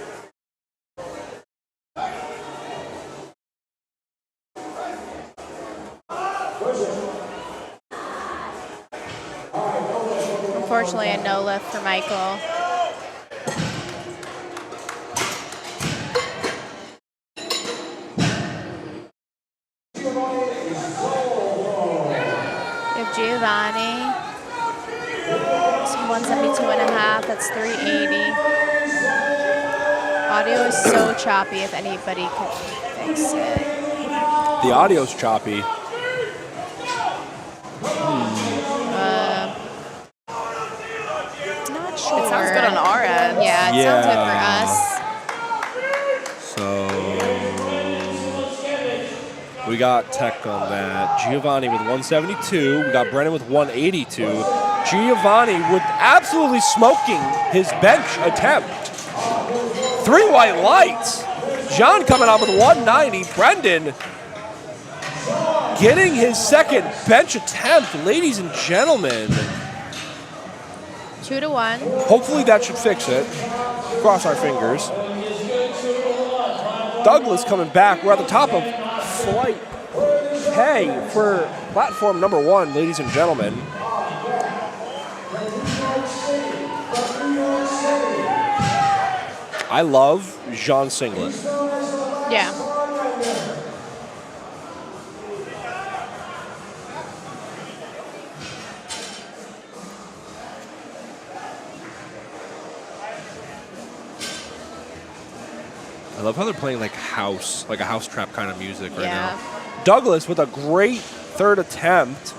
Unfortunately, a no lift for Michael. We have Giovanni. It's 172.5. That's 380. Audio is so choppy. If anybody could fix it. The audio's choppy. Not sure. It sounds good on our end. Yeah, it sounds good for us. So We got Tech on that. Giovanni with 172. We got Brennan with 182. Giovanni with absolutely smoking his bench attempt. 3 white lights. John coming out with 190. Brendan getting his second bench attempt, ladies and gentlemen. 2-1. Hopefully that should fix it. Cross our fingers. Douglas coming back. We're at the top of flight K for platform number 1, ladies and gentlemen. I love Jean Singlet. Yeah. I love how they're playing like a house trap kind of music right now. Douglas with a great third attempt.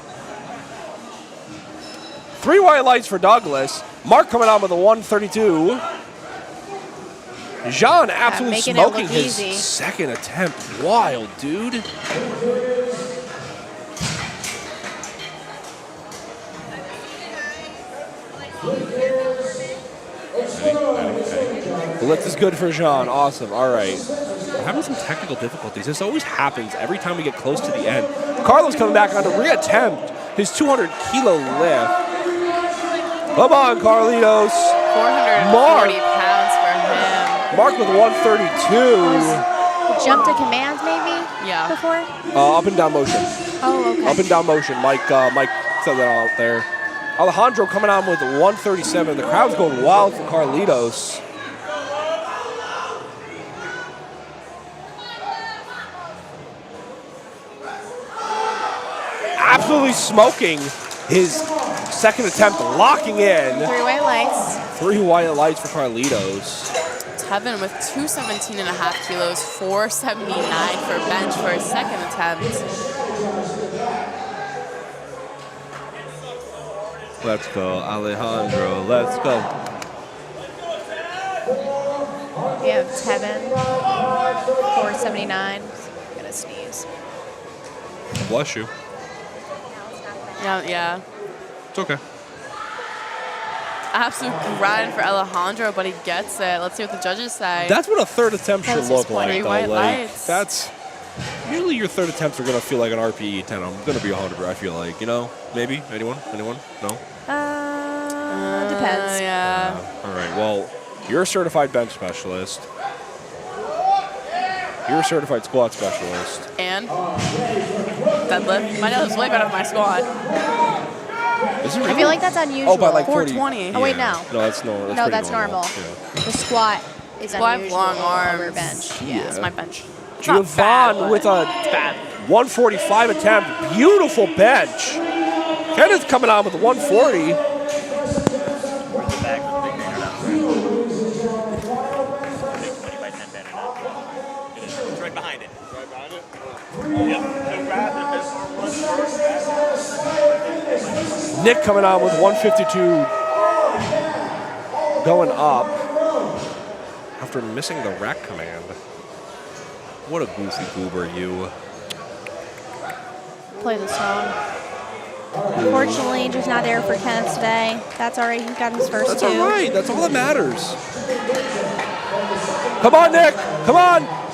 3 white lights for Douglas. Mark coming out with a 132. Jean absolutely making it smoking look his easy. second attempt. Wild, dude. The lift is good for Jean. Awesome. All right. We're having some technical difficulties. This always happens every time we get close to the end. Carlos coming back on to reattempt his 200-kilo lift. Come on, Carlitos. 440 pounds for him. Mark with 132. Jump to command, maybe? Yeah. Before? Up and down motion. Oh, okay. Up and down motion. Mike said that out there. Alejandro coming on with 137. The crowd's going wild for Carlitos. Absolutely smoking his second attempt, locking in. 3 white lights. 3 white lights for Carlitos. Tevin with 217.5 kilos, 479 for bench for his second attempt. Let's go, Alejandro. Let's go. We have Tevin, 479. I'm gonna sneeze. Bless you. Yeah. It's okay. Absolute grind for Alejandro, but he gets it. Let's see what the judges say. That's what a third attempt should That's look just like, three though. white Like, lights. that's usually your third attempts are gonna feel like an RPE 10. I'm gonna be 100. I feel like, maybe anyone, no. Depends. Yeah. All right. Well, you're a certified bench specialist. You're a certified squat specialist. And deadlift. My deadlift's way better than my squat. Is it I really? feel like that's unusual. Oh, by like 40. 420. Oh, wait, no. No, that's no. That's No, pretty that's normal. Yeah. The squat is Well, I have unusual long over arms. bench. That's my bench. It's not bad, Giovanni but with a it's bad. 145 attempt. Beautiful bench. Kenneth coming on with a 140. It's right behind it. Nick coming on with 152. Going up. After missing the rack command. What a goofy goober you. Play the song. Unfortunately, just not there for Kenneth today. That's all right. He got his first That's 2. all right. That's all that matters. Come on, Nick. Come on.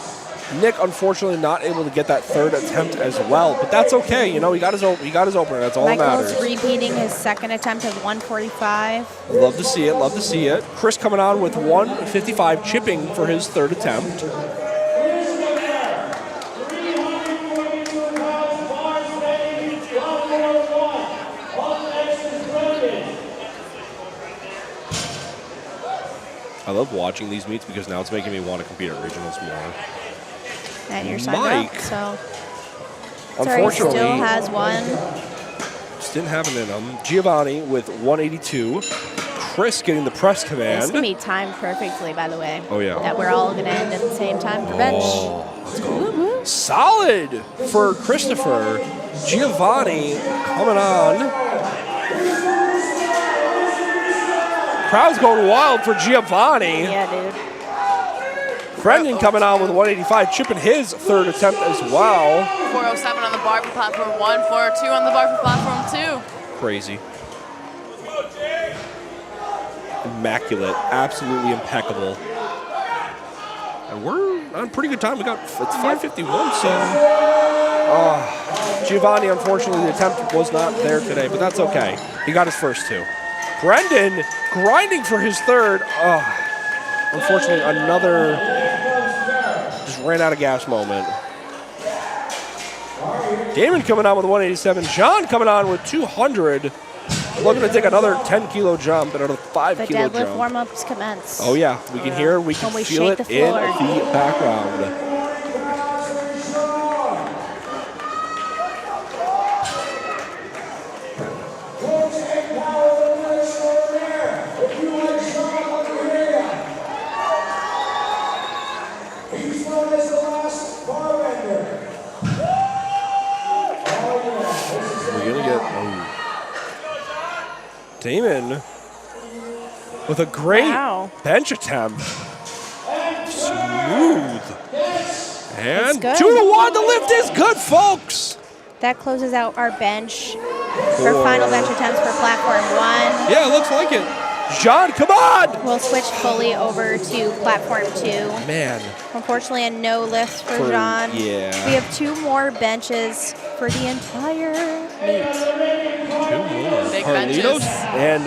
Nick, unfortunately, not able to get that third attempt as well, but that's okay. He got his opener. That's all that Michael's matters. repeating his second attempt of 145. Love to see it. Love to see it. Chris coming on with 155, chipping for his third attempt. I love watching these meets because now it's making me want to compete at regionals more. And you're signed Mike. up, so. Unfortunately, still has one. just didn't have it in him. Giovanni with 182. Chris getting the press This command. is going to be timed perfectly, by the way. Oh, yeah. That we're all going to end at the same time for bench. Oh, let's go. Solid for Christopher. Giovanni coming on. Crowd's going wild for Giovanni. Yeah, dude. Brendan coming on with 185, chipping his third attempt as well. 407 on the bar for platform 1, 402 on the bar for platform 2. Crazy. Immaculate. Absolutely impeccable. And we're on pretty good time. It's 5:51, so. Giovanni, unfortunately, the attempt was not there today, but that's okay. He got his first 2. Brendan grinding for his third. Unfortunately, another just ran out of gas moment. Damon coming on with 187. John coming on with 200. Looking to take another 10-kilo jump, another 5-kilo The deadlift jump. warm-ups commence. Oh, yeah. We can hear, we can When we feel shake it the in floor. the background. Damon with a great bench attempt. Smooth. And 2 to 1. The lift is good, folks. That closes out our bench. Our final bench attempts for platform 1. Yeah, it looks like it. John, come on. We'll switch fully over to platform 2. Man. Unfortunately, a no lift for John. Yeah. We have 2 more benches for the entire meet. 2 more. Big Carlitos benches. and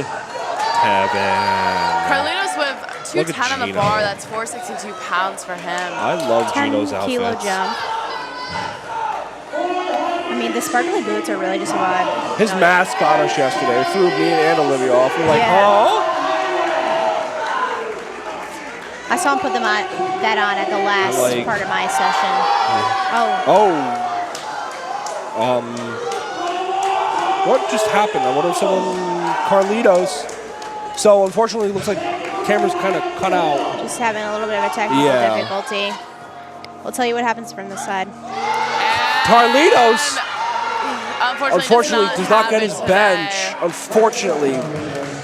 Tevin. Carlitos with Look at 210 on the Gino. bar. That's 462 pounds for him. I love Gino's 10-kilo outfits. jump. I mean, the sparkly boots are really just a vibe. His mask got us yesterday. Threw me and Olivia off. We're like, Yeah. oh. I saw him put that on at the last Like- part of my session. What just happened? I wonder if Carlitos. So unfortunately, it looks like camera's kind of cut out. Just having a little bit of a technical Yeah. difficulty. We'll tell you what happens from this side. Carlitos, Unfortunately, does not get his bench. Unfortunately.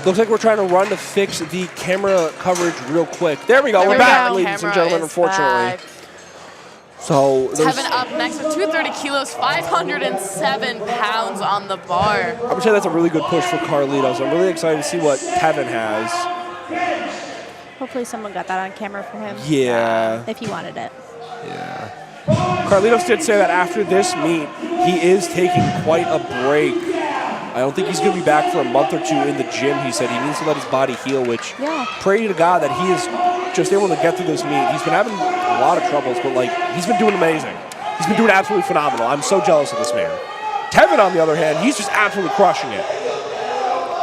Looks like we're trying to run to fix the camera coverage real quick. There we go. We're back, ladies and gentlemen, unfortunately. So there's, Tevin up next with 230 kilos, 507 pounds on the bar. I would say that's a really good push for Carlitos. I'm really excited to see what Tevin has. Hopefully someone got that on camera for him. Yeah. If he wanted it. Yeah. Carlitos did say that after this meet, he is taking quite a break. I don't think he's going to be back for a month or 2 in the gym. He said he needs to let his body heal, which pray to God that he is just able to get through this meet. He's been having a lot of troubles, but like he's been doing amazing. He's been doing absolutely phenomenal. I'm so jealous of this man. Tevin, on the other hand, he's just absolutely crushing it.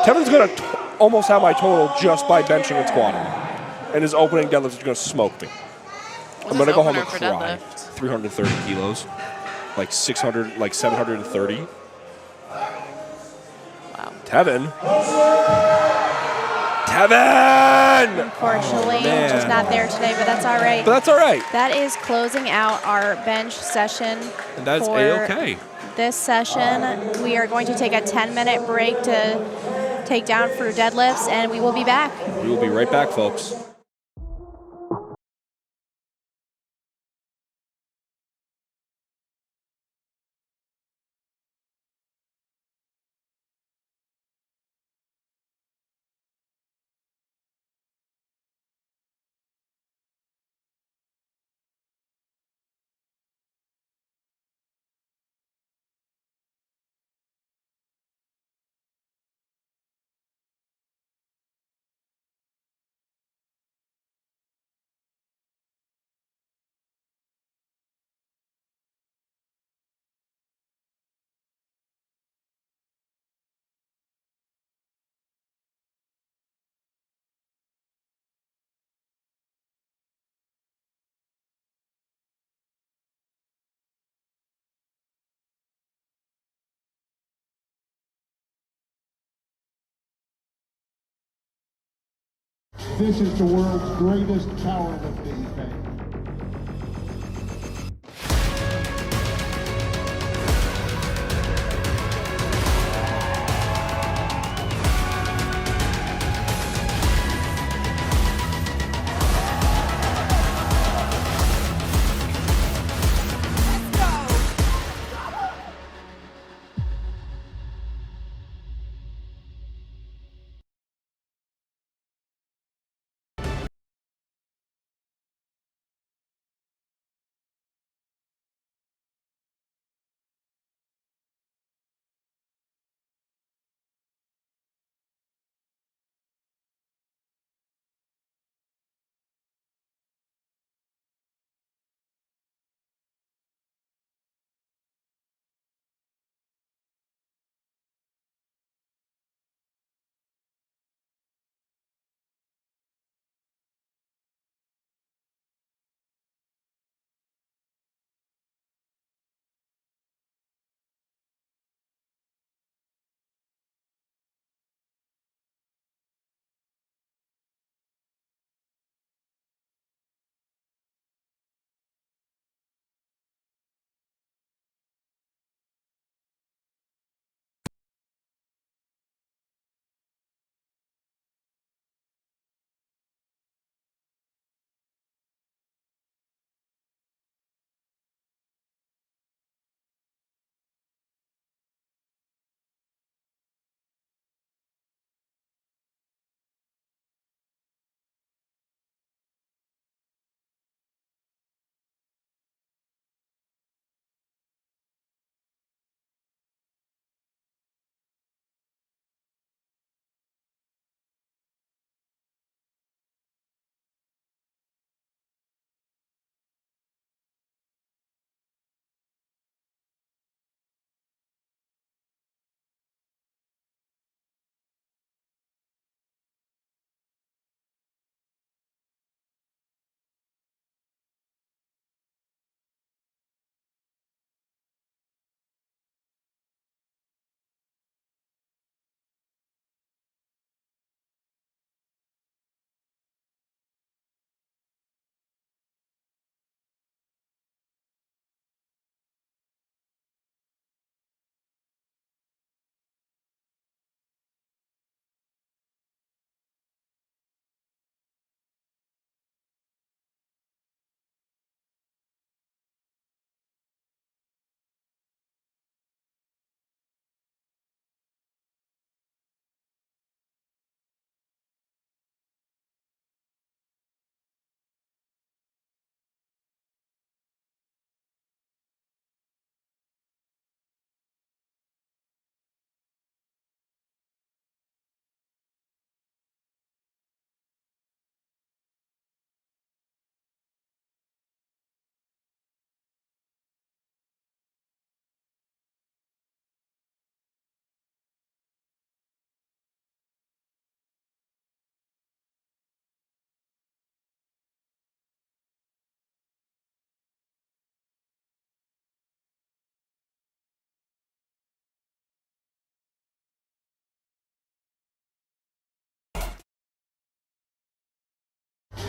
Tevin's going to almost have my total just by benching and squatting. And his opening deadlift is going to smoke me. I'm going to go home and cry. 330 kilos. Like 600, like 730. Wow. Tevin. Tevin! Unfortunately, just not there today, but that's all right. But that's all right. That is closing out our bench session. And that's for A-okay. This session, we are going to take a 10-minute break to take down for deadlifts, and we will be back. We will be right back, folks. This is the world's greatest powerlifting event.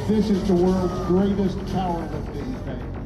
This is the world's greatest powerlifting event.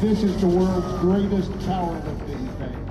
This is the world's greatest powerlifting event.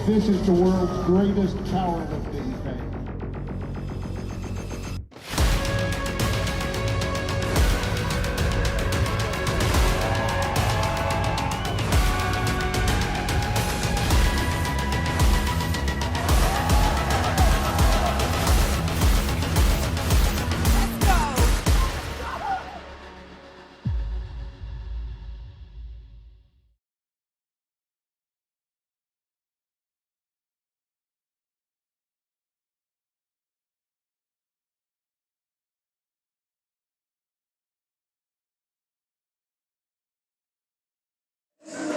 This is the world's greatest powerlifting event.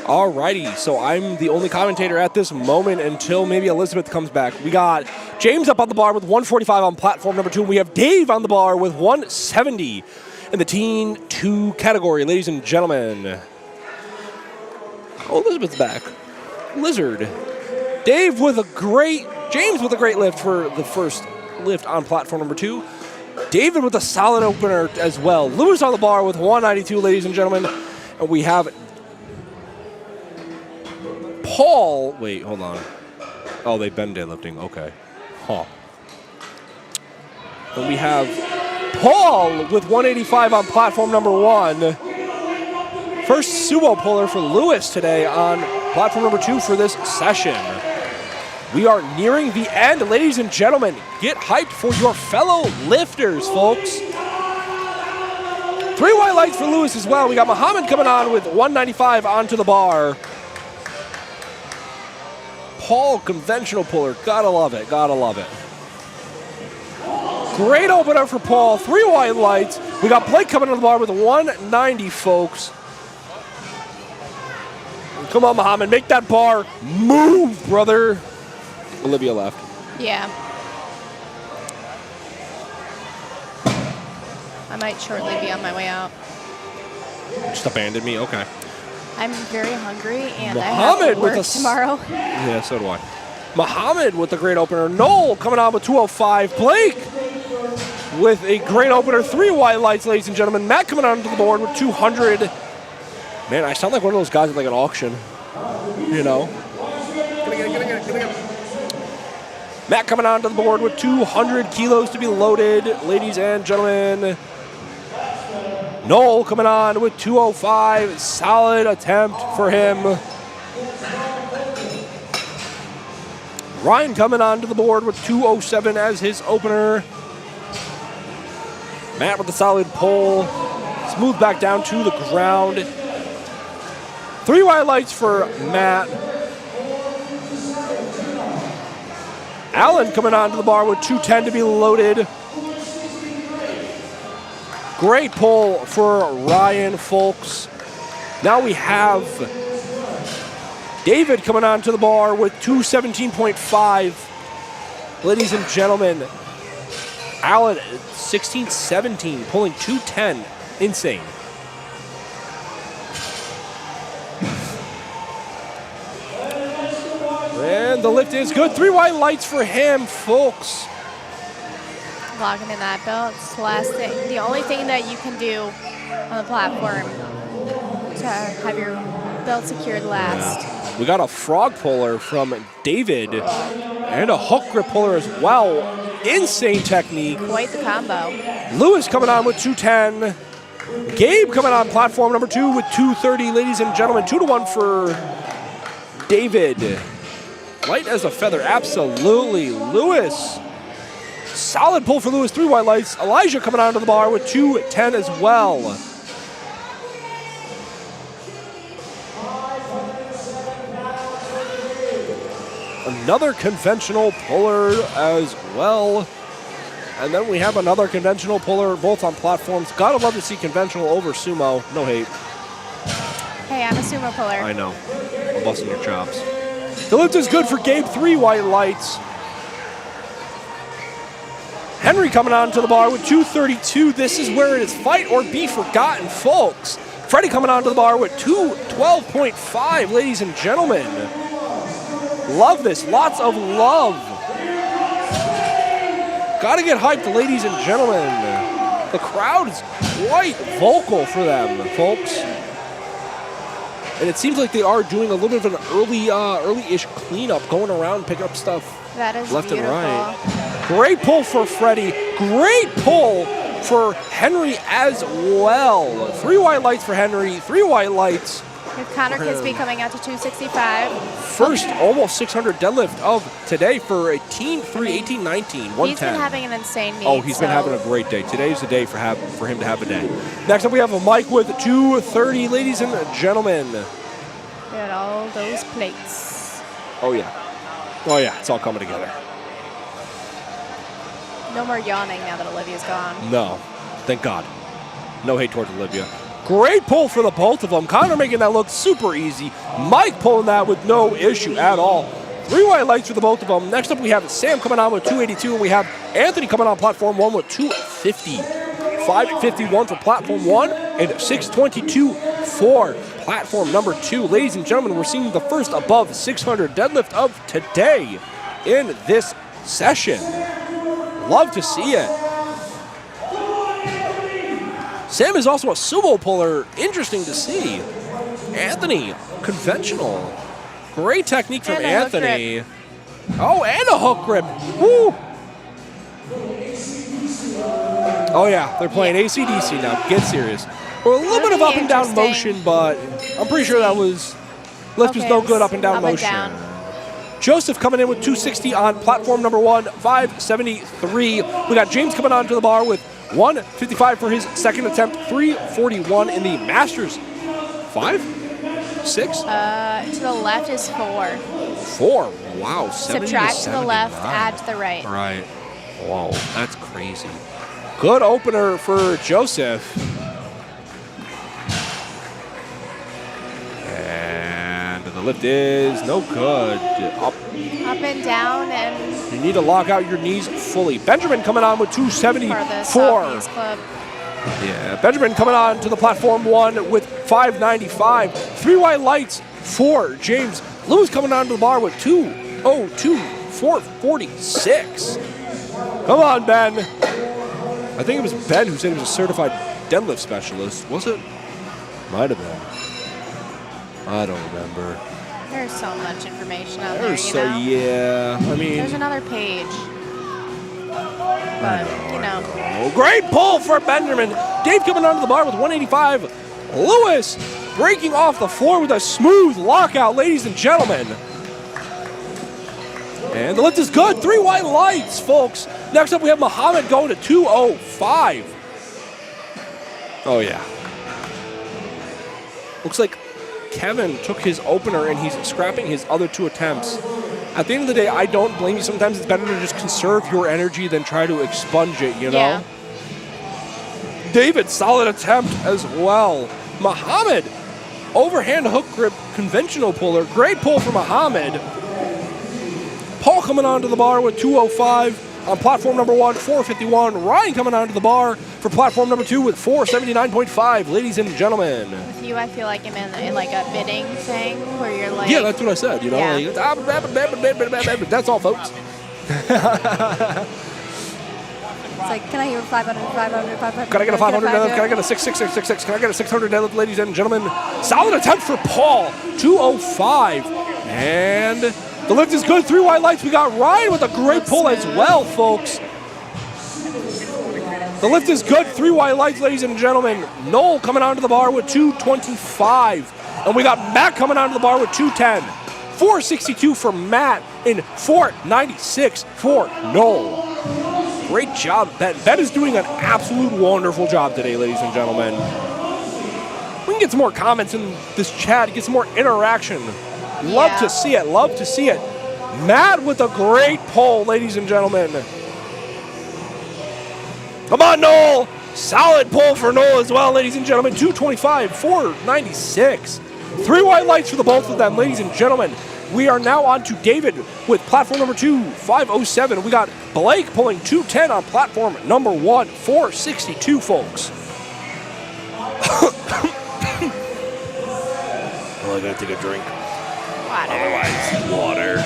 Alrighty, so I'm the only commentator at this moment until maybe Elizabeth comes back. We got James up on the bar with 145 on platform number 2, and we have Dave on the bar with 170 in the Teen 2 category, ladies and gentlemen. Oh, Elizabeth's back. Lizard. James with a great lift for the first lift on platform number 2. David with a solid opener as well. Lewis on the bar with 192, ladies and gentlemen. And we have Paul, wait, hold on. Oh, they've been deadlifting, okay. Huh. And we have Paul with 185 on platform number 1. First sumo puller for Lewis today on platform number 2 for this session. We are nearing the end, ladies and gentlemen. Get hyped for your fellow lifters, folks. 3 white lights for Lewis as well. We got Muhammad coming on with 195 onto the bar. Paul, conventional puller. Gotta love it. Gotta love it. Great opener for Paul. 3 white lights. We got Blake coming on the bar with 190, folks. Come on, Muhammad. Make that bar move, brother. Olivia left. Yeah. I might shortly be on my way out. Just abandoned me? Okay. I'm very hungry, and Muhammad I have work with tomorrow. Yeah, so do I. Muhammad with the great opener. Noel coming on with 205. Blake with a great opener. 3 white lights, ladies and gentlemen. Matt coming onto the board with 200. Man, I sound like one of those guys at like an auction. You know? Matt coming onto the board with 200 kilos to be loaded, ladies and gentlemen. Noel coming on with 205. Solid attempt for him. Ryan coming onto the board with 207 as his opener. Matt with a solid pull. Smooth back down to the ground. 3 white lights for Matt. Allen coming onto the bar with 210 to be loaded. Great pull for Ryan, folks. Now we have David coming onto the bar with 217.5. Ladies and gentlemen, Allen 16-17, pulling 210. Insane. And the lift is good. 3 white lights for him, folks. Locking in that belt. It's the last thing. The only thing that you can do on the platform to have your belt secured last. Yeah. We got a frog puller from David and a hook grip puller as well. Insane technique. Quite the combo. Lewis coming on with 210. Gabe coming on platform number 2 with 230. Ladies and gentlemen, 2-1 for David. Light as a feather, absolutely. Lewis. Solid pull for Lewis, 3 white lights. Elijah coming onto the bar with 210 as well. Another conventional puller as well. And then we have another conventional puller, both on platforms. Gotta love to see conventional over sumo. No hate. Hey, I'm a sumo puller. I know. I'm busting your chops. The lift is good for Gabe, 3 white lights. Henry coming on to the bar with 232. This is where it is fight or be forgotten, folks. Freddie coming on to the bar with 212.5, ladies and gentlemen. Love this. Lots of love. Gotta get hyped, ladies and gentlemen. The crowd is quite vocal for them, folks. And it seems like they are doing a little bit of an early-ish cleanup, going around, picking up stuff That is left beautiful. and right. Great pull for Freddie. Great pull for Henry as well. 3 white lights for Henry, 3 white lights. We have Connor Kisby coming out to 265. First almost 600 deadlift of today for a Team 3, 18-19, 110. He's been having an insane meet. Oh, he's been having a great day. Today's the day for him to have a day. Next up, we have a Mike with 230, ladies and gentlemen. Look at all those plates. Oh, yeah. Oh, yeah. It's all coming together. No more yawning now that Olivia's gone. No. Thank God. No hate towards Olivia. Great pull for the both of them. Connor making that look super easy. Mike pulling that with no issue at all. 3 white lights for the both of them. Next up, we have Sam coming on with 282, and we have Anthony coming on platform 1 with 250. 551 for platform 1 and 622 for platform number 2. Ladies and gentlemen, we're seeing the first above 600 deadlift of today in this session. Love to see it. Sam is also a sumo puller. Interesting to see. Anthony, conventional. Great technique from And a hook Anthony. Oh, and a hook grip. Woo! Oh, yeah. They're playing AC/DC now. Get serious. We're a little bit of up and down motion, but I'm pretty sure that was... Lift was no good up and down motion. Joseph coming in with 260 on platform number 1, 573. We got James coming onto the bar with 155 for his second attempt, 341 in the Masters. 5? 6? To the left is 4. 4. Wow. 70 Subtract to the left, 79. add to the right. Right. Wow, that's crazy. Good opener for Joseph. And the lift is no good. Up. Up and down, and You need to lock out your knees fully. Benjamin coming on with for the 274. Southeast Club. Yeah, Benjamin coming on to the platform 1 with 595. 3 white lights for James. Lewis coming on to the bar with 202, 446. Come on, Ben. I think it was Ben who said he was a certified deadlift specialist. Was it? Might have been. I don't remember. There's so much information out there, There's you know? yeah, I mean. There's another page. But, you know. Oh, great pull for Benjamin. Dave coming onto the bar with 185. Lewis breaking off the floor with a smooth lockout, ladies and gentlemen. And the lift is good. 3 white lights, folks. Next up, we have Muhammad going to 205. Oh, yeah. Looks like Kevin took his opener and he's scrapping his other 2 attempts. At the end of the day, I don't blame you. Sometimes it's better to just conserve your energy than try to expunge it, you know? Yeah. David, solid attempt as well. Muhammad, overhand hook grip, conventional puller. Great pull for Muhammad. Paul coming onto the bar with 205 on platform number 1, 451. Ryan coming onto the bar for platform number 2 with 479.5. Ladies and gentlemen. With you, I feel like I'm in like a bidding thing where you're like... Yeah, that's what I said. You know, Yeah. that's all, folks. It's like, can I hear 500, 500, 500? Can I get a 500 deadlift? Can I get a 66666? Can I get a 600 deadlift, ladies and gentlemen? Solid attempt for Paul. 205. And the lift is good. 3 white lights. We got Ryan with a great pull as well, folks. The lift is good. 3 white lights, ladies and gentlemen. Noel coming onto the bar with 225. And we got Matt coming onto the bar with 210. 462 for Matt and 496 for Noel. Great job, Ben. Ben is doing an absolute wonderful job today, ladies and gentlemen. We can get some more comments in this chat, get some more interaction. Love to see it, love to see it. Matt with a great pull, ladies and gentlemen. Come on, Noel. Solid pull for Noel as well, ladies and gentlemen. 225, 496. 3 white lights for the both of them, ladies and gentlemen. We are now on to David with platform number 2, 507. We got Blake pulling 210 on platform number 1, 462, folks. Well, I gotta take a drink. Otherwise, water.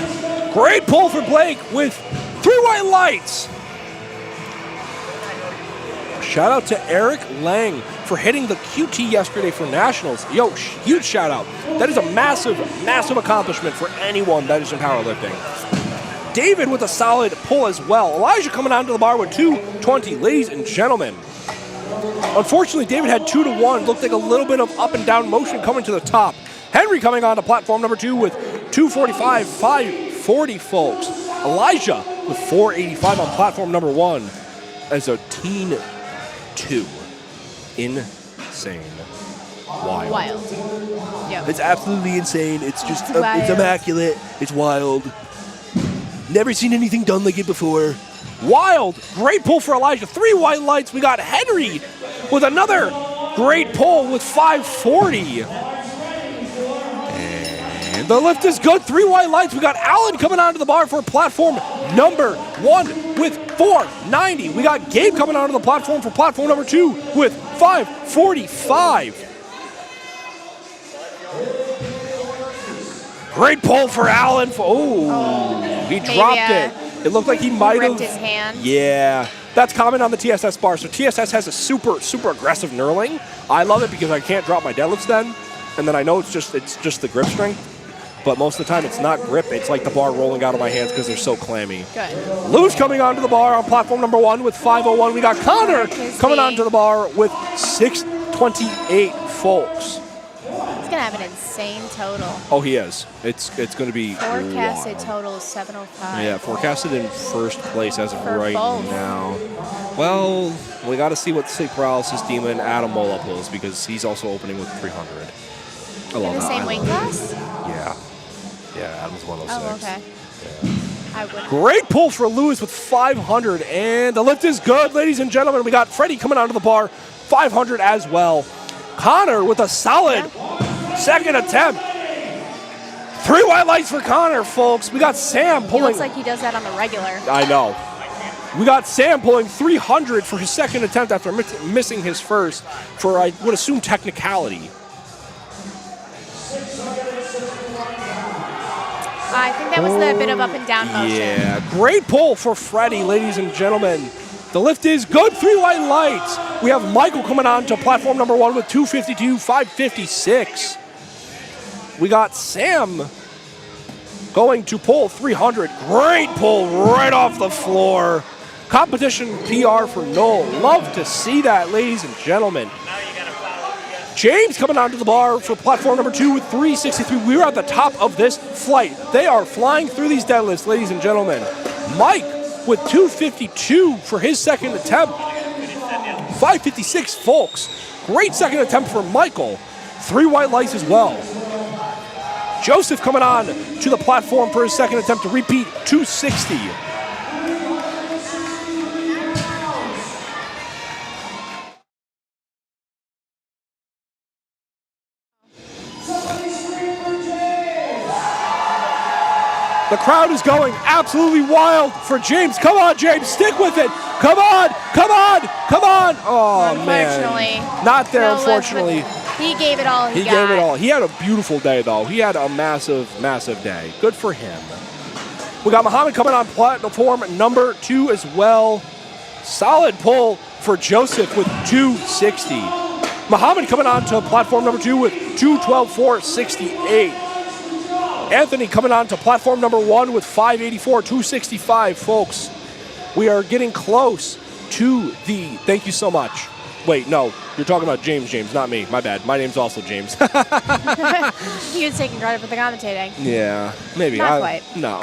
Great pull for Blake with 3 white lights. Shout out to Eric Lang for hitting the QT yesterday for Nationals. Yo, huge shout out. That is a massive, massive accomplishment for anyone that is in powerlifting. David with a solid pull as well. Elijah coming onto the bar with 220, ladies and gentlemen. Unfortunately, David had 2 to 1. Looked like a little bit of up and down motion coming to the top. Henry coming on to platform number 2 with 245, 540, folks. Elijah with 485 on platform number 1 as a teen 2. Insane. Wild. Yep. It's absolutely insane. It's just, It's wild. it's immaculate. It's wild. Never seen anything done like it before. Wild. Great pull for Elijah. 3 white lights. We got Henry with another great pull with 540. And the lift is good. 3 white lights. We got Allen coming onto the bar for platform number 1 with 490. We got Gabe coming onto the platform for platform number 2 with 545. Great pull for Allen. He dropped it. It looked like he might have ripped his hand. Yeah, that's common on the TSS bar. So TSS has a super aggressive knurling. I love it because I can't drop my deadlifts then, and then I know it's just the grip strength. But most of the time it's not grip. It's like the bar rolling out of my hands because they're so clammy. Good. Lou's coming onto the bar on platform number 1 with 501. We got Connor coming onto the bar with 628, folks. He's going to have an insane total. Oh, he is. It's going to be Forecasted wild. total is 705. Yeah, forecasted in first place as of For right both. now. Well, we got to see what Sleep Paralysis Demon Adam Mola pulls because he's also opening with 300. I In love the that. same weight class? Yeah, Adam's 106. Oh, okay. I would. Great pull for Lewis with 500, and the lift is good, ladies and gentlemen. We got Freddie coming onto the bar, 500 as well. Connor with a solid second attempt. 3 white lights for Connor, folks. We got Sam He pulling. looks like he does that on the regular. I know. We got Sam pulling 300 for his second attempt after missing his first for, I would assume, technicality. I think that was the bit of up and down motion. Yeah, great pull for Freddie, ladies and gentlemen. The lift is good. 3 white lights. We have Michael coming on to platform number 1 with 252, 556. We got Sam going to pull 300. Great pull right off the floor. Competition PR for Noel. Love to see that, ladies and gentlemen. James coming onto the bar for platform number 2 with 363. We are at the top of this flight. They are flying through these deadlifts, ladies and gentlemen. Mike with 252 for his second attempt. 556, folks. Great second attempt for Michael. 3 white lights as well. Joseph coming on to the platform for his second attempt to repeat 260. The crowd is going absolutely wild for James. Come on, James, stick with it. Come on, come on, come on. Oh, Unfortunately, man. Not there, no lift, unfortunately. but he gave it all he got. Gave it all. He had a beautiful day, though. He had a massive, massive day. Good for him. We got Muhammad coming on platform number 2 as well. Solid pull for Joseph with 260. Muhammad coming on to platform number 2 with 212, 468. Anthony coming on to platform number 1 with 584, 265, folks. We are getting close to the, thank you so much. Wait, no, you're talking about James, not me. My bad. My name's also James. He was taking credit for the commentating. Yeah, maybe. Not quite. No,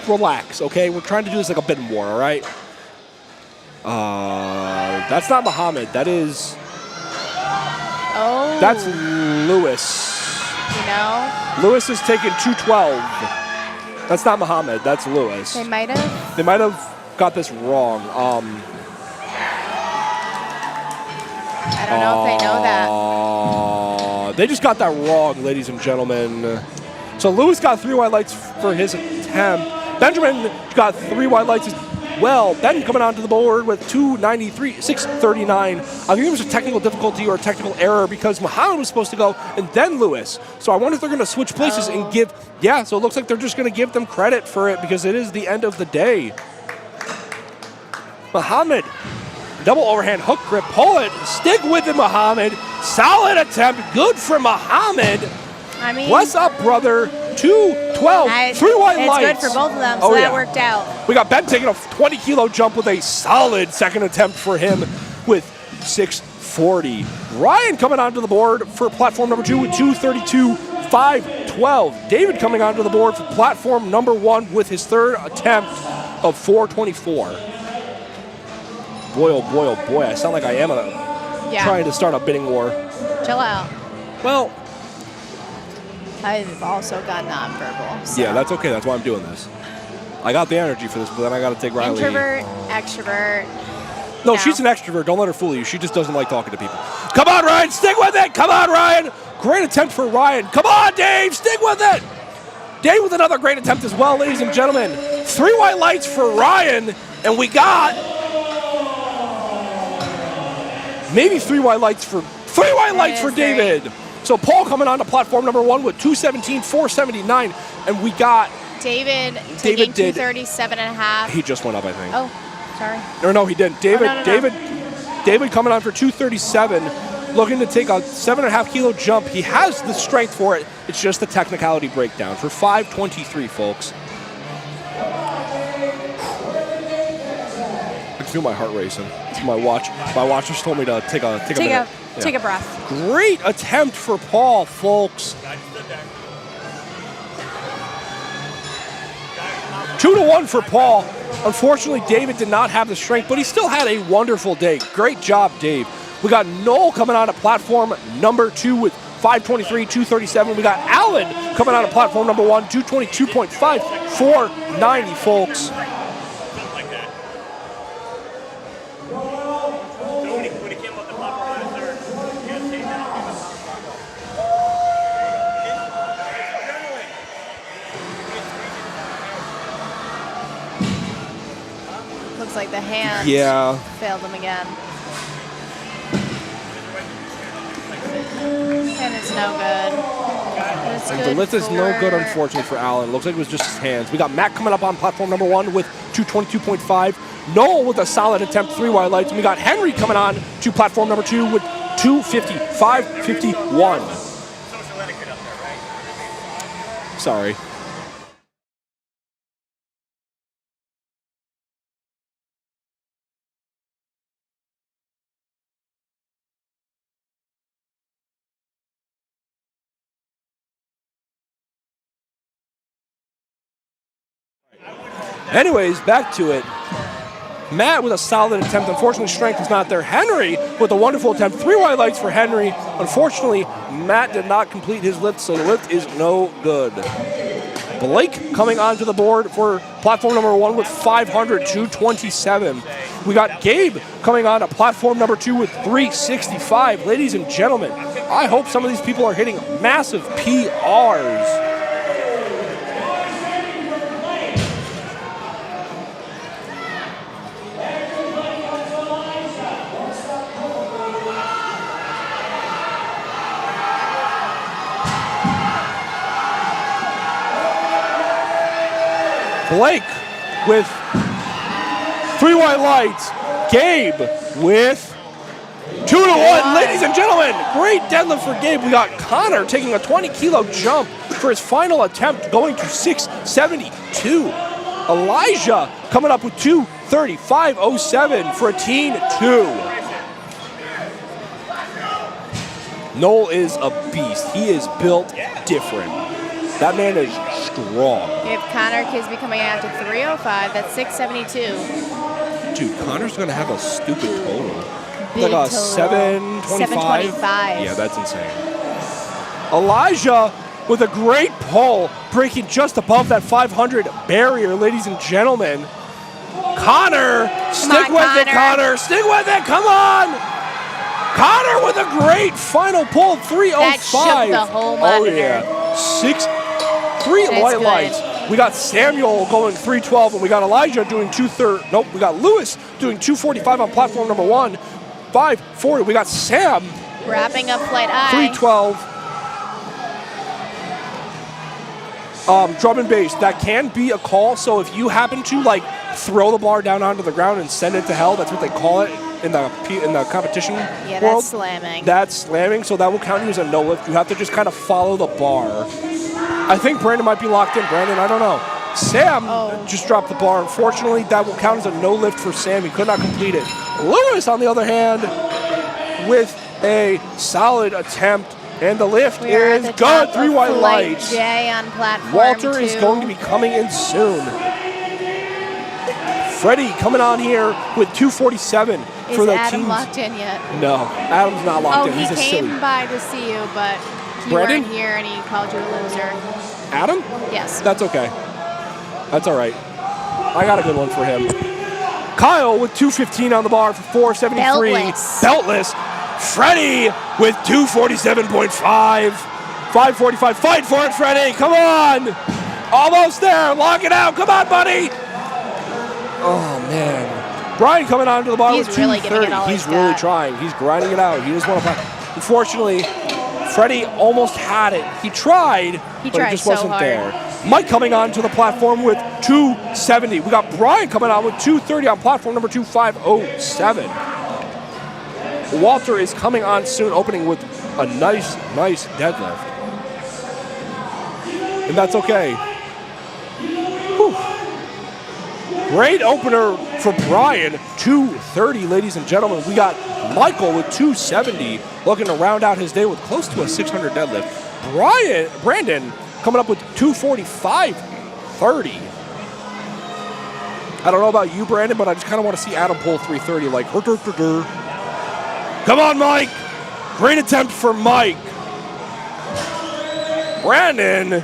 relax, okay? We're trying to do this like a bit more, all right? That's not Muhammad. That is... Oh. That's Lewis. You know? Lewis is taking 212. That's not Muhammad. That's Lewis. They might have. They might have got this wrong. I don't know if they know that. They just got that wrong, ladies and gentlemen. So Lewis got 3 white lights for his attempt. Benjamin got 3 white lights as well. Ben coming onto the board with 293, 639. I think it was a technical difficulty or a technical error because Muhammad was supposed to go and then Lewis. So I wonder if they're going to switch places and give, so it looks like they're just going to give them credit for it because it is the end of the day. Muhammad Double overhand hook grip. Pull it. Stick with it, Muhammad. Solid attempt. Good for Muhammad. I mean, What's up, brother? 212. 3 white lights. It's good for both of them, so that worked out. We got Ben taking a 20-kilo jump with a solid second attempt for him with 640. Ryan coming onto the board for platform number 2 with 232. 512. David coming onto the board for platform number 1 with his third attempt of 424. Boy, oh boy, oh boy. I sound like I am trying to start a bidding war. Chill out. Well, I've also got nonverbal. So. yeah, that's okay. That's why I'm doing this. I got the energy for this, but then I got to take Riley. Introvert, extrovert. No, she's an extrovert. Don't let her fool you. She just doesn't like talking to people. Come on, Ryan. Stick with it. Come on, Ryan. Great attempt for Ryan. Come on, Dave. Stick with it. Dave with another great attempt as well, ladies and gentlemen. 3 white lights for Ryan, and we got maybe 3 white lights for David. So Paul coming on to platform number 1 with 217, 479, and we got David taking 237.5. He just went up, I think. Oh, sorry. Or no, he didn't. David coming on for 237, looking to take a 7.5 kilo jump. He has the strength for it. It's just the technicality breakdown for 523, folks. I can feel my heart racing. It's my watch. My watch just told me to take a minute. Take a breath. Great attempt for Paul, folks. 2-1 for Paul. Unfortunately, David did not have the strength, but he still had a wonderful day. Great job, Dave. We got Noel coming on to platform number 2 with 523, 237. We got Alan coming on to platform number 1, 222.5, 490, folks. Looks like the hand failed him again. And it's no good. The lift is no good, unfortunately, for Alan. Looks like it was just his hands. We got Matt coming up on platform number 1 with 222.5. Noel with a solid attempt, 3 white lights. And we got Henry coming on to platform number 2 with 250, 551. Sorry. Anyways, back to it. Matt with a solid attempt. Unfortunately, strength is not there. Henry with a wonderful attempt. 3 white lights for Henry. Unfortunately, Matt did not complete his lift, so the lift is no good. Blake coming onto the board for platform number 1 with 500, 227. We got Gabe coming on to platform number 2 with 365. Ladies and gentlemen, I hope some of these people are hitting massive PRs. Blake with 3 white lights. Gabe with 2-1. Ladies and gentlemen, great deadlift for Gabe. We got Connor taking a 20-kilo jump for his final attempt, going to 672. Elijah coming up with 235.07 for a teen 2. Noel is a beast. He is built different. That man is strong. We have Connor Kisby coming out to 305. That's 672. Dude, Connor's going to have a stupid total. Big like a total. 725? Yeah, that's insane. Elijah with a great pull, breaking just above that 500 barrier, ladies and gentlemen. Connor, stick with it, Connor. Stick with it, come on. Connor with a great final pull, 305. That shook the whole monitor. Oh, yeah. 3 white lights. We got Samuel going 312, and we got Elijah doing 230. Nope, we got Lewis doing 245 on platform number 1. 540. We got Sam wrapping up flight I. 312. Drum and bass. That can be a call. So if you happen to like throw the bar down onto the ground and send it to hell, that's what they call it. in the competition Yeah, world. that's slamming. That's slamming, so that will count you as a no lift. You have to just kind of follow the bar. I think Brandon might be locked in. Brandon, I don't know. Sam just dropped the bar. Unfortunately, that will count as a no lift for Sam. He could not complete it. Lewis, on the other hand, with a solid attempt, and the lift is good. 3 white lights. J on platform Walter 2. is going to be coming in soon. Freddie coming on here with 247 for the Adam teams. locked in yet? No, Adam's not locked in. He He's a came silly. by to see you, but you Brandon? weren't here and he called you a loser. Adam? Yes. That's okay. That's all right. I got a good one for him. Kyle with 215 on the bar for 473. Beltless. Beltless. Freddie with 247.5. 545. Fight for it, Freddie. Come on. Almost there. Lock it out. Come on, buddy. Oh, man. Brian coming onto the bar He's with really 230. giving it all He's he's really got. trying. He's grinding it out. He just want to play. Unfortunately, Freddie almost had it. He tried, but tried it just so wasn't hard. there. Mike coming onto the platform with 270. We got Brian coming on with 230 on platform number 2507. Walter is coming on soon, opening with a nice deadlift. And that's okay. Whew. Great opener for Brian, 230, ladies and gentlemen. We got Michael with 270, looking to round out his day with close to a 600 deadlift. Brandon coming up with 245.30. I don't know about you, Brandon, but I just kind of want to see Adam pull 330 like her. Come on, Mike. Great attempt for Mike. Brandon.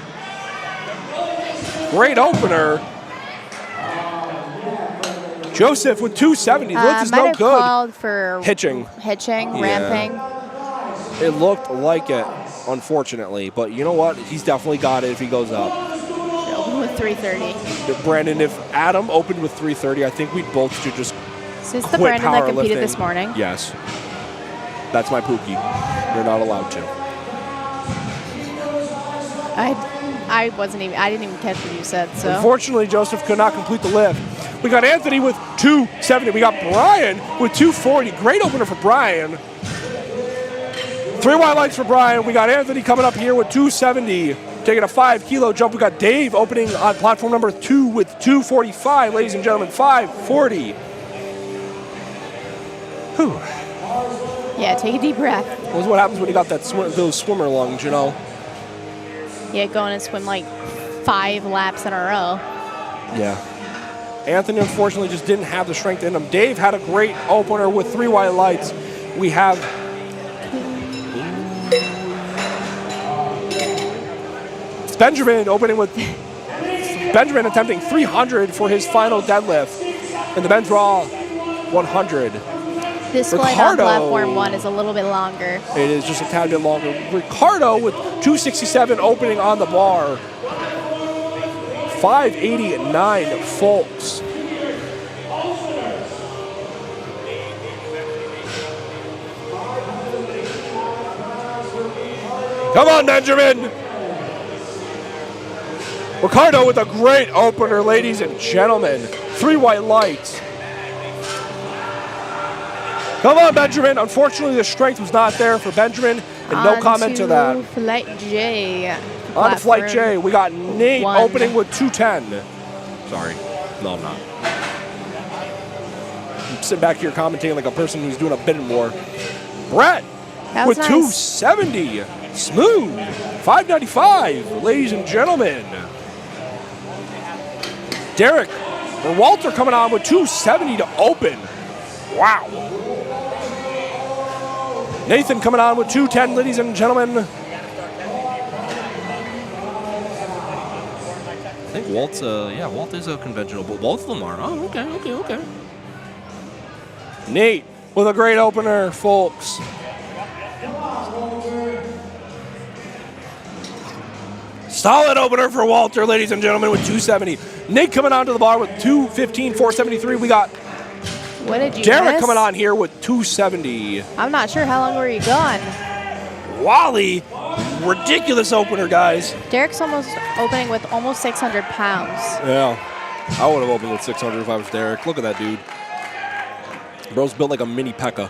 Great opener. Joseph with 270. Lift is Might no have good. called for Hitching, ramping. It looked like it, unfortunately. But you know what? He's definitely got it if he goes up. Open with 330. Brandon, if Adam opened with 330, I think we both should just Is this the quit Brandon that competed powerlifting. this morning? Yes. That's my Pookie. You're not allowed to. I didn't even catch what you said, so. Unfortunately, Joseph could not complete the lift. We got Anthony with 270. We got Brian with 240. Great opener for Brian. 3 white lights for Brian. We got Anthony coming up here with 270. Taking a 5-kilo jump. We got Dave opening on platform number 2 with 245. Ladies and gentlemen, 540. Whew. Yeah, take a deep breath. That's what happens when you got those swimmer lungs, you know? Yeah, go in and swim like 5 laps in a row. Yeah. Anthony, unfortunately, just didn't have the strength in him. Dave had a great opener with 3 white lights. We have... It's Benjamin opening with... Benjamin attempting 300 for his final deadlift. And the men's raw, 100. This flight on platform 1 is a little bit longer. It is just a tad bit longer. Ricardo with 267 opening on the bar. 589, folks. Come on, Benjamin. Ricardo with a great opener, ladies and gentlemen. 3 white lights. Come on, Benjamin. Unfortunately, the strength was not there for Benjamin, and no comment to that. Flight J. On to Flight J, we got Nate 1. opening with 210. Sorry. No, I'm not. I'm sitting back here commentating like a person who's doing a bidding war. Brett That with was nice. 270. Smooth. 595, ladies and gentlemen. Derek or Walter coming on with 270 to open. Wow. Nathan coming on with 210, ladies and gentlemen. I think Walt is a conventional, but both of them are. Oh, okay. Nate with a great opener, folks. Solid opener for Walter, ladies and gentlemen, with 270. Nate coming onto the bar with 215, 473. We got What did you Derek miss? coming on here with 270. I'm not sure. How long were you gone? Wally, ridiculous opener, guys. Derek's almost opening with almost 600 pounds. Yeah, I would have opened with 600 if I was Derek. Look at that dude. Bro's built like a mini P.E.K.K.A.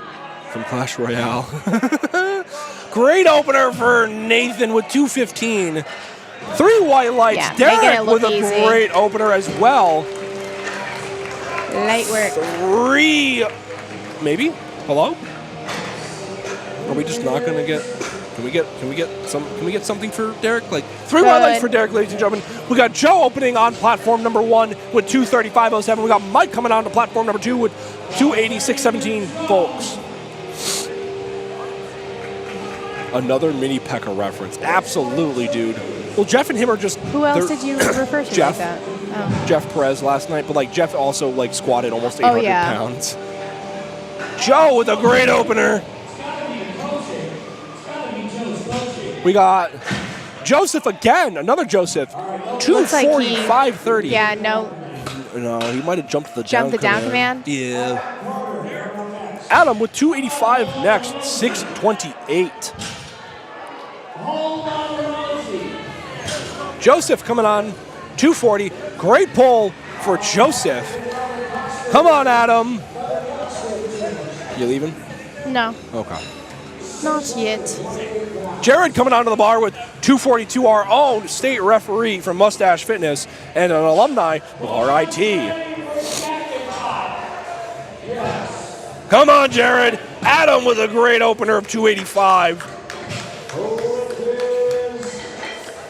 from Clash Royale. Great opener for Nathan with 215. 3 white lights. Yeah, Derek making it look with a easy. great opener as well. Light work. 3, maybe? Hello? Are we just not gonna get? Can we get something for Derek? Like 3 white lights for Derek, ladies and gentlemen. We got Joe opening on platform number 1 with 235.07. We got Mike coming on to platform number 2 with 286.17, folks. Another mini P.E.K.K.A. reference. Absolutely, dude. Well, Jeff and him are just. Who else did you refer to Jeff. like that? Oh. Jeff Perez last night, but like Jeff also like squatted almost 800 pounds. Joe with a great opener. We got Joseph again, another Joseph. 245.30. Yeah, no. No, he might have jumped the Jumped the down command. command? Yeah. Adam with 285 next, 628. Joseph coming on, 240. Great pull for Joseph. Come on, Adam. You leaving? No, Okay. not yet. Jared coming onto the bar with 242, our own state referee from Mustache Fitness and an alumni of RIT. Come on, Jared. Adam with a great opener of 285.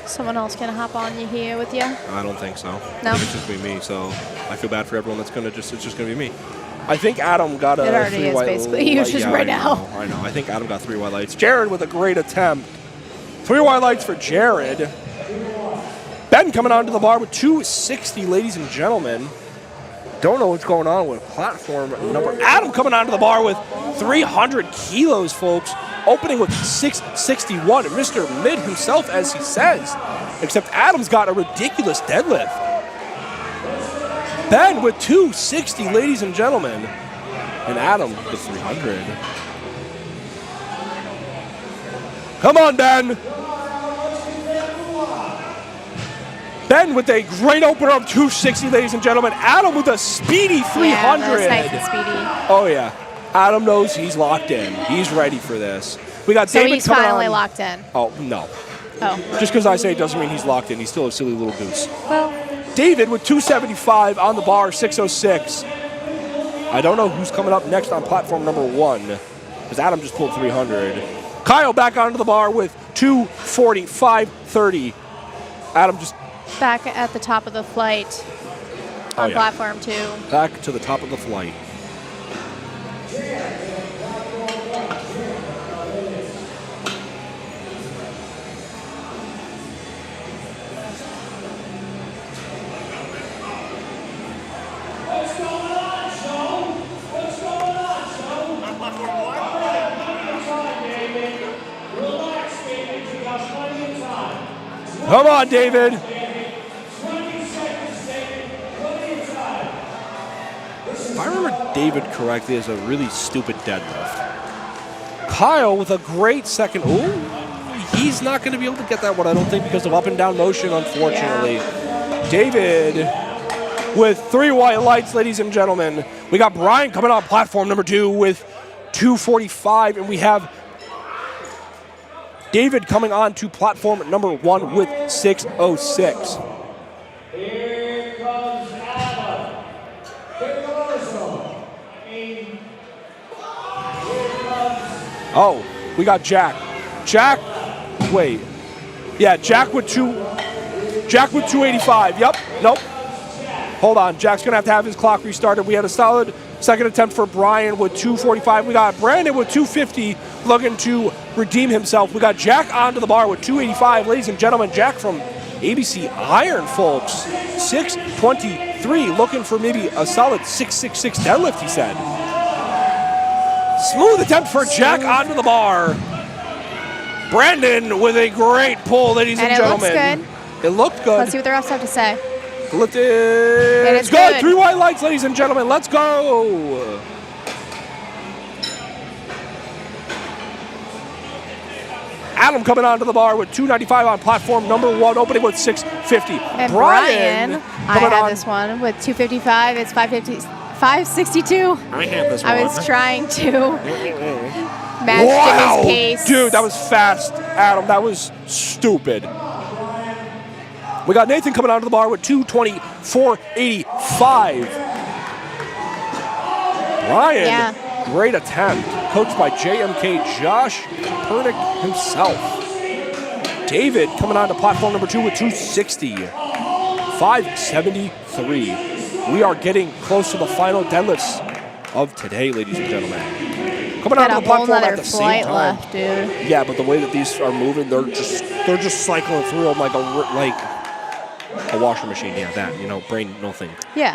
Someone else gonna hop on you here with you? I don't think so. No? It's just be me, so I feel bad for everyone that's it's just gonna be me. I think Adam got a It already 3 is, white basically. You're just right now. I know. I think Adam got 3 white lights. Jared with a great attempt. 3 white lights for Jared. Ben coming onto the bar with 260, ladies and gentlemen. Don't know what's going on with platform number. Adam coming onto the bar with 300 kilos, folks. Opening with 661. And Mr. Mid himself, as he says. Except Adam's got a ridiculous deadlift. Ben with 260, ladies and gentlemen. And Adam with 300. Come on, Ben. Ben with a great opener of 260, ladies and gentlemen. Adam with a speedy 300. Yeah, that's nice and speedy. Oh, yeah. Adam knows he's locked in. He's ready for this. We got So David he's coming finally on. locked in. Oh, no. Oh. Just because I say it doesn't mean he's locked in. He's still a silly little goose. Well, David with 275 on the bar, 606. I don't know who's coming up next on platform number 1 because Adam just pulled 300. Kyle back onto the bar with 245.30. Adam just back at the top of the flight on platform 2. back to the top of the flight. Come on, David. If I remember David correctly, it's a really stupid deadlift. Kyle with a great second. Ooh, he's not going to be able to get that one, I don't think, because of up and down motion, unfortunately. Yeah. David with 3 white lights, ladies and gentlemen. We got Brian coming on platform number 2 with 245, and we have David coming on to platform number 1 with 606. Here comes Adam. Oh, we got Jack. Jack, wait. Yeah, Jack with 285. Yep, nope. Hold on, Jack's gonna have to have his clock restarted. We had a solid second attempt for Brian with 245. We got Brandon with 250 looking to redeem himself. We got Jack onto the bar with 285. Ladies and gentlemen, Jack from ABC Iron, folks. 623, looking for maybe a solid 666 deadlift, he said. Smooth attempt for Jack onto the bar. Brandon with a great pull, ladies and gentlemen. It looks good. It looked good. Let's see what the rest have to say. It's good. 3 white lights, ladies and gentlemen. Let's go. Adam coming onto the bar with 295 on platform number 1, opening with 650. And Brian I have this one with 255. It's 550. 562. I have this I one. was trying to match Jimmy's pace. Dude, that was fast, Adam. That was stupid. We got Nathan coming onto the bar with 224.85. Brian, great attempt. Coached by JMK Josh Pernick himself. David coming onto platform number 2 with 260. 573. We are getting close to the final deadlifts of today, ladies and gentlemen. Coming onto the platform at the same time. Left, dude. Yeah, but the way that these are moving, they're just cycling through them like a washer machine. Yeah, that, brain, no thing. Yeah.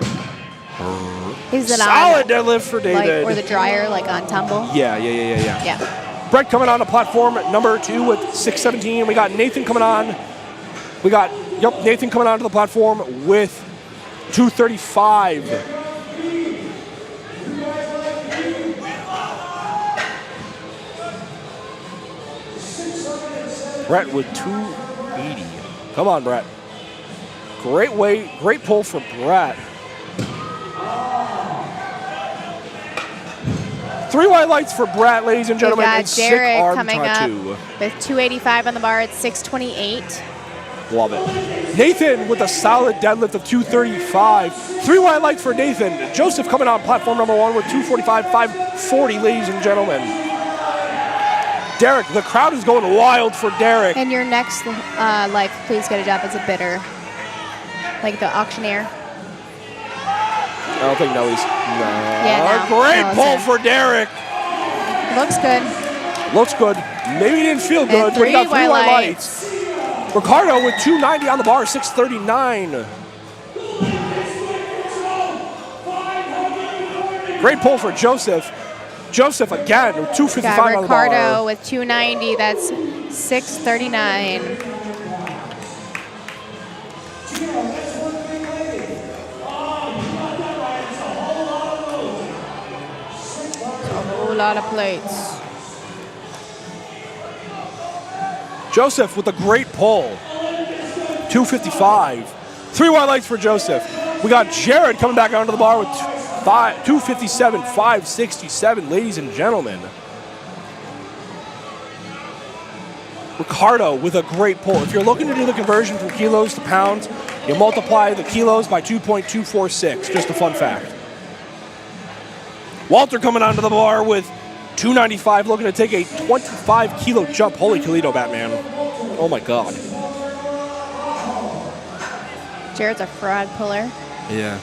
Is it solid deadlift for David. Or the dryer, on tumble? Yeah. Yeah. Brett coming on to platform number 2 with 617. We got Nathan coming on. Nathan coming onto the platform with 235. Brett with 280. Come on, Brett. Great weight, great pull for Brett. 3 white lights for Brett, ladies and gentlemen. We got Derek arm coming tattoo. up with 285 on the bar at 628. Love it. Nathan with a solid deadlift of 235. 3 white lights for Nathan. Joseph coming on platform number 1 with 245, 540, ladies and gentlemen. Derek, the crowd is going wild for Derek. And your next life, please get a job as a bidder. Like the auctioneer. I don't think Nellie's. Yeah, no. Great pull for Derek. Looks good. Looks good. Maybe he didn't feel good, but he got 3 white lights. Ricardo with 290 on the bar, 639. Great pull for Joseph. Joseph again with 255 on the bar. Ricardo with 290, that's 639. A whole lot of plates. Joseph with a great pull. 255. 3 white lights for Joseph. We got Jared coming back onto the bar with 257, 567, ladies and gentlemen. Ricardo with a great pull. If you're looking to do the conversion from kilos to pounds, you multiply the kilos by 2.246. Just a fun fact. Walter coming onto the bar with 295, looking to take a 25-kilo jump. Holy Toledo, Batman. Oh, my God. Jared's a fraud puller. Yeah.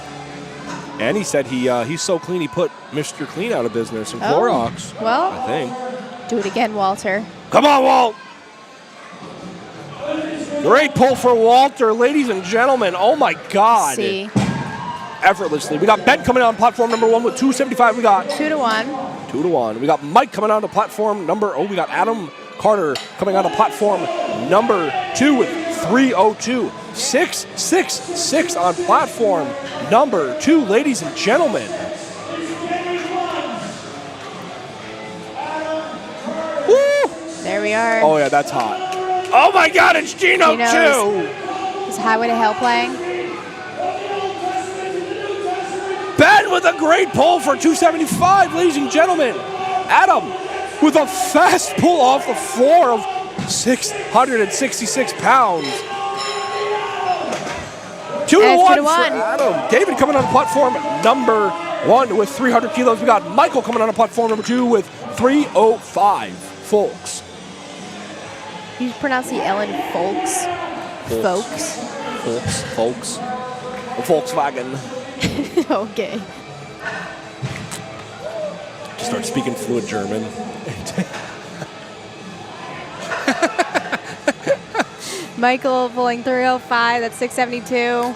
And he said he's so clean, he put Mr. Clean out of business in Clorox. Well, I think. Do it again, Walter. Come on, Walt. Great pull for Walter, ladies and gentlemen. Oh, my God. See. Effortlessly. We got Ben coming on platform number 1 with 275. We got 2 to 1. 2 to 1. We got Mike coming on to platform number. We got Adam Carter coming on to platform number 2 with 302. 666 on platform number 2, ladies and gentlemen. Woo! There we are. Oh yeah, that's hot. Oh my God, it's Gino too. Is Highway to Hell playing? Ben with a great pull for 275, ladies and gentlemen. Adam with a fast pull off the floor of 666 pounds. 2 to 1 for Adam. David coming on platform number 1 with 300 kilos. We got Michael coming on platform number 2 with 305, folks. You pronounce the L in folks? Folks. Folks. A Volkswagen. Okay. Start speaking fluent German. Michael pulling 305, that's 672.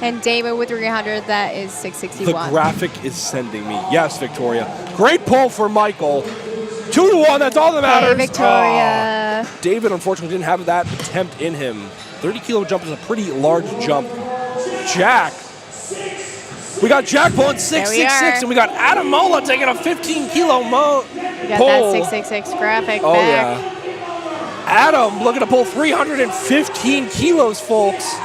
And David with 300, that is 661. The graphic is sending me. Yes, Victoria. Great pull for Michael. 2 to 1, that's all that matters. Hey, Victoria. Oh, David, unfortunately, didn't have that attempt in him. 30-kilo jump is a pretty large jump. Jack. We got Jack pulling 666, and we got Adam Mola taking a 15-kilo We got pull. that 666 graphic Oh, back. yeah. Adam looking to pull 315 kilos, folks.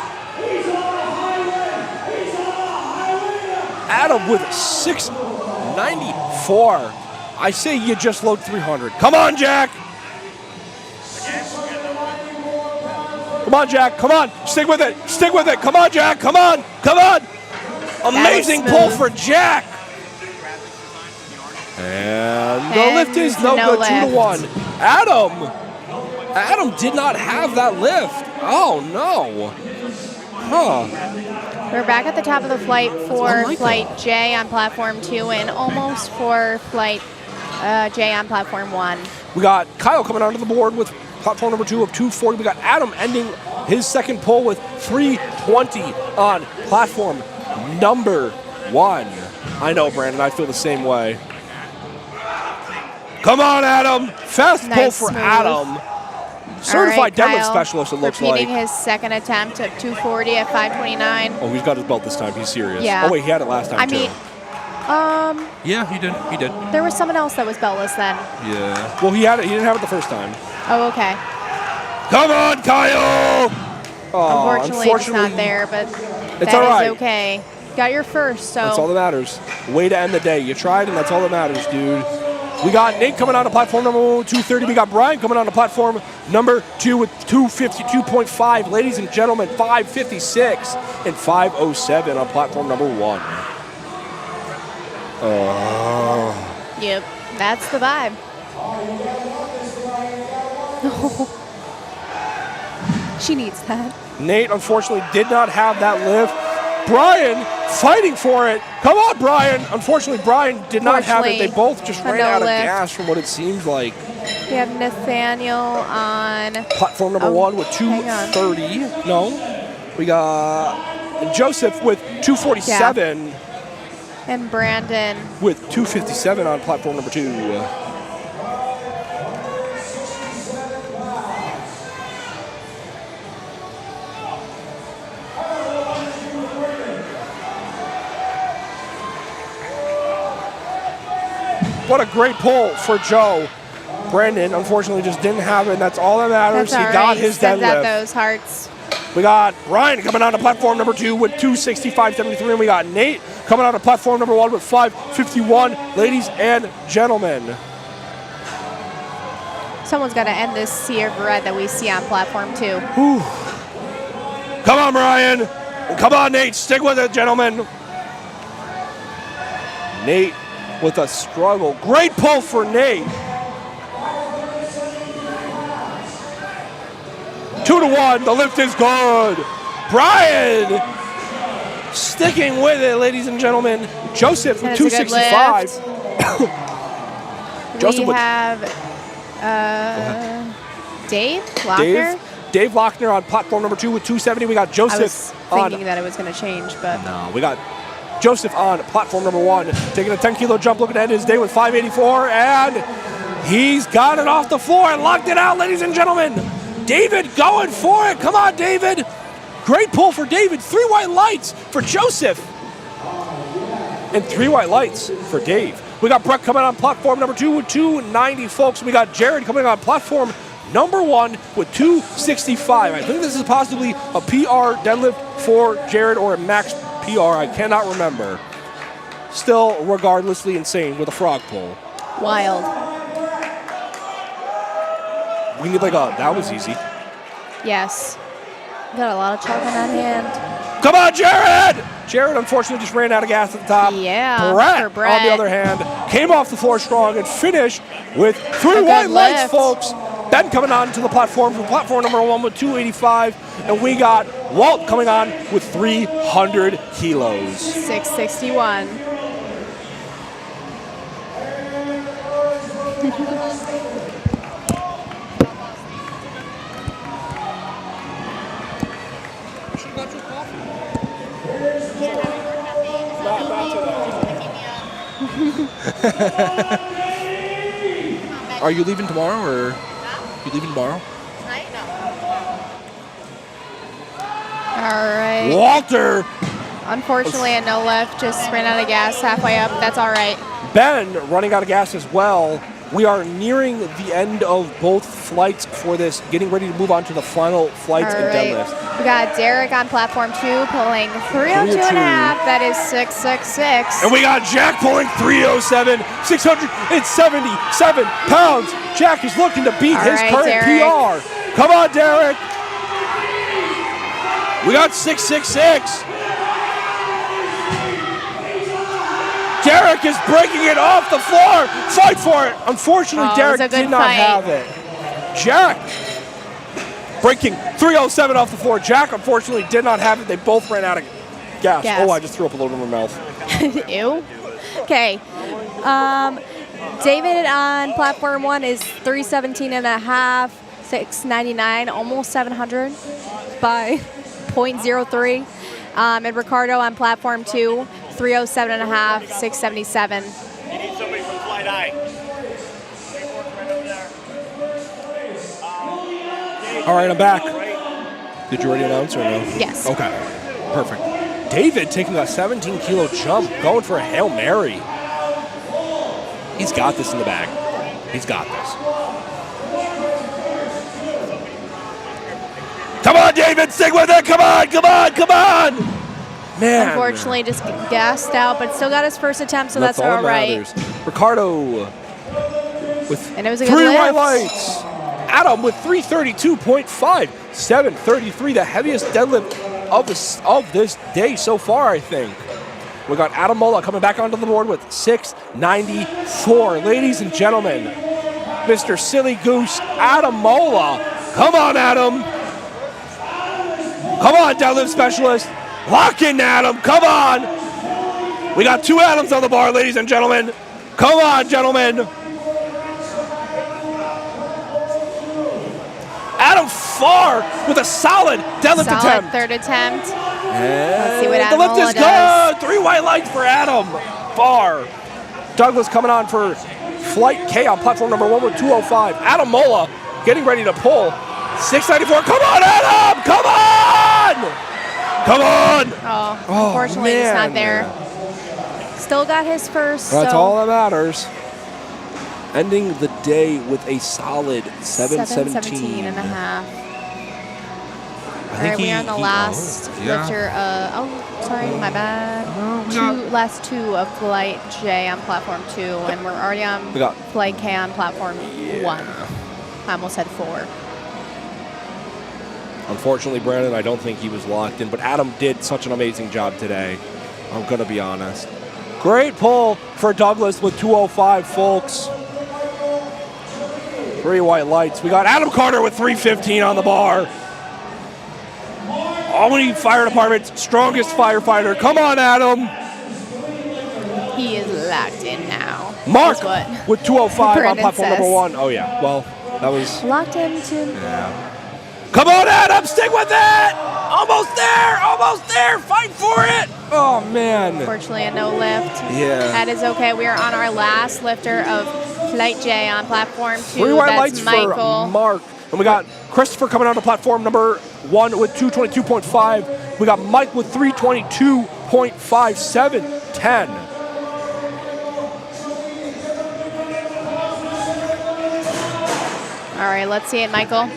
Adam with 694. I say you just load 300. Come on, Jack. Come on, Jack. Come on. Stick with it. Stick with it. Come on, Jack. Come on. Come on. Amazing pull for Jack. And the lift is no good. lift. 2-1. Adam did not have that lift. Oh, no. Huh. We're back at the top of the flight for flight J on platform 2 and almost for flight J on platform 1. We got Kyle coming onto the board with platform number 2 of 240. We got Adam ending his second pull with 320 on platform number 1. I know, Brandon. I feel the same way. Come on, Adam. Fast pull for Adam. Certified deadlift specialist, it looks like. Repeating his second attempt of 240 at 529. Oh, he's got his belt this time. He's serious. Yeah. Oh, wait, he had it last time, too. Yeah, he did. He did. There was someone else that was beltless then. Yeah. Well, he had it. He didn't have it the first time. Oh, okay. Come on, Kyle! Oh, Unfortunately, it's not there, but it's all right. Is okay. Got your first, so. That's all that matters. Way to end the day. You tried, and that's all that matters, dude. We got Nate coming on to platform number 1 with 230. We got Brian coming on to platform number 2 with 252.5. Ladies and gentlemen, 556 and 507 on platform number 1. Yep, that's the vibe. She needs that. Nate, unfortunately, did not have that lift. Brian fighting for it. Come on, Brian. Unfortunately, Brian did not have it. They both just ran out of gas from what it seems like. We have Nathaniel on platform number 1 with 230. No. We got Joseph with 247. Yeah. And Brandon with 257 on platform number 2. What a great pull for Joe. Brandon, unfortunately, just didn't have it, and that's all that matters. He got his deadlift. Sends out those hearts. We got Brian coming on to platform number 2 with 265.73, and we got Nate coming on to platform number 1 with 551. Ladies and gentlemen. Someone's got to end this sea of red that we see on platform 2. Whew. Come on, Brian. Come on, Nate. Stick with it, gentlemen. Nate with a struggle. Great pull for Nate. 2-1. The lift is good. Brian sticking with it, ladies and gentlemen. Joseph with 265. Joseph we have Dave Lochner. Dave Lochner on platform number 2 with 270. We got Joseph. I was thinking that it was going to change, but no, we got Joseph on platform number 1, taking a 10-kilo jump, looking to end his day with 584, and he's got it off the floor and locked it out, ladies and gentlemen. David going for it. Come on, David. Great pull for David. 3 white lights for Joseph. And 3 white lights for Dave. We got Brett coming on platform number 2 with 290, folks. We got Jared coming on platform number 1 with 265. I think this is possibly a PR deadlift for Jared or a max PR. I cannot remember. Still regardlessly insane with a frog pull. Wild. We need like a, that was easy. Yes. Got a lot of chalk on that hand. Come on, Jared! Jared unfortunately just ran out of gas at the top. Yeah, Brett, on the other hand, came off the floor strong and finished with 3 white lights, folks. Ben coming on to the platform from platform number 1 with 285. And we got Walt coming on with 300 kilos. 661. Are you leaving tomorrow, or you leaving tomorrow? Tonight? No. All right. Walter. Unfortunately, a no lift. Just ran out of gas halfway up. That's all right. Ben running out of gas as well. We are nearing the end of both flights for this, getting ready to move on to the final flights and deadlifts. We got Derek on platform 2 pulling 302 and a half. That is 666. And we got Jack pulling 307, 677 pounds. Jack is looking to beat his current PR. Come on, Derek. We got 666. Derek is breaking it off the floor. Fight for it. Unfortunately, Derek did not have it. Jack breaking 307 off the floor. Jack, unfortunately, did not have it. They both ran out of gas. Oh, I just threw up a little bit in my mouth. Ew. Okay. David on platform 1 is 317 and a half, 699, almost 700 by 0.03. And Ricardo on platform 2, 307 and a half, 677. You need somebody from Flight I. All right, I'm back. Did you already announce or no? Yes. Okay, perfect. David taking a 17-kilo jump, going for a Hail Mary. He's got this in the bag. He's got this. Come on, David, stick with it. Come on, come on, come on. Man. Unfortunately, just gassed out, but still got his first attempt, so that's all right. Ricardo with and it was a 3 good lift. white lights. Adam with 332.5, 733, the heaviest deadlift of this day so far, I think. We got Adam Mola coming back onto the board with 694. Ladies and gentlemen, Mr. Silly Goose, Adam Mola. Come on, Adam. Come on, deadlift specialist. Lock in, Adam. Come on. We got 2 Adams on the bar, ladies and gentlemen. Come on, gentlemen. Adam Farr with a solid deadlift attempt. Third attempt. Let's see what Adam the lift Mola is does. good. 3 white lights for Adam Farr. Douglas coming on for Flight K on platform number 1 with 205. Adam Mola getting ready to pull 694. Come on, Adam! Come on! Come on! Oh, unfortunately, it's not there. Still got his first. That's so all that matters. Ending the day with a solid 717 and a half. I All right, we are on the last lifter. Sorry, my bad. Last 2 of Flight J on platform 2, and we're already on Flight K on platform 1. I almost said 4. Unfortunately, Brandon, I don't think he was locked in, but Adam did such an amazing job today. I'm going to be honest. Great pull for Douglas with 205, folks. 3 white lights. We got Adam Carter with 315 on the bar. Albany Fire Department's strongest firefighter. Come on, Adam. He is locked in now. Mark with 205 on platform says. number 1. Oh, yeah. Well, that was... Locked into. Yeah. Come on, Adam. Stick with it. Almost there. Almost there. Fight for it. Oh, man. Unfortunately, a no lift. Yeah. That is okay. We are on our last lifter of Flight J on platform 2. 3 white lights That's Michael. for Mark. And we got Christopher coming onto platform number 1 with 222.5. We got Mike with 322.5, 710. All right, let's see it, Michael.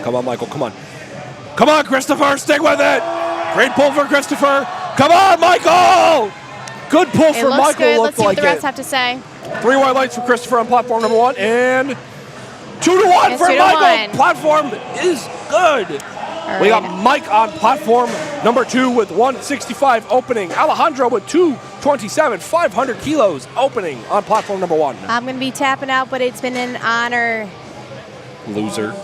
Come on, Michael. Come on. Come on, Christopher. Stick with it. Great pull for Christopher. Come on, Michael. Good pull for Michael. Good. Let's see what the rest have to say. 3 white lights for Christopher on platform number 1. And 2-1 for Michael. Platform is good. Right. We got Mike on platform number 2 with 165 opening. Alejandro with 227, 500 kilos opening on platform number 1. I'm going to be tapping out, but it's been an honor. Loser.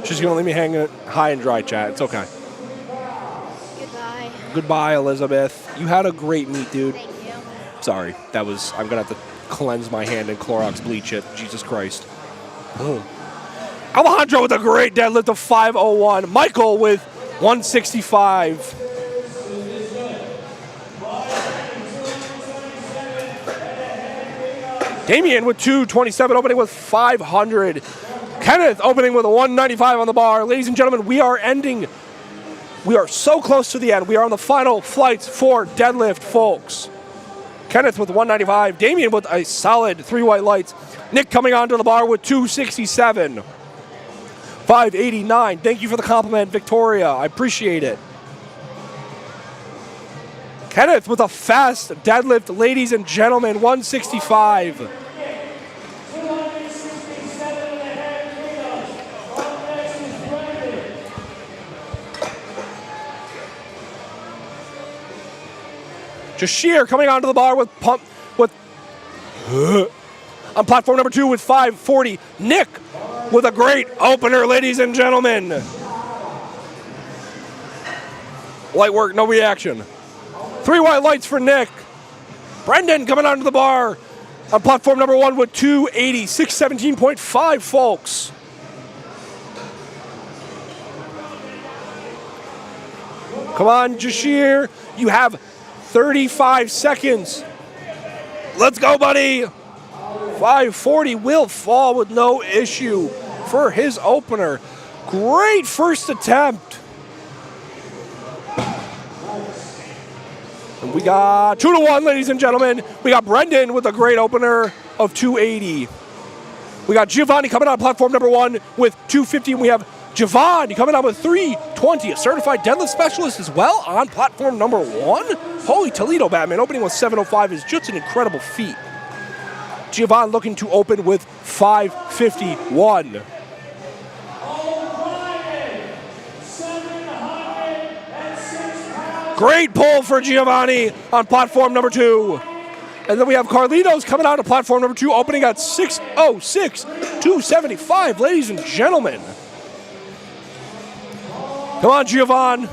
She's going to leave me hanging high and dry, chat. It's okay. Goodbye. Goodbye, Elizabeth. You had a great meet, dude. Thank you. Sorry. That was... I'm going to have to cleanse my hand and Clorox bleach it. Jesus Christ. Ugh. Alejandro with a great deadlift of 501. Michael with 165. Damien with 227, opening with 500. Kenneth opening with a 195 on the bar. Ladies and gentlemen, we are ending. We are so close to the end. We are on the final flights for deadlift, folks. Kenneth with 195. Damien with a solid 3 white lights. Nick coming onto the bar with 267. 589. Thank you for the compliment, Victoria. I appreciate it. Kenneth with a fast deadlift, ladies and gentlemen, 165. Jashir coming onto the bar with pump with on platform number 2 with 540. Nick with a great opener, ladies and gentlemen. Light work, no reaction. 3 white lights for Nick. Brendan coming onto the bar on platform number 1 with 280, 617.5, folks. Come on, Jashir. You have 35 seconds. Let's go, buddy. 540 will fall with no issue for his opener. Great first attempt. And we got 2-1, ladies and gentlemen. We got Brendan with a great opener of 280. We got Giovanni coming on platform number 1 with 250. And we have Giovanni coming on with 320, a certified deadlift specialist as well on platform number 1. Holy Toledo, Batman, opening with 705 is just an incredible feat. Giovanni looking to open with 551. Great pull for Giovanni on platform number 2. And then we have Carlitos coming out of platform number 2, opening at 606, 275, ladies and gentlemen. Come on, Giovanni.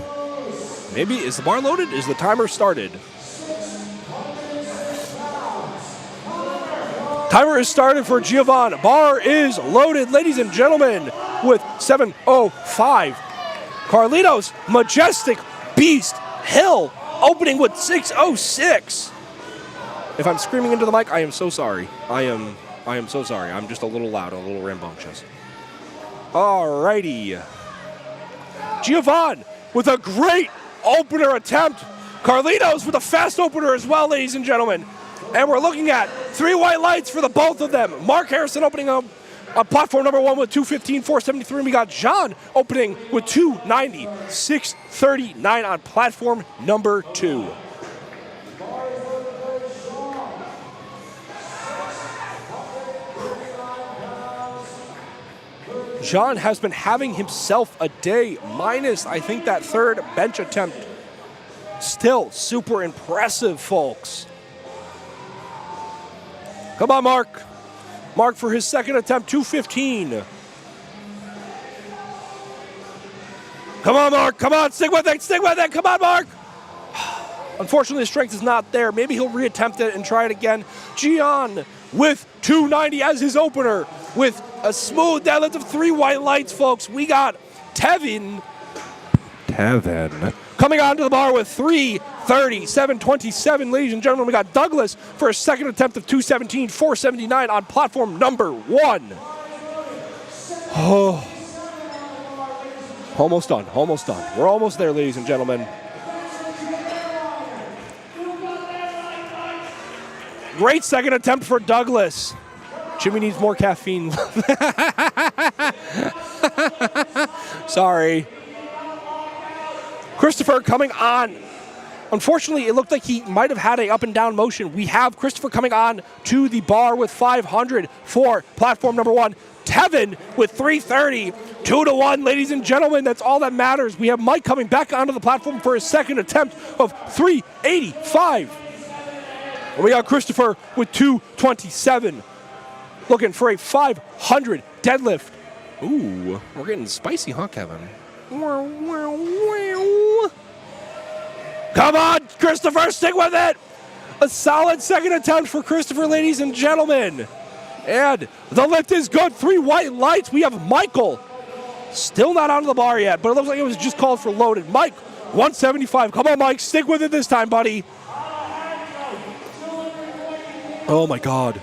Maybe, is the bar loaded? Is the timer started? Timer is started for Giovanni. Bar is loaded, ladies and gentlemen, with 705. Carlitos, majestic beast, Hill, opening with 606. If I'm screaming into the mic, I am so sorry. I am so sorry. I'm just a little loud, a little rambunctious. Alrighty. Giovanni with a great opener attempt. Carlitos with a fast opener as well, ladies and gentlemen. And we're looking at 3 white lights for the both of them. Mark Harrison opening up on platform number 1 with 215, 473. And we got John opening with 290, 639 on platform number 2. John has been having himself a day, minus, I think, that third bench attempt. Still super impressive, folks. Come on, Mark. Mark for his second attempt, 215. Come on, Mark. Come on, stick with it. Stick with it. Come on, Mark. Unfortunately, the strength is not there. Maybe he'll reattempt it and try it again. Gian with 290 as his opener with a smooth deadlift of 3 white lights, folks. We got Tevin coming onto the bar with 330, 727. Ladies and gentlemen, we got Douglas for a second attempt of 217, 479 on platform number 1. Oh. Almost done, almost done. We're almost there, ladies and gentlemen. Great second attempt for Douglas. Jimmy needs more caffeine. Sorry. Christopher coming on. Unfortunately, it looked like he might have had a up and down motion. We have Christopher coming on to the bar with 500 for platform number 1. Tevin with 330, 2-1, ladies and gentlemen. That's all that matters. We have Mike coming back onto the platform for his second attempt of 385. And we got Christopher with 227. Looking for a 500 deadlift. Ooh, we're getting spicy, huh, Kevin? Come on, Christopher, stick with it. A solid second attempt for Christopher, ladies and gentlemen. And the lift is good. 3 white lights. We have Michael. Still not onto the bar yet, but it looks like it was just called for loaded. Mike, 175. Come on, Mike, stick with it this time, buddy. Oh, my God.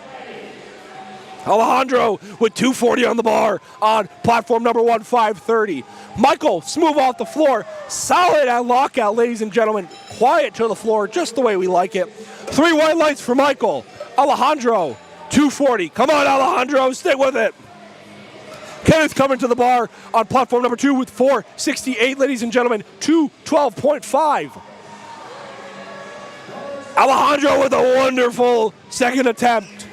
Alejandro with 240 on the bar on platform number 1, 530. Michael, smooth off the floor. Solid at lockout, ladies and gentlemen. Quiet to the floor, just the way we like it. 3 white lights for Michael. Alejandro, 240. Come on, Alejandro, stick with it. Kenneth coming to the bar on platform number 2 with 468, ladies and gentlemen. 212.5. Alejandro with a wonderful second attempt.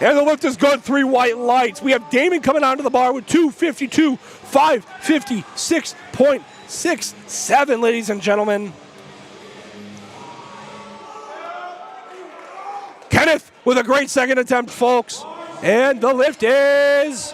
And the lift is good, 3 white lights. We have Damon coming onto the bar with 252, 556.67, ladies and gentlemen. Kenneth with a great second attempt, folks. And the lift is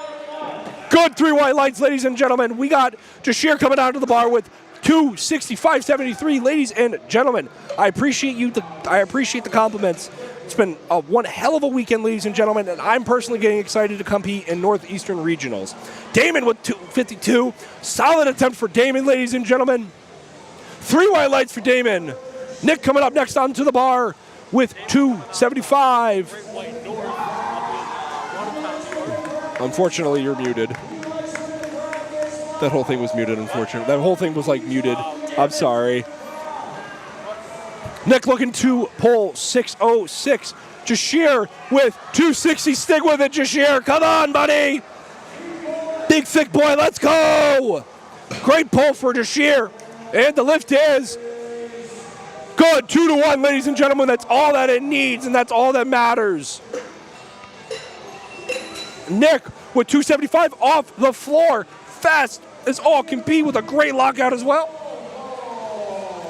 good, 3 white lights, ladies and gentlemen. We got Jashir coming onto the bar with 265.73, ladies and gentlemen. I appreciate the compliments. It's been one hell of a weekend, ladies and gentlemen, and I'm personally getting excited to compete in Northeastern Regionals. Damon with 252. Solid attempt for Damon, ladies and gentlemen. 3 white lights for Damon. Nick coming up next onto the bar with 275. Unfortunately, you're muted. That whole thing was muted, unfortunately. That whole thing was, muted. I'm sorry. Nick looking to pull 606. Jashir with 260. Stick with it, Jashir. Come on, buddy. Big, thick boy. Let's go. Great pull for Jashir. And the lift is good. 2-1, ladies and gentlemen. That's all that it needs, and that's all that matters. Nick with 275 off the floor. Fast as all can be with a great lockout as well.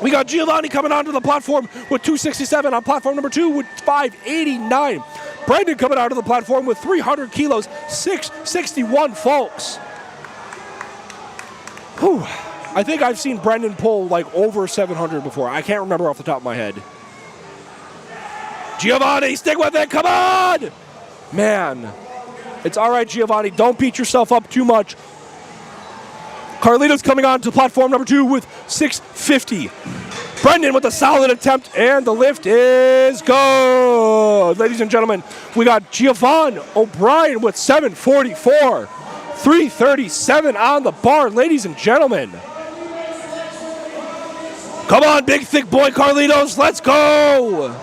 We got Giovanni coming onto the platform with 267 on platform number 2 with 589. Brendan coming out of the platform with 300 kilos, 661, folks. Whew. I think I've seen Brendan pull over 700 before. I can't remember off the top of my head. Giovanni, stick with it, come on! Man, it's all right, Giovanni. Don't beat yourself up too much. Carlito's coming on to platform number 2 with 650. Brendan with a solid attempt, and the lift is good. Ladies and gentlemen, we got Giovanni O'Brien with 744. 337 on the bar, ladies and gentlemen. Come on, big, thick boy Carlitos, let's go.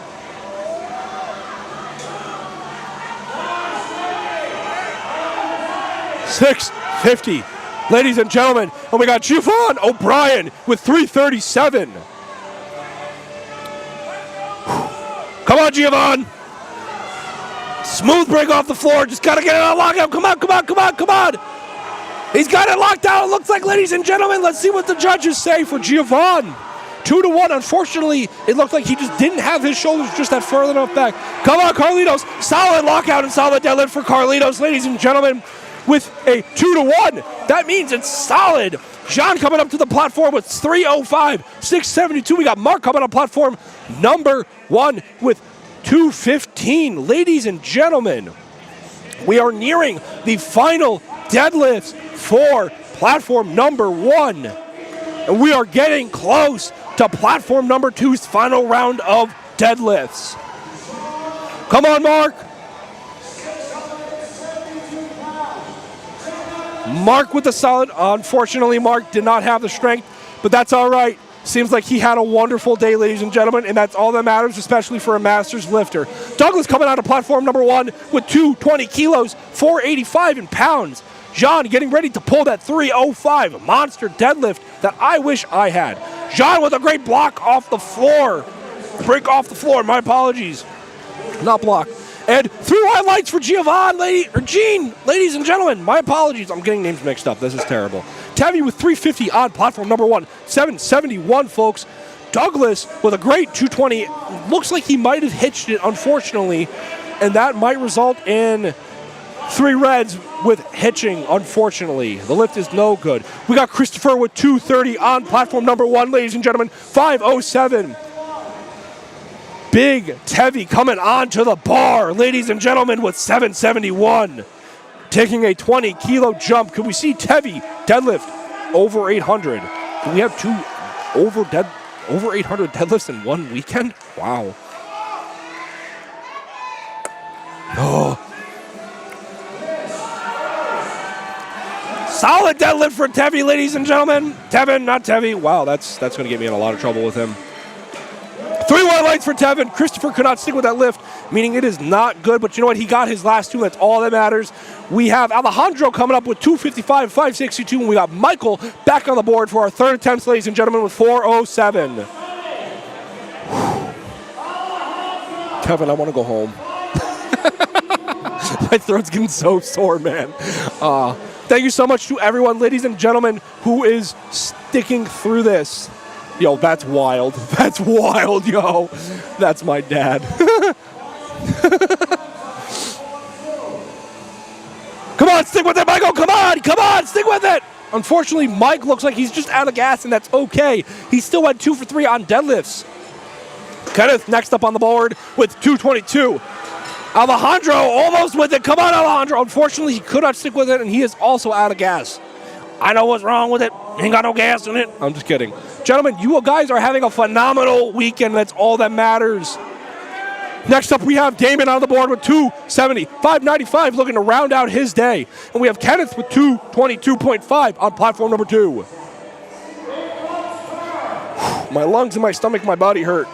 $650. Ladies and gentlemen, and we got Giovanni O'Brien with 337. Come on, Giovanni. Smooth break off the floor. Just got to get it on lockout. Come on, come on, come on, come on. He's got it locked out, it looks like, ladies and gentlemen. Let's see what the judges say for Giovanni. 2-1. Unfortunately, it looked like he just didn't have his shoulders just that far enough back. Come on, Carlitos. Solid lockout and solid deadlift for Carlitos, ladies and gentlemen, with a 2-1. That means it's solid. John coming up to the platform with 305, 672. We got Mark coming on platform number 1 with 215. Ladies and gentlemen, we are nearing the final deadlifts for platform number 1. And we are getting close to platform number 2's final round of deadlifts. Come on, Mark. Mark with the solid. Unfortunately, Mark did not have the strength, but that's all right. Seems like he had a wonderful day, ladies and gentlemen, and that's all that matters, especially for a Masters lifter. Douglas coming out of platform number 1 with 220 kilos, 485 in pounds. John getting ready to pull that 305 monster deadlift that I wish I had. John with a great block off the floor. Break off the floor, my apologies. Not block. And 3 white lights for Gene, ladies and gentlemen. My apologies, I'm getting names mixed up. This is terrible. Tavi with 350 on platform number 1, 771, folks. Douglas with a great 220. Looks like he might have hitched it, unfortunately, and that might result in 3 reds with hitching, unfortunately. The lift is no good. We got Christopher with 230 on platform number 1, ladies and gentlemen, 507. Big Tevi coming on to the bar, ladies and gentlemen, with 771. Taking a 20-kilo jump. Can we see Tevi deadlift over 800? Do we have 2 over 800 deadlifts in one weekend? Wow. Oh, Solid deadlift for Tevi, ladies and gentlemen. Tevin, not Tevi. Wow, that's going to get me in a lot of trouble with him. 3 white lights for Tevin. Christopher could not stick with that lift, meaning it is not good. But you know what? He got his last 2. That's all that matters. We have Alejandro coming up with 255, 562. And we got Michael back on the board for our 3rd attempt, ladies and gentlemen, with 407. Tevin, I want to go home. My throat's getting so sore, man. Thank you so much to everyone, ladies and gentlemen, who is sticking through this. Yo, that's wild. That's wild, yo. That's my dad. Come on, stick with it, Michael. Come on, stick with it. Unfortunately, Mike looks like he's just out of gas, and that's okay. He still went 2 for 3 on deadlifts. Kenneth next up on the board with 222. Alejandro almost with it. Come on, Alejandro. Unfortunately, he could not stick with it, and he is also out of gas. I know what's wrong with it. Ain't got no gas in it. I'm just kidding. Gentlemen, you guys are having a phenomenal weekend. That's all that matters. Next up, we have Damon on the board with 270, 595, looking to round out his day. And we have Kenneth with 222.5 on platform number 2. My lungs and my stomach, my body hurt.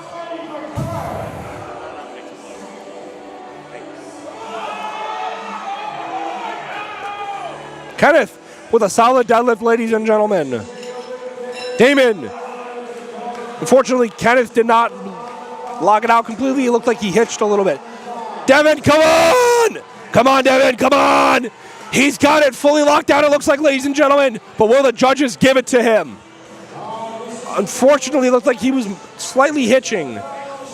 Kenneth with a solid deadlift, ladies and gentlemen. Damon. Unfortunately, Kenneth did not lock it out completely. It looked like he hitched a little bit. Devin, come on! Come on, Devin, come on! He's got it fully locked down, it looks like, ladies and gentlemen. But will the judges give it to him? Unfortunately, it looked like he was slightly hitching.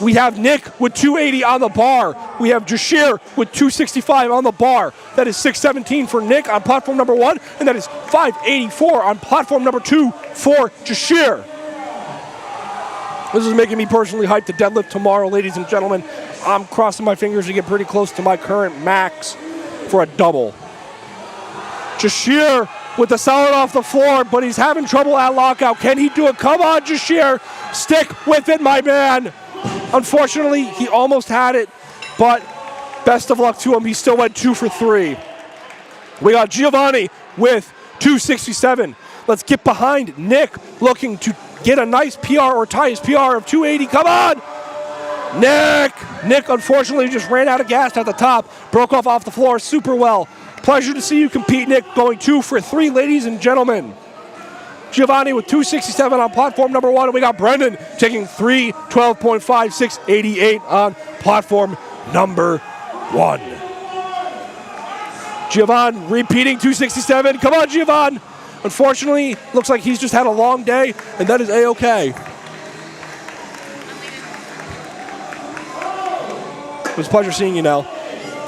We have Nick with 280 on the bar. We have Jashir with 265 on the bar. That is 617 for Nick on platform number 1, and that is 584 on platform number 2 for Jashir. This is making me personally hyped to deadlift tomorrow, ladies and gentlemen. I'm crossing my fingers to get pretty close to my current max for a double. Jashir with the solid off the floor, but he's having trouble at lockout. Can he do it? Come on, Jashir. Stick with it, my man. Unfortunately, he almost had it, but best of luck to him. He still went 2 for 3. We got Giovanni with 267. Let's get behind Nick, looking to get a nice PR or tie his PR of 280. Come on! Nick, unfortunately, just ran out of gas at the top. Broke off the floor super well. Pleasure to see you compete, Nick. Going 2 for 3, ladies and gentlemen. Giovanni with 267 on platform number 1. And we got Brendan taking 312.5, 688 on platform number 1. Giovanni repeating 267. Come on, Giovanni. Unfortunately, looks like he's just had a long day, and that is A-okay. It was a pleasure seeing you now.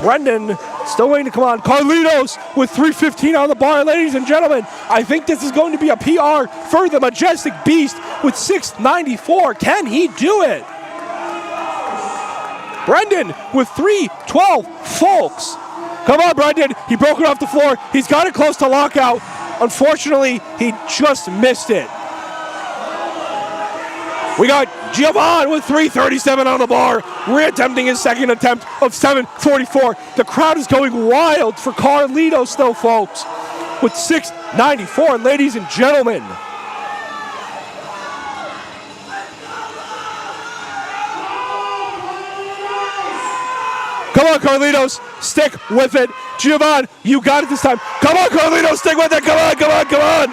Brendan still waiting to come on. Carlitos with 315 on the bar. Ladies and gentlemen, I think this is going to be a PR for the Majestic Beast with 694. Can he do it? Brendan with 312, folks. Come on, Brendan. He broke it off the floor. He's got it close to lockout. Unfortunately, he just missed it. We got Giovanni with 337 on the bar, reattempting his second attempt of 744. The crowd is going wild for Carlitos, though, folks, with 694, ladies and gentlemen. Come on, Carlitos, stick with it. Giovanni, you got it this time. Come on, Carlitos, stick with it. Come on.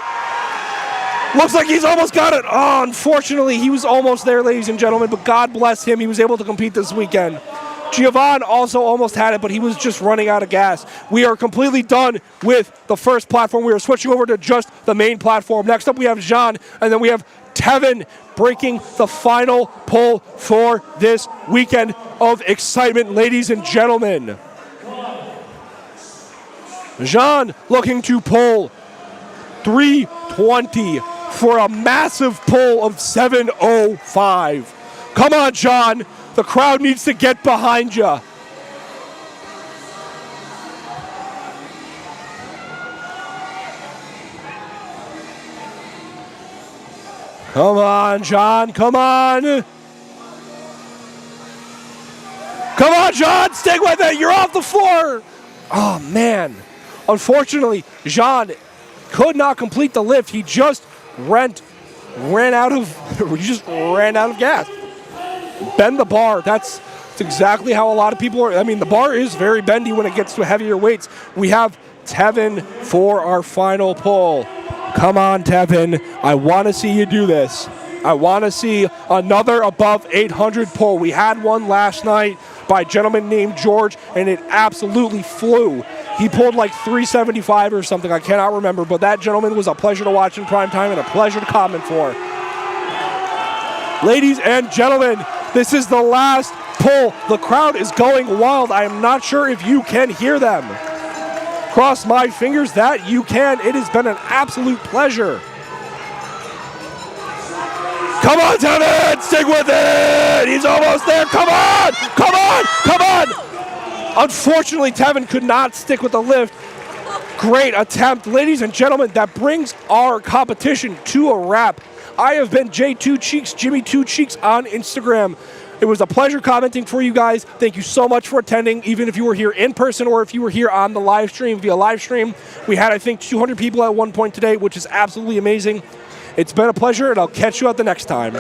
Looks like he's almost got it. Oh, unfortunately, he was almost there, ladies and gentlemen, but God bless him. He was able to compete this weekend. Giovanni also almost had it, but he was just running out of gas. We are completely done with the first platform. We are switching over to just the main platform. Next up, we have Jean, and then we have Tevin breaking the final pull for this weekend of excitement, ladies and gentlemen. Jean looking to pull 320 for a massive pull of 705. Come on, John. The crowd needs to get behind you. Come on, John. Come on. Come on, John. Stick with it. You're off the floor. Oh, man. Unfortunately, Jean could not complete the lift. He just ran out of gas. Bend the bar. That's exactly how a lot of people are. I mean, the bar is very bendy when it gets to heavier weights. We have Tevin for our final pull. Come on, Tevin. I want to see you do this. I want to see another above 800 pull. We had one last night by a gentleman named George, and it absolutely flew. He pulled like 375 or something. I cannot remember, but that gentleman was a pleasure to watch in prime time and a pleasure to comment for. Ladies and gentlemen, this is the last pull. The crowd is going wild. I am not sure if you can hear them. Cross my fingers that you can. It has been an absolute pleasure. Come on, Tevin! Stick with it! He's almost there. Come on! Come on! Come on! Unfortunately, Tevin could not stick with the lift. Great attempt. Ladies and gentlemen, that brings our competition to a wrap. I have been J2Cheeks, Jimmy 2 Cheeks on Instagram. It was a pleasure commenting for you guys. Thank you so much for attending, even if you were here in person or if you were here on the live stream via live stream. We had, I think, 200 people at one point today, which is absolutely amazing. It's been a pleasure, and I'll catch you at the next time.